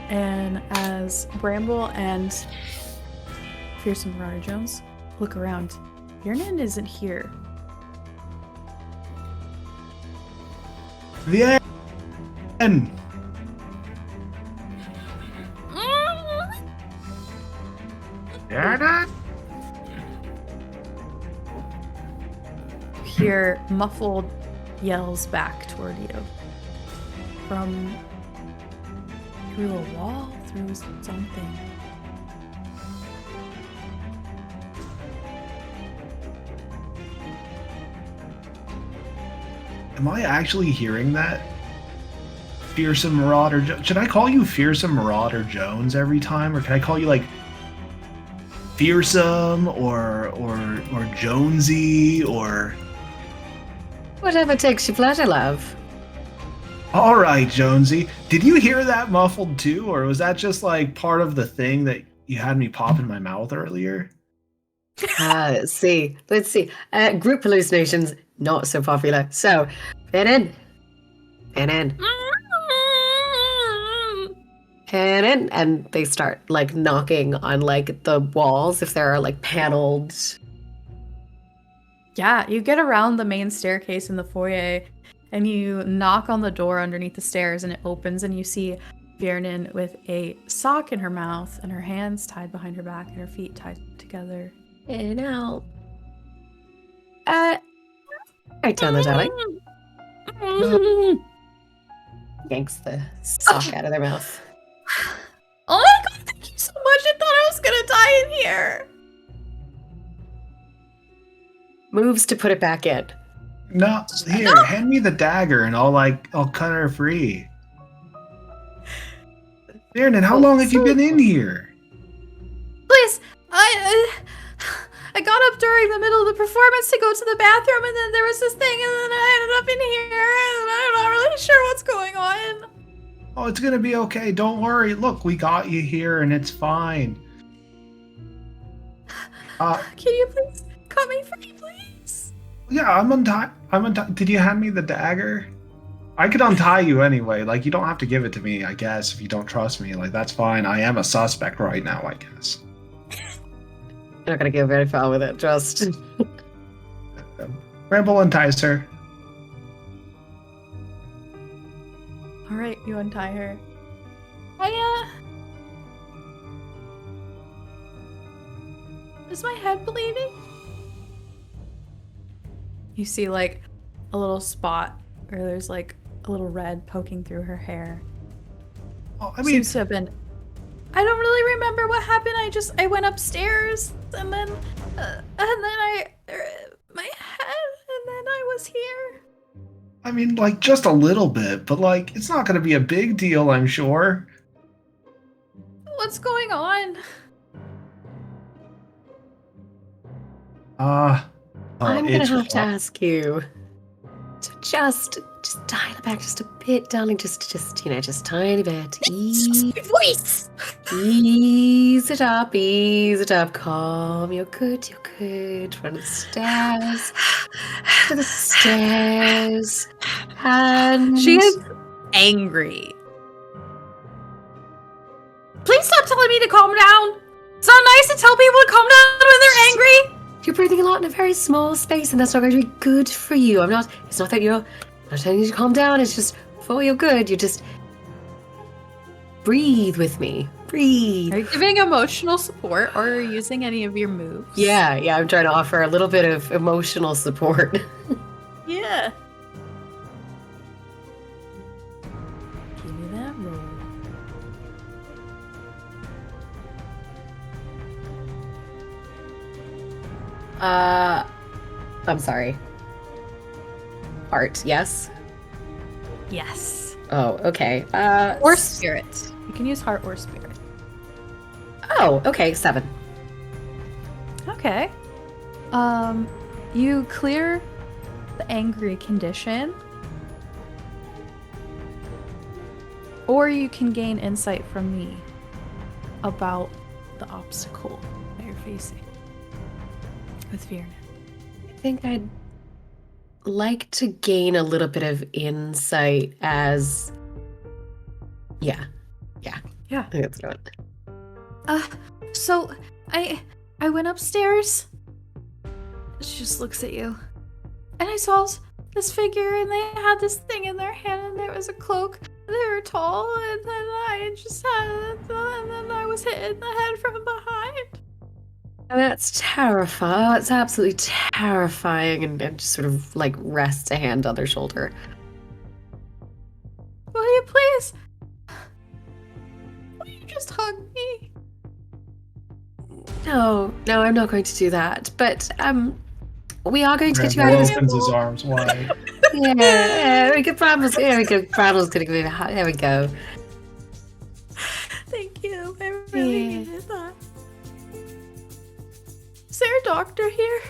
And as Bramble and Fearsome Marauder Jones look around, Viernen isn't here. Viernen! Viernen? You hear muffled yells back toward you from through a wall, through something. Am I actually hearing that? Fearsome Marauder. Should I call you Fearsome Marauder Jones every time, or can I call you like Fearsome or Jonesy or? Whatever takes your pleasure, love. All right, Jonesy. Did you hear that muffled too, or was that just like part of the thing that you had me pop in my mouth earlier? Let's see. Group hallucinations, not so popular. So, fit in. And they start like knocking on like the walls if there are like paneled. Yeah, you get around the main staircase in the foyer and you knock on the door underneath the stairs and it opens and you see Viernan with a sock in her mouth and her hands tied behind her back and her feet tied together. In and out. Right down the darling. Yanks the sock out of their mouth. Oh my god, thank you so much. I thought I was gonna die in here. Moves to put it back in. No, here, hand me the dagger and I'll cut her free. Viernan, how long have you been in here? Please, I got up during the middle of the performance to go to the bathroom and then there was this thing and then I ended up in here and I'm not really sure what's going on. Oh, it's gonna be okay. Don't worry. Look, we got you here and it's fine. Can you please cut me free, please? Yeah, I'm untied. Did you hand me the dagger? I could untie you anyway. Like, you don't have to give it to me, I guess, if you don't trust me. Like, that's fine. I am a suspect right now, I guess. You're not gonna go very far with it, just. Bramble unties her. Alright, you untie her. Is my head bleeding? You see, like, a little spot, or there's, like, a little red poking through her hair. Oh, I mean, seems to have been... I don't really remember what happened. I went upstairs, and then my head, and then I was here. I mean, like, just a little bit, but, like, it's not gonna be a big deal, I'm sure. What's going on? I'm gonna have to ask you to just dial it back just a bit, darling. Just tiny bit. Voice! Ease it up. Calm. You're good. Run to the stairs. And She is angry. Please stop telling me to calm down. It's not nice to tell people to calm down when they're angry. You're breathing a lot in a very small space, and that's not going to be good for you. It's not that I'm not telling you to calm down. It's just for your good. You just breathe with me. Breathe. Are you giving emotional support or are you using any of your moves? Yeah, I'm trying to offer a little bit of emotional support. Yeah. Give me that roll. I'm sorry. Heart, yes? Yes. Oh, okay. Or spirit. You can use heart or spirit. Oh, okay, 7. Okay. You clear the angry condition. Or you can gain insight from me about the obstacle that you're facing with Viernan. I think I'd like to gain a little bit of insight as... Yeah. I think that's good. So I went upstairs. She just looks at you. And I saw this figure and they had this thing in their hand and there was a cloak. They were tall and then I just had it and then I was hit in the head from behind. And that's terrifying. That's absolutely terrifying. And just sort of like rests a hand on their shoulder. Will you please? Will you just hug me? No, I'm not going to do that. But we are going to get you out of this. Opens his arms wide. Yeah, we could Bramble's. Yeah, we could. Bramble's gonna give me. There we go. Thank you. I really needed that. Is there a doctor here?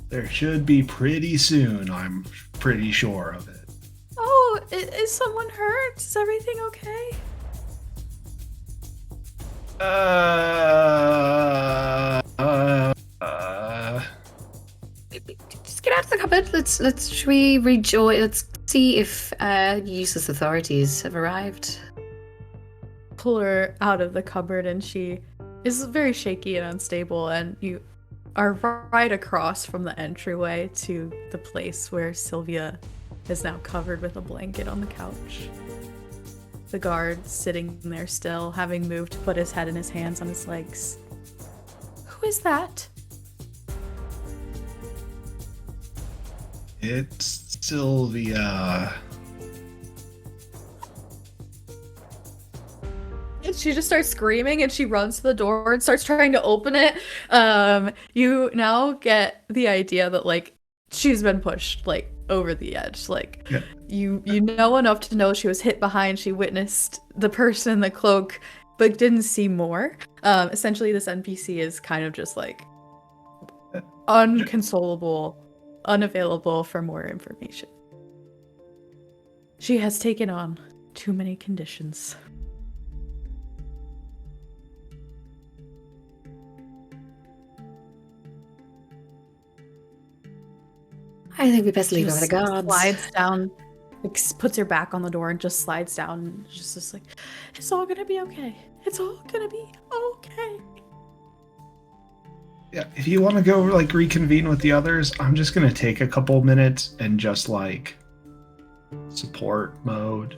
There should be pretty soon. I'm pretty sure of it. Oh, is someone hurt? Is everything okay? Just get out of the cupboard. Should we rejoin? Let's see if useless authorities have arrived. Pull her out of the cupboard, and she is very shaky and unstable, and you are right across from the entryway to the place where Silvia is now covered with a blanket on the couch. The guard sitting there still, having moved to put his head and his hands on his legs. Who is that? It's Silvia. And she just starts screaming, and she runs to the door and starts trying to open it. You now get the idea that, like, she's been pushed, like, over the edge. Like, Yeah. you know enough to know she was hit behind. She witnessed the person in the cloak, but didn't see more. Essentially, this NPC is kind of just, like, unconsolable, unavailable for more information. She has taken on too many conditions. I think we best leave her with the Just guards. slides down, like, puts her back on the door and just slides down. And just like, it's all gonna be okay. It's all gonna be okay. Yeah, if you want to go like reconvene with the others, I'm just gonna take a couple minutes and just like support mode.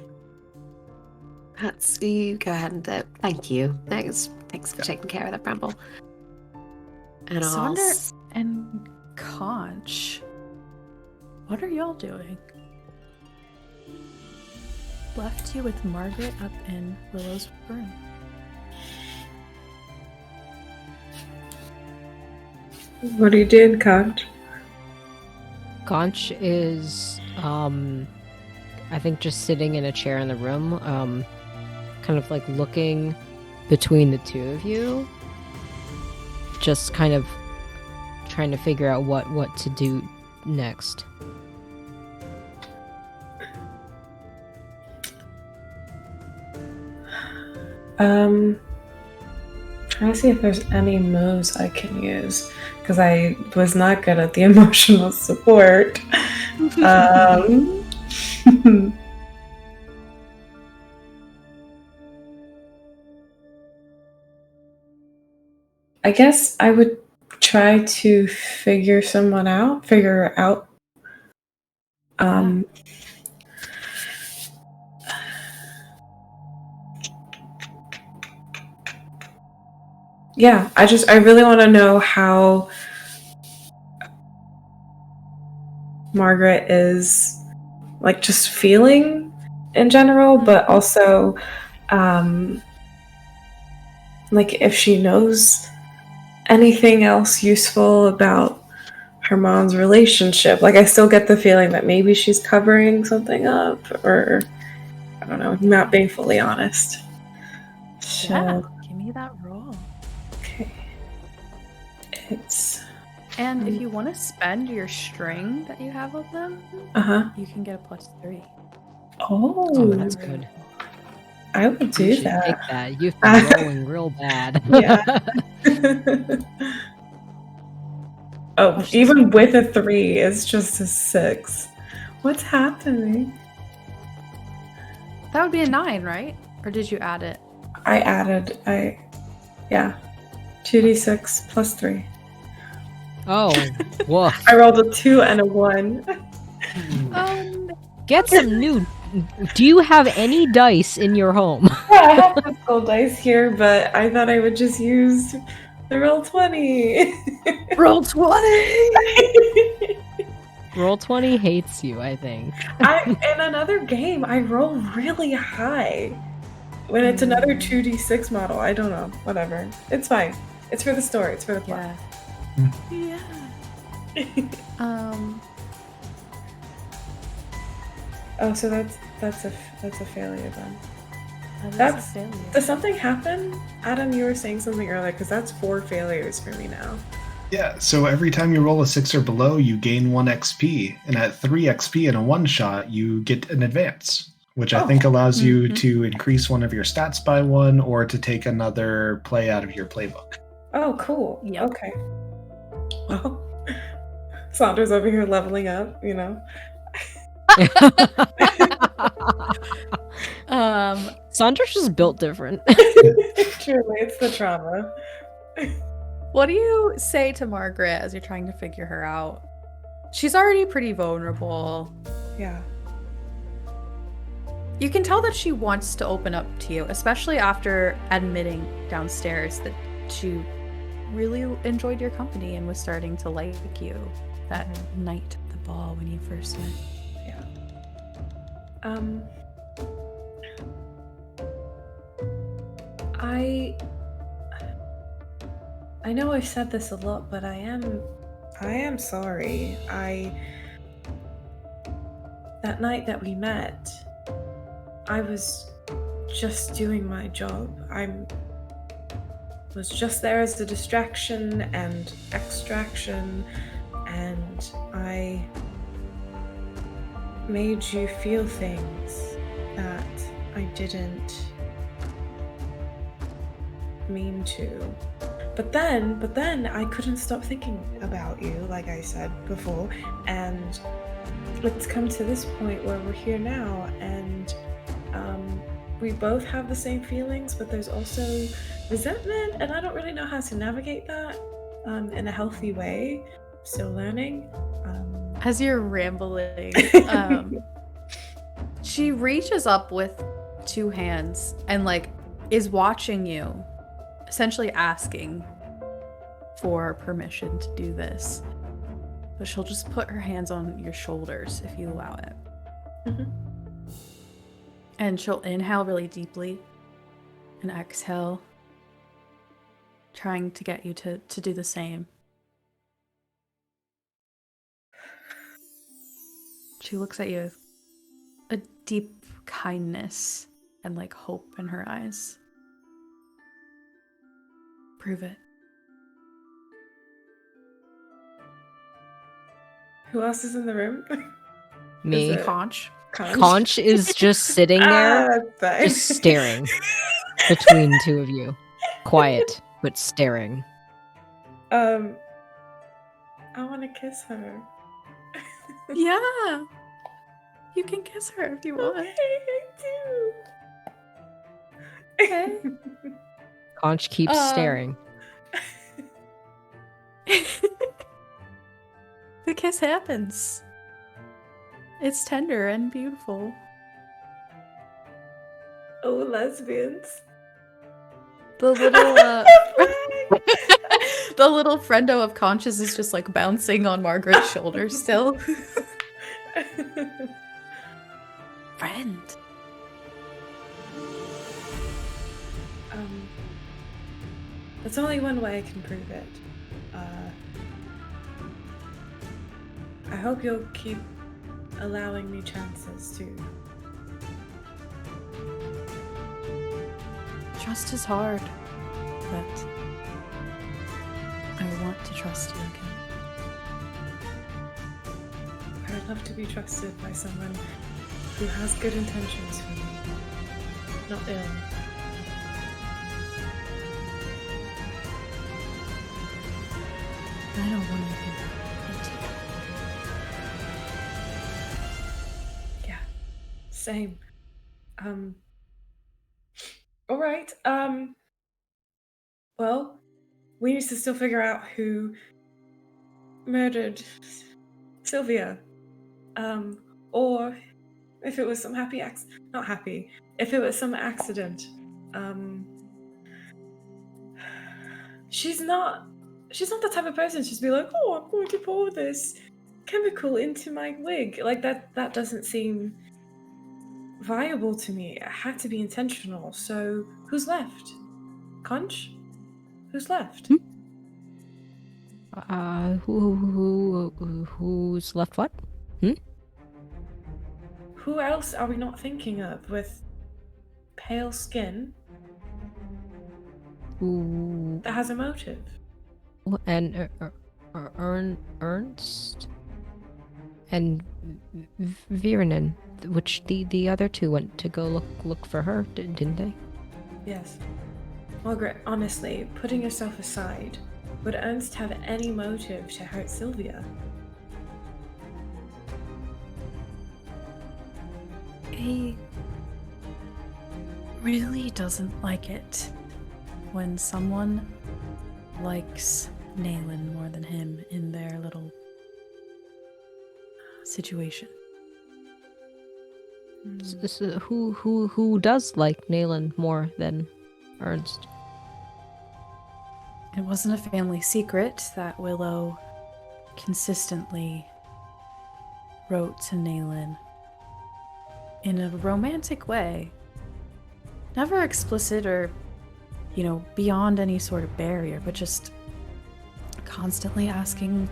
That's you. Go ahead and thank you. Thanks for taking care of that, Bramble. And I'll Sonder and Conch, what are y'all doing? Left you with Margaret up in Willow's room. What are you doing, Conch? Conch is, I think just sitting in a chair in the room, kind of like looking between the two of you, just kind of trying to figure out what to do next. Trying to see if there's any moves I can use, because I was not good at the emotional support. I guess I would try to figure her out. Yeah, I really want to know how Margaret is, like, just feeling in general, but also, like, if she knows anything else useful about her mom's relationship. Like, I still get the feeling that maybe she's covering something up, or I don't know, not being fully honest. So, Yeah, give me that roll. okay. It's... And if you want to spend your string that you have of them, you can get a +3. Oh, That's good. I would You do should that. take that. You've been rolling real bad. Yeah. Oh, even with a 3, it's just a 6. What's happening? That would be a 9, right? Or did you add it? Yeah. 2d6 plus 3. Oh, woof. I rolled a 2 and a 1. Get some new. Do you have any dice in your home? Yeah, I have physical dice here, but I thought I would just use the roll 20. Roll 20! Roll 20 hates you, I think. In another game, I roll really high. When it's another 2d6 model, I don't know. Whatever. It's fine. It's for the story. It's for the plot. Yeah. Oh, so that's a failure then. That's a failure. Does something happen? Adam, you were saying something earlier, because that's 4 failures for me now. Yeah, so every time you roll a 6 or below, you gain 1 XP. And at 3 XP in a one-shot, you get an advance, which I think allows you to increase one of your stats by 1 or to take another play out of your playbook. Oh, cool. Yep. Okay. Well, Saunders over here leveling up, you know. Saunders is built different. Truly, it's the trauma. What do you say to Margaret as you're trying to figure her out? She's already pretty vulnerable. Yeah. You can tell that she wants to open up to you, especially after admitting downstairs that she really enjoyed your company and was starting to like you that night at the ball when you first met. Yeah. I know I've said this a lot, but I am sorry. That night that we met, I was just doing my job. I was just there as a distraction and extraction, and I made you feel things that I didn't mean to. But then I couldn't stop thinking about you, like I said before, and it's come to this point where we're here now, and we both have the same feelings, but there's also resentment, and I don't really know how to navigate that in a healthy way. Still learning. As you're rambling, she reaches up with 2 hands and is watching you, essentially asking for permission to do this. But she'll just put her hands on your shoulders if you allow it. Mm-hmm. And she'll inhale really deeply and exhale, trying to get you to do the same. She looks at you with a deep kindness and hope in her eyes. Prove it. Who else is in the room? Me. Conch. Conch is just sitting there, just staring between 2 of you. Quiet, but staring. I want to kiss her. Yeah. You can kiss her if you want. Okay, I do. Okay. Conch keeps staring. The kiss happens. It's tender and beautiful. Oh, lesbians. The little the little friendo of Conch's is just bouncing on Margaret's shoulder still. Friend. There's only one way I can prove it. I hope you'll keep allowing me chances to. Trust is hard, but I want to trust you again. I would love to be trusted by someone who has good intentions for me, not ill. I don't want to be that. Yeah, same. All right. Well, we need to still figure out who murdered Silvia. Or if it was some not happy. If it was some accident. She's not the type of person to be like, oh, I'm going to pour this chemical into my wig. That doesn't seem viable to me. It had to be intentional. So who's left? Conch? Who's left? Who's left what? Who else are we not thinking of with pale skin Ooh, that has a motive? and Ernst and Viranen, which the other two went to go look for her, didn't they? Yes. Margaret, honestly, putting yourself aside, would Ernst have any motive to hurt Silvia? He really doesn't like it when someone likes Nayland more than him in their little situation. So who does like Nayland more than Ernst? It wasn't a family secret that Willow consistently wrote to Nayland in a romantic way. Never explicit or, beyond any sort of barrier, but just constantly asking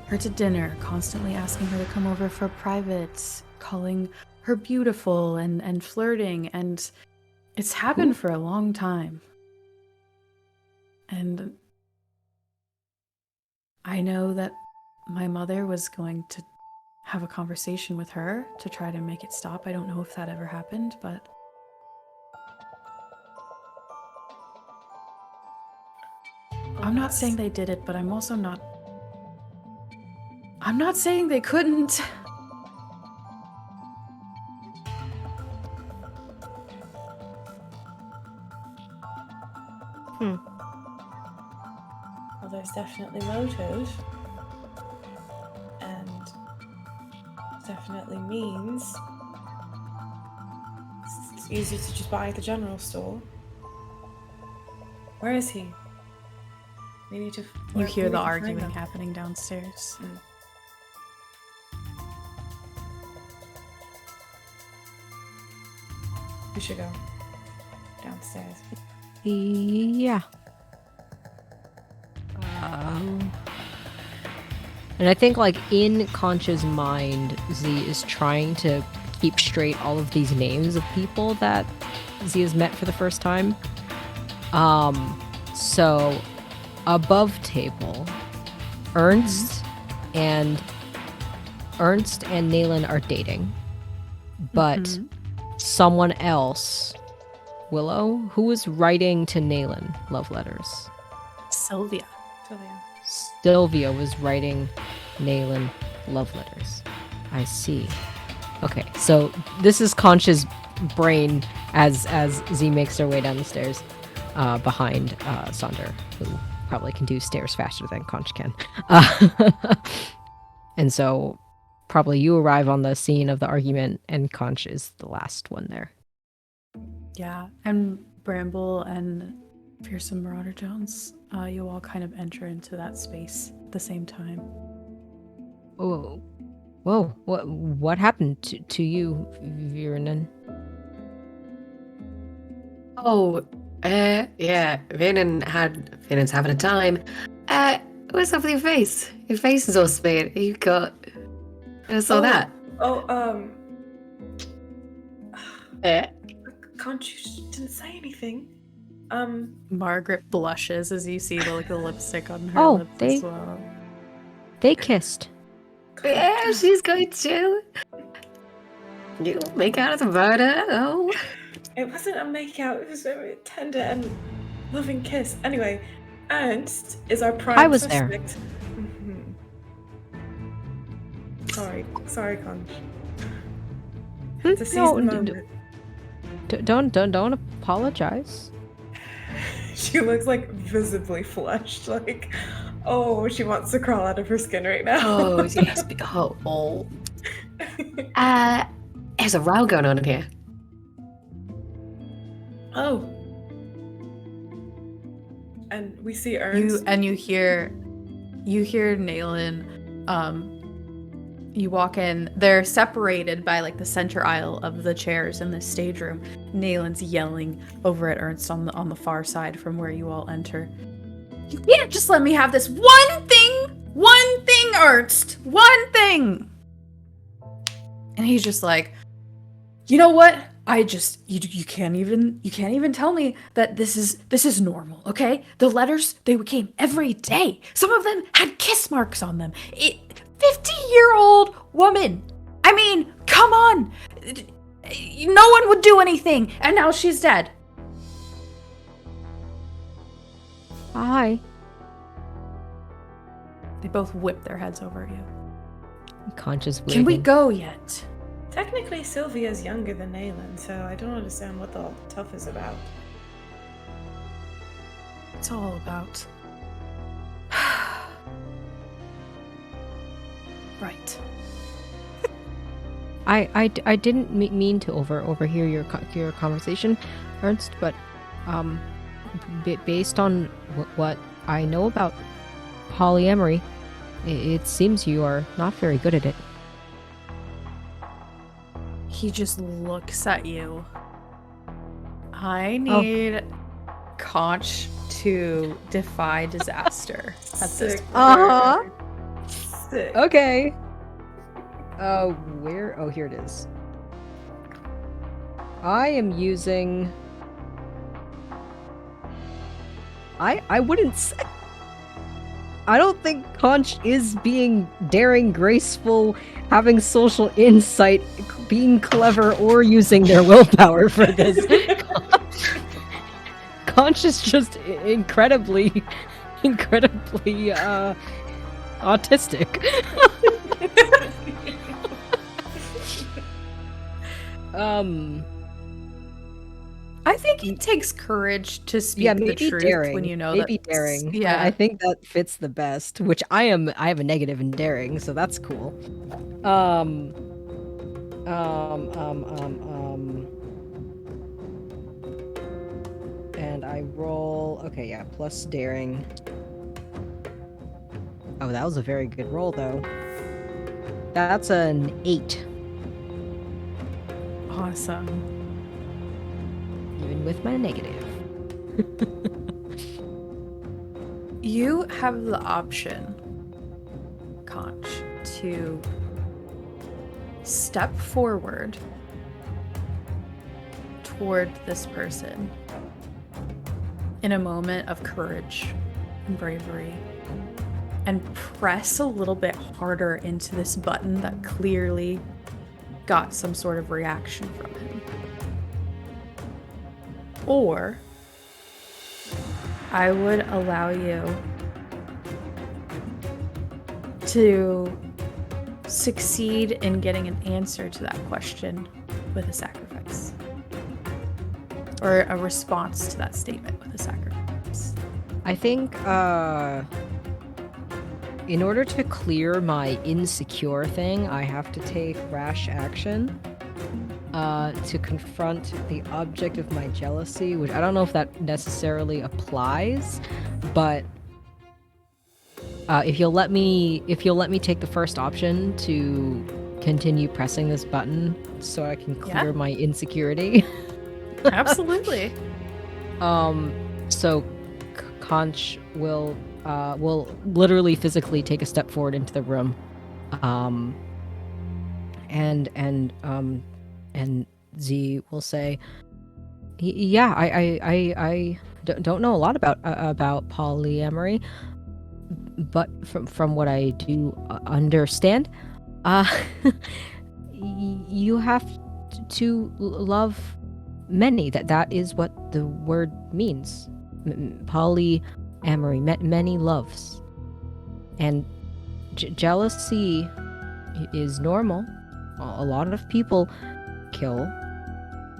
her to dinner, constantly asking her to come over for private, calling her beautiful and flirting, and it's happened for a long time. And I know that my mother was going to have a conversation with her to try to make it stop. I don't know if that ever happened, but I'm not saying they did it, but I'm not saying they couldn't. Well, there's definitely motive. And definitely means it's easy to just buy at the general store. Where is he? We need to. You hear the arguing happening downstairs. We should go downstairs. Yeah. And I think, like, in Concha's mind, Z is trying to keep straight all of these names of people that Z has met for the first time. So above table, Ernst and Nayland are dating, but someone else, Willow, who was writing to Nayland love letters. Silvia was writing Nayland love letters. I see. Okay, so this is Concha's brain as Z makes her way down the stairs behind Sonder, who probably can do stairs faster than Concha can. And so probably you arrive on the scene of the argument, and Concha is the last one there. Yeah, and Bramble and Fearsome Marauder Jones, you all kind of enter into that space at the same time. Whoa, what happened to you, Viranen? Yeah, Vinan's having a time. What's up with your face? Your face is all smeared. You got... I saw that. Can't you didn't say anything? Margaret blushes as you see the lipstick on her lips as well. They kissed. Yeah, she's going to. You make out at the murder. Oh. It wasn't a makeout. It was a very tender and loving kiss. Anyway, Ernst is our prime I was suspect. There. Sorry, Conch. It's a season moment. Don't apologize. She looks like visibly flushed, like, oh, she wants to crawl out of her skin right now. Oh, yes. Oh. There's a row going on in here. Oh. And we see Ernst. You hear Nayland, you walk in, they're separated by like the center aisle of the chairs in this stage room. Nayland's yelling over at Ernst on the far side from where you all enter. You can't just let me have this one thing, Ernst! One thing! And he's just like, You know what? You can't even tell me that this is normal, okay? The letters, they came every day. Some of them had kiss marks on them. 50-year-old woman. I mean, come on. No one would do anything, and now she's dead. Hi. They both whip their heads over at you. Conscious Can we waving. go yet? Technically, Sylvia's younger than Naylin, so I don't understand what the tough is about. It's all about. Right. I didn't mean to overhear your conversation, Ernst, but based on what I know about polyamory, it seems you are not very good at it. He just looks at you. I need Conch to defy disaster at this Sick. point. Uh-huh. Sick. Okay. Where? Oh, here it is. I am using... I wouldn't say... I don't think Conch is being daring, graceful, having social insight, being clever, or using their willpower for this. Conch is just incredibly autistic. I think it takes courage to speak Yeah, the maybe truth daring. when you know maybe that. daring. Yeah, I think that fits the best. Which I have a negative in daring, so that's cool. And I roll. Okay, yeah, plus daring. Oh, that was a very good roll, though. That's an 8, awesome. even with my negative. You have the option, Conch, to step forward toward this person in a moment of courage and bravery and press a little bit harder into this button that clearly got some sort of reaction from him. Or I would allow you to succeed in getting an answer to that question with a sacrifice. Or a response to that statement with a sacrifice. I think, in order to clear my insecure thing, I have to take rash action to confront the object of my jealousy, which I don't know if that necessarily applies, but if you'll let me take the first option to continue pressing this button so I can clear my insecurity. Absolutely. So Conch will literally physically take a step forward into the room, and Z will say, "Yeah, I don't know a lot about polyamory, but from what I do understand, you have to love many. That is what the word means. Polyamory, many loves, and jealousy is normal. A lot of people kill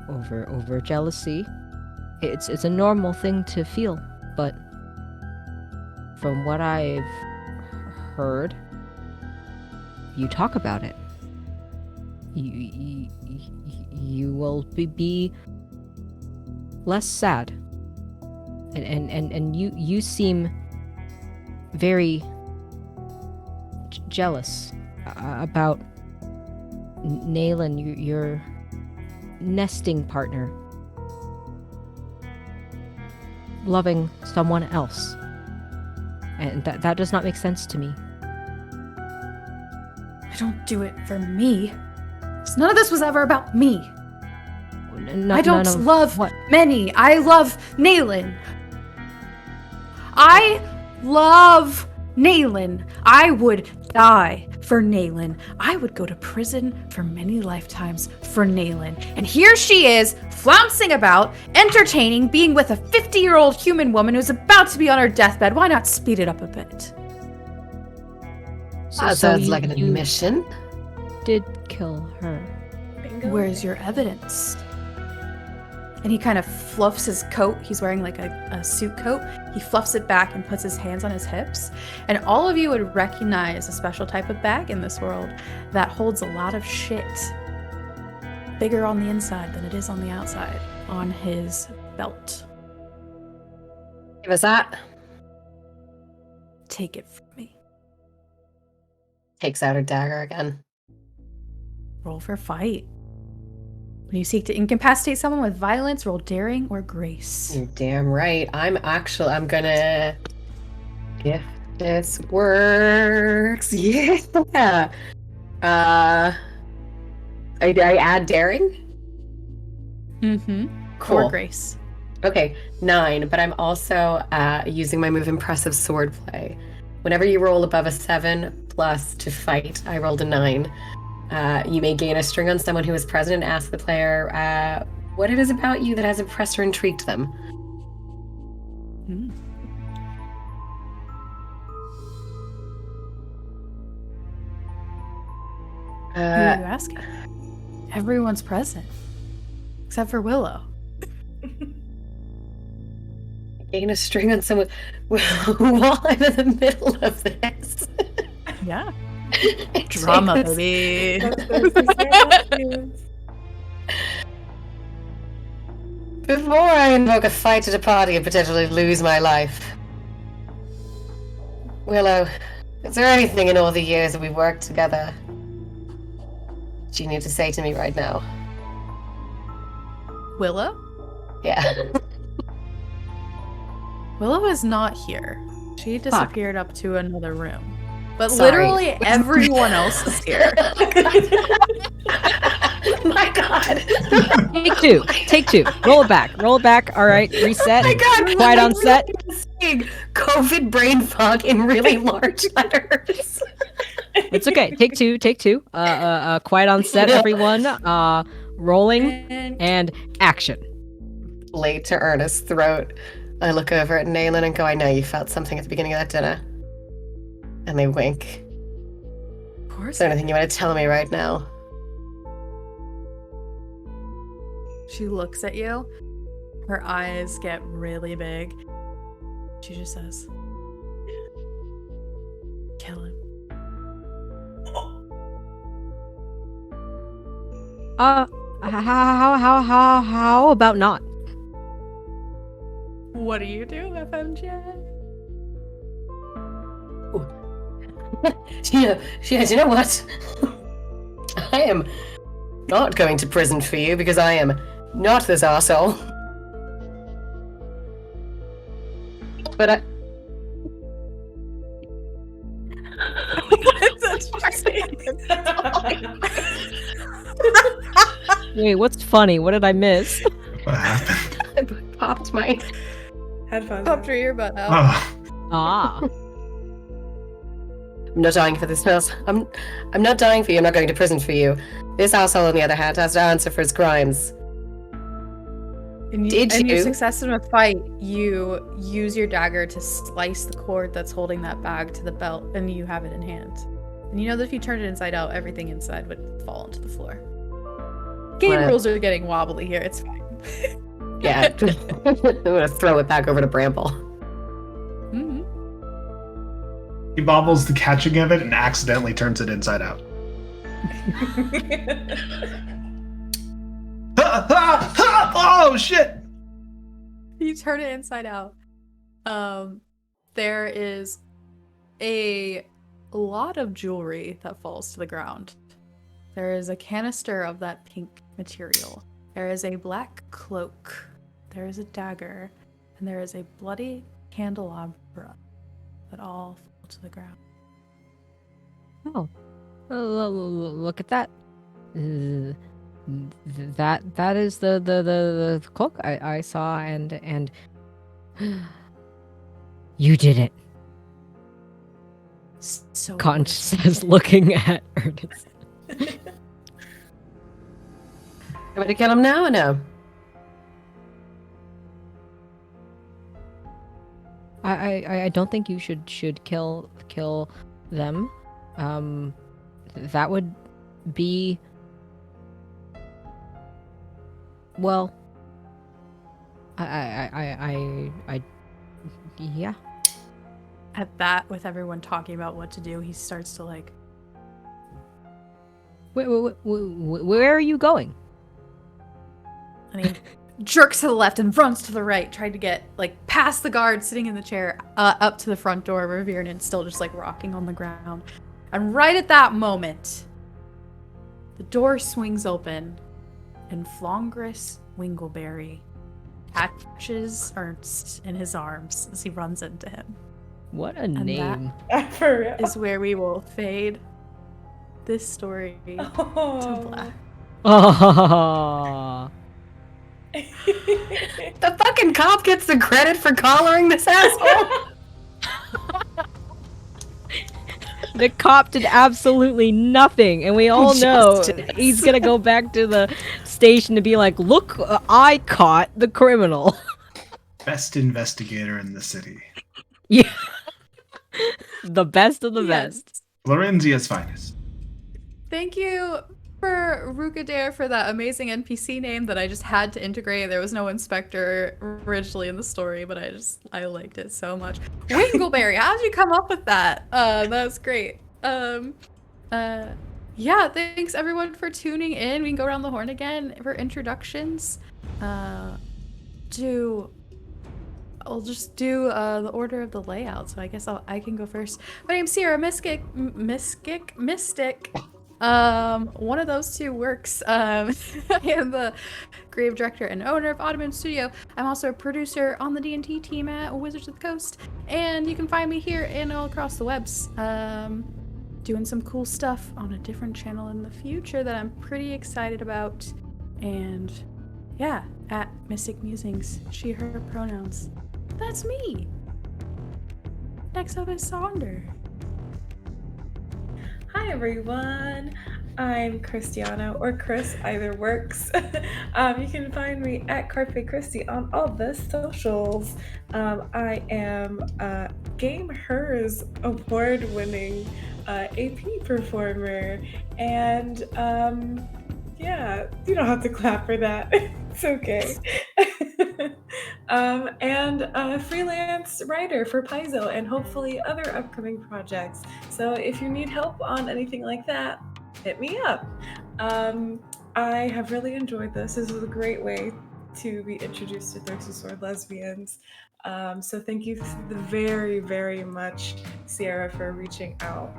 over jealousy. It's a normal thing to feel, but from what I've heard, you talk about it. You will be less sad, and you seem very jealous about Naylin, your nesting partner, loving someone else, and that does not make sense to me. I don't do it for me. 'Cause none of this was ever about me. I don't none of love what? many. I love Naylan. I love Naylan. I would die for Naylan. I would go to prison for many lifetimes for Naylan. And here she is, flouncing about, entertaining, being with a 50-year-old human woman who's about to be on her deathbed. Why not speed it up a bit? That sounds like an admission. Did kill her. Bingo. Where's your evidence? And he kind of fluffs his coat. He's wearing like a suit coat. He fluffs it back and puts his hands on his hips. And all of you would recognize a special type of bag in this world that holds a lot of shit. Bigger on the inside than it is on the outside. On his belt. Give us that. Take it from me. Takes out her dagger again. Roll for fight. When you seek to incapacitate someone with violence, roll daring or grace. You're damn right. I'm gonna if this works. Yeah. I add daring? Mm-hmm. Cool. Or grace. Okay, 9, but I'm also using my move Impressive Swordplay. Whenever you roll above a 7 plus to fight, I rolled a 9. You may gain a string on someone who is present and ask the player what it is about you that has impressed or intrigued them. Mm. Who are you asking? Everyone's present. Except for Willow. Gain a string on someone while I'm in the middle of this. Yeah. It Drama, takes- baby. Before I invoke a fight at a party and potentially lose my life. Willow, is there anything in all the years that we've worked together that you need to say to me right now? Willow? Yeah. Willow is not here. She disappeared up to another room. But Sorry. literally everyone else is here. My God. Take two. Roll it back. All right, reset. My God. Quiet on set. Seeing COVID brain fog in really large letters. It's okay. Take two. Quiet on set, everyone. Rolling and action. Laid to Ernest's throat. I look over at Naylan and go, I know you felt something at the beginning of that dinner. And they wink. Of course. Is there anything you want to tell me right now? She looks at you. Her eyes get really big. She just says, kill him. How about not? What do you do, FMJ? Yeah, you know what? I am not going to prison for you because I am not this arsehole. But I... Wait, what's funny? What did I miss? What happened? I popped my... Headphones. Popped your earbud out. Oh, Ah. I'm not dying for this, Nels. I'm not dying for you. I'm not going to prison for you. This asshole, on the other hand, has to answer for his crimes. And Did in your you? success in a fight, you use your dagger to slice the cord that's holding that bag to the belt, and you have it in hand. And you know that if you turned it inside out, everything inside would fall onto the floor. Game What? rules are getting wobbly here. It's fine. Yeah. I'm gonna throw it back over to Bramble. Mhm. he bobbles the catching of it and accidentally turns it inside out. Oh shit! You turn it inside out. There is a lot of jewelry that falls to the ground. There is a canister of that pink material. There is a black cloak. There is a dagger. And there is a bloody candelabra that all fall to the ground. Oh. Look at that. That is the cloak I saw, and you did it. So Conch worth says, looking at Ernest. I'm gonna kill him now or no? I don't think you should kill them. That would be, well, I yeah. At that, with everyone talking about what to do, he starts to like. Where are you going? And he jerks to the left and runs to the right, trying to get like past the guard sitting in the chair, up to the front door where Viernan's still just like rocking on the ground. And right at that moment, the door swings open, and Flongris Wingleberry catches Ernst in his arms as he runs into him. What a name. For real. Is where we will fade this story to black. Oh. The fucking cop gets the credit for collaring this asshole. The cop did absolutely nothing, and we all know Justice. he's gonna go back to the station to be like, look, I caught the criminal. Best investigator in the city. Yeah. The best of the best. Lorenzia's finest. Thank you for Rukadare for that amazing NPC name that I just had to integrate. There was no inspector originally in the story, but I liked it so much. Wingleberry, how did you come up with that? That's great. Yeah, thanks everyone for tuning in. We can go around the horn again for introductions. I'll just do the order of the layout. So I guess I can go first. My name's Sierra Mystic. One of those two works. I am the creative director and owner of Audubon Studio. I'm also a producer on the D&T team at Wizards of the Coast. And you can find me here and all across the webs. Doing some cool stuff on a different channel in the future that I'm pretty excited about. And yeah, at Mystic Musings, she, her pronouns. That's me. Next up is Sonder. Hi everyone, I'm Christiana, or Chris, either works. You can find me at Carpe Christie on all the socials. I am a Game Hers award-winning AP performer, and yeah, you don't have to clap for that. It's okay. And a freelance writer for Paizo and hopefully other upcoming projects. So if you need help on anything like that, hit me up. I have really enjoyed this. This is a great way to be introduced to Thirsty Sword Lesbians. So thank you very, very much, Sierra, for reaching out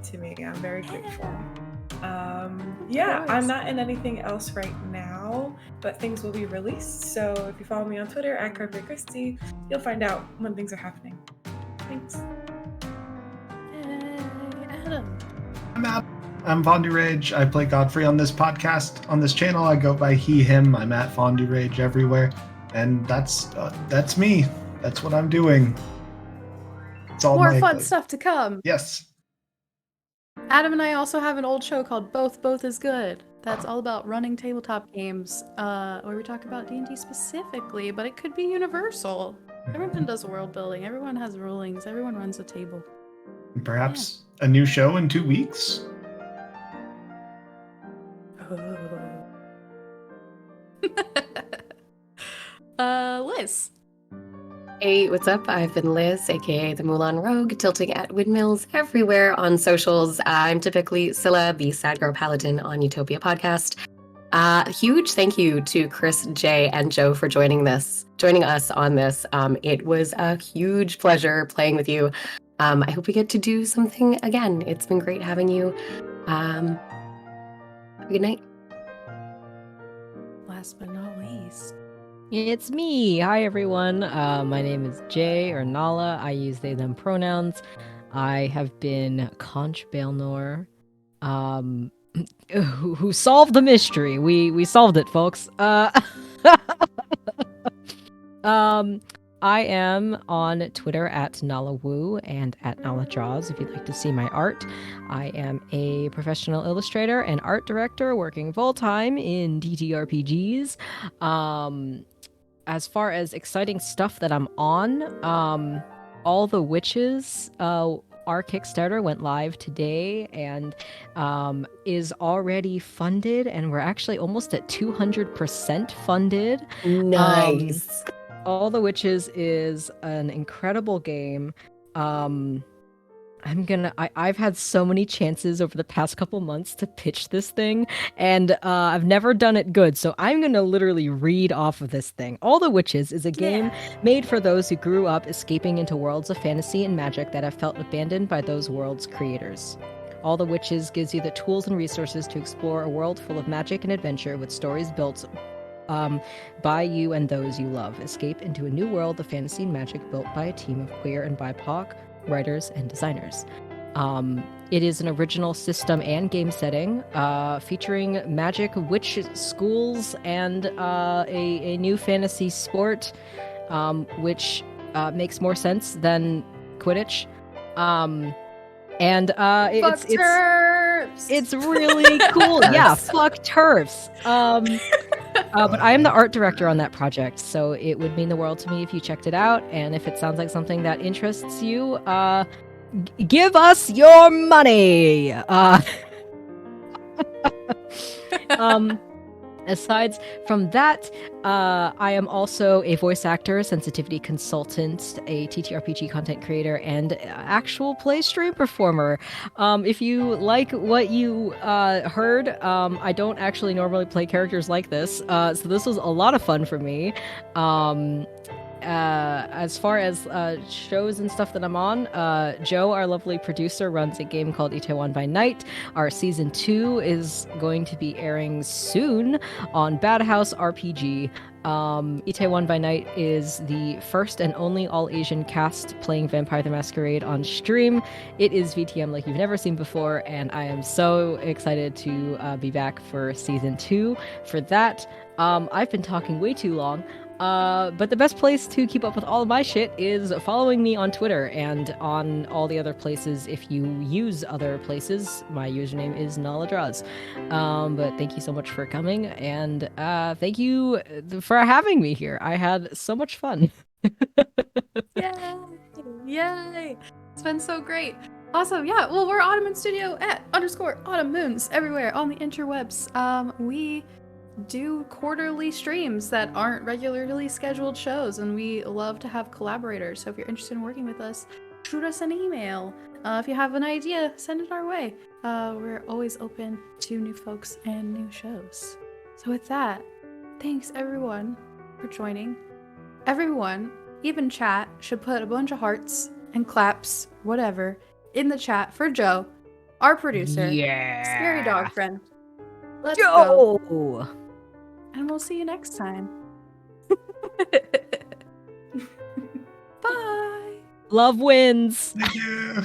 to me. I'm very grateful. Yeah, I'm not in anything else right now, but things will be released. So if you follow me on Twitter at Carpe Christie, you'll find out when things are happening. Thanks. Yay, Adam. I'm Adam. I'm Fondue Rage. I play Godfrey on this podcast. On this channel, I go by he, him. I'm at Fondue Rage everywhere. And that's me. That's what I'm doing. It's all More fun stuff to come. Yes. Adam and I also have an old show called Both is Good. That's all about running tabletop games, where we talk about D&D specifically, but it could be universal. Everyone does world building. Everyone has rulings. Everyone runs a table. Perhaps a new show in 2 weeks. Liz. Hey, what's up? I've been Liz, aka the Mulan Rogue, tilting at windmills everywhere on socials. I'm typically Scylla, the Sad Girl Paladin on Utopia Podcast. Huge thank you to Chris, Jay, and Joe for joining us on this. It was a huge pleasure playing with you. I hope we get to do something again. It's been great having you. Have a good night. Last but not least. It's me. Hi, everyone. My name is Jay, or Nala. I use they, them pronouns. I have been Conch Baelnor who solved the mystery. We solved it, folks. I am on Twitter at NalaWoo and at NalaDraws if you'd like to see my art. I am a professional illustrator and art director working full-time in TTRPGs. As far as exciting stuff that I'm on, All the Witches, our Kickstarter went live today and is already funded, and we're actually almost at 200% funded. Nice. All the Witches is an incredible game. I've had so many chances over the past couple months to pitch this thing, and I've never done it good, so I'm gonna literally read off of this thing. All the Witches is a game made for those who grew up escaping into worlds of fantasy and magic that have felt abandoned by those worlds' creators. All the Witches gives you the tools and resources to explore a world full of magic and adventure with stories built by you and those you love. Escape into a new world of fantasy and magic built by a team of queer and BIPOC writers and designers. It is an original system and game setting featuring magic, witch schools, and a new fantasy sport, which makes more sense than Quidditch. It's really cool. Yeah, fuck turfs. But I am the art director on that project, so it would mean the world to me if you checked it out. And if it sounds like something that interests you, give us your money. Aside from that, I am also a voice actor, sensitivity consultant, a TTRPG content creator, and actual play stream performer. If you like what you heard, I don't actually normally play characters like this, so this was a lot of fun for me. As far as shows and stuff that I'm on, Joe, our lovely producer, runs a game called Itaewon by Night. Our season 2 is going to be airing soon on Bad House RPG. Itaewon by Night is the first and only all-Asian cast playing Vampire the Masquerade on stream. It is VTM like you've never seen before, and I am so excited to be back for season 2 for that. I've been talking way too long. But the best place to keep up with all of my shit is following me on Twitter and on all the other places. If you use other places, my username is NalaDraws. But thank you so much for coming, and thank you for having me here. I had so much fun. Yay! It's been so great. Awesome, yeah. Well, we're Autumn in Studio at _Autumn Moons everywhere on the interwebs. We do quarterly streams that aren't regularly scheduled shows, and we love to have collaborators. So if you're interested in working with us, shoot us an email. If you have an idea, send it our way. We're always open to new folks and new shows. So with that, thanks everyone for joining. Everyone, even chat, should put a bunch of hearts and claps, whatever, in the chat for Joe, our producer, scary dog friend. Let's go. And we'll see you next time. Bye. Love wins. Thank you.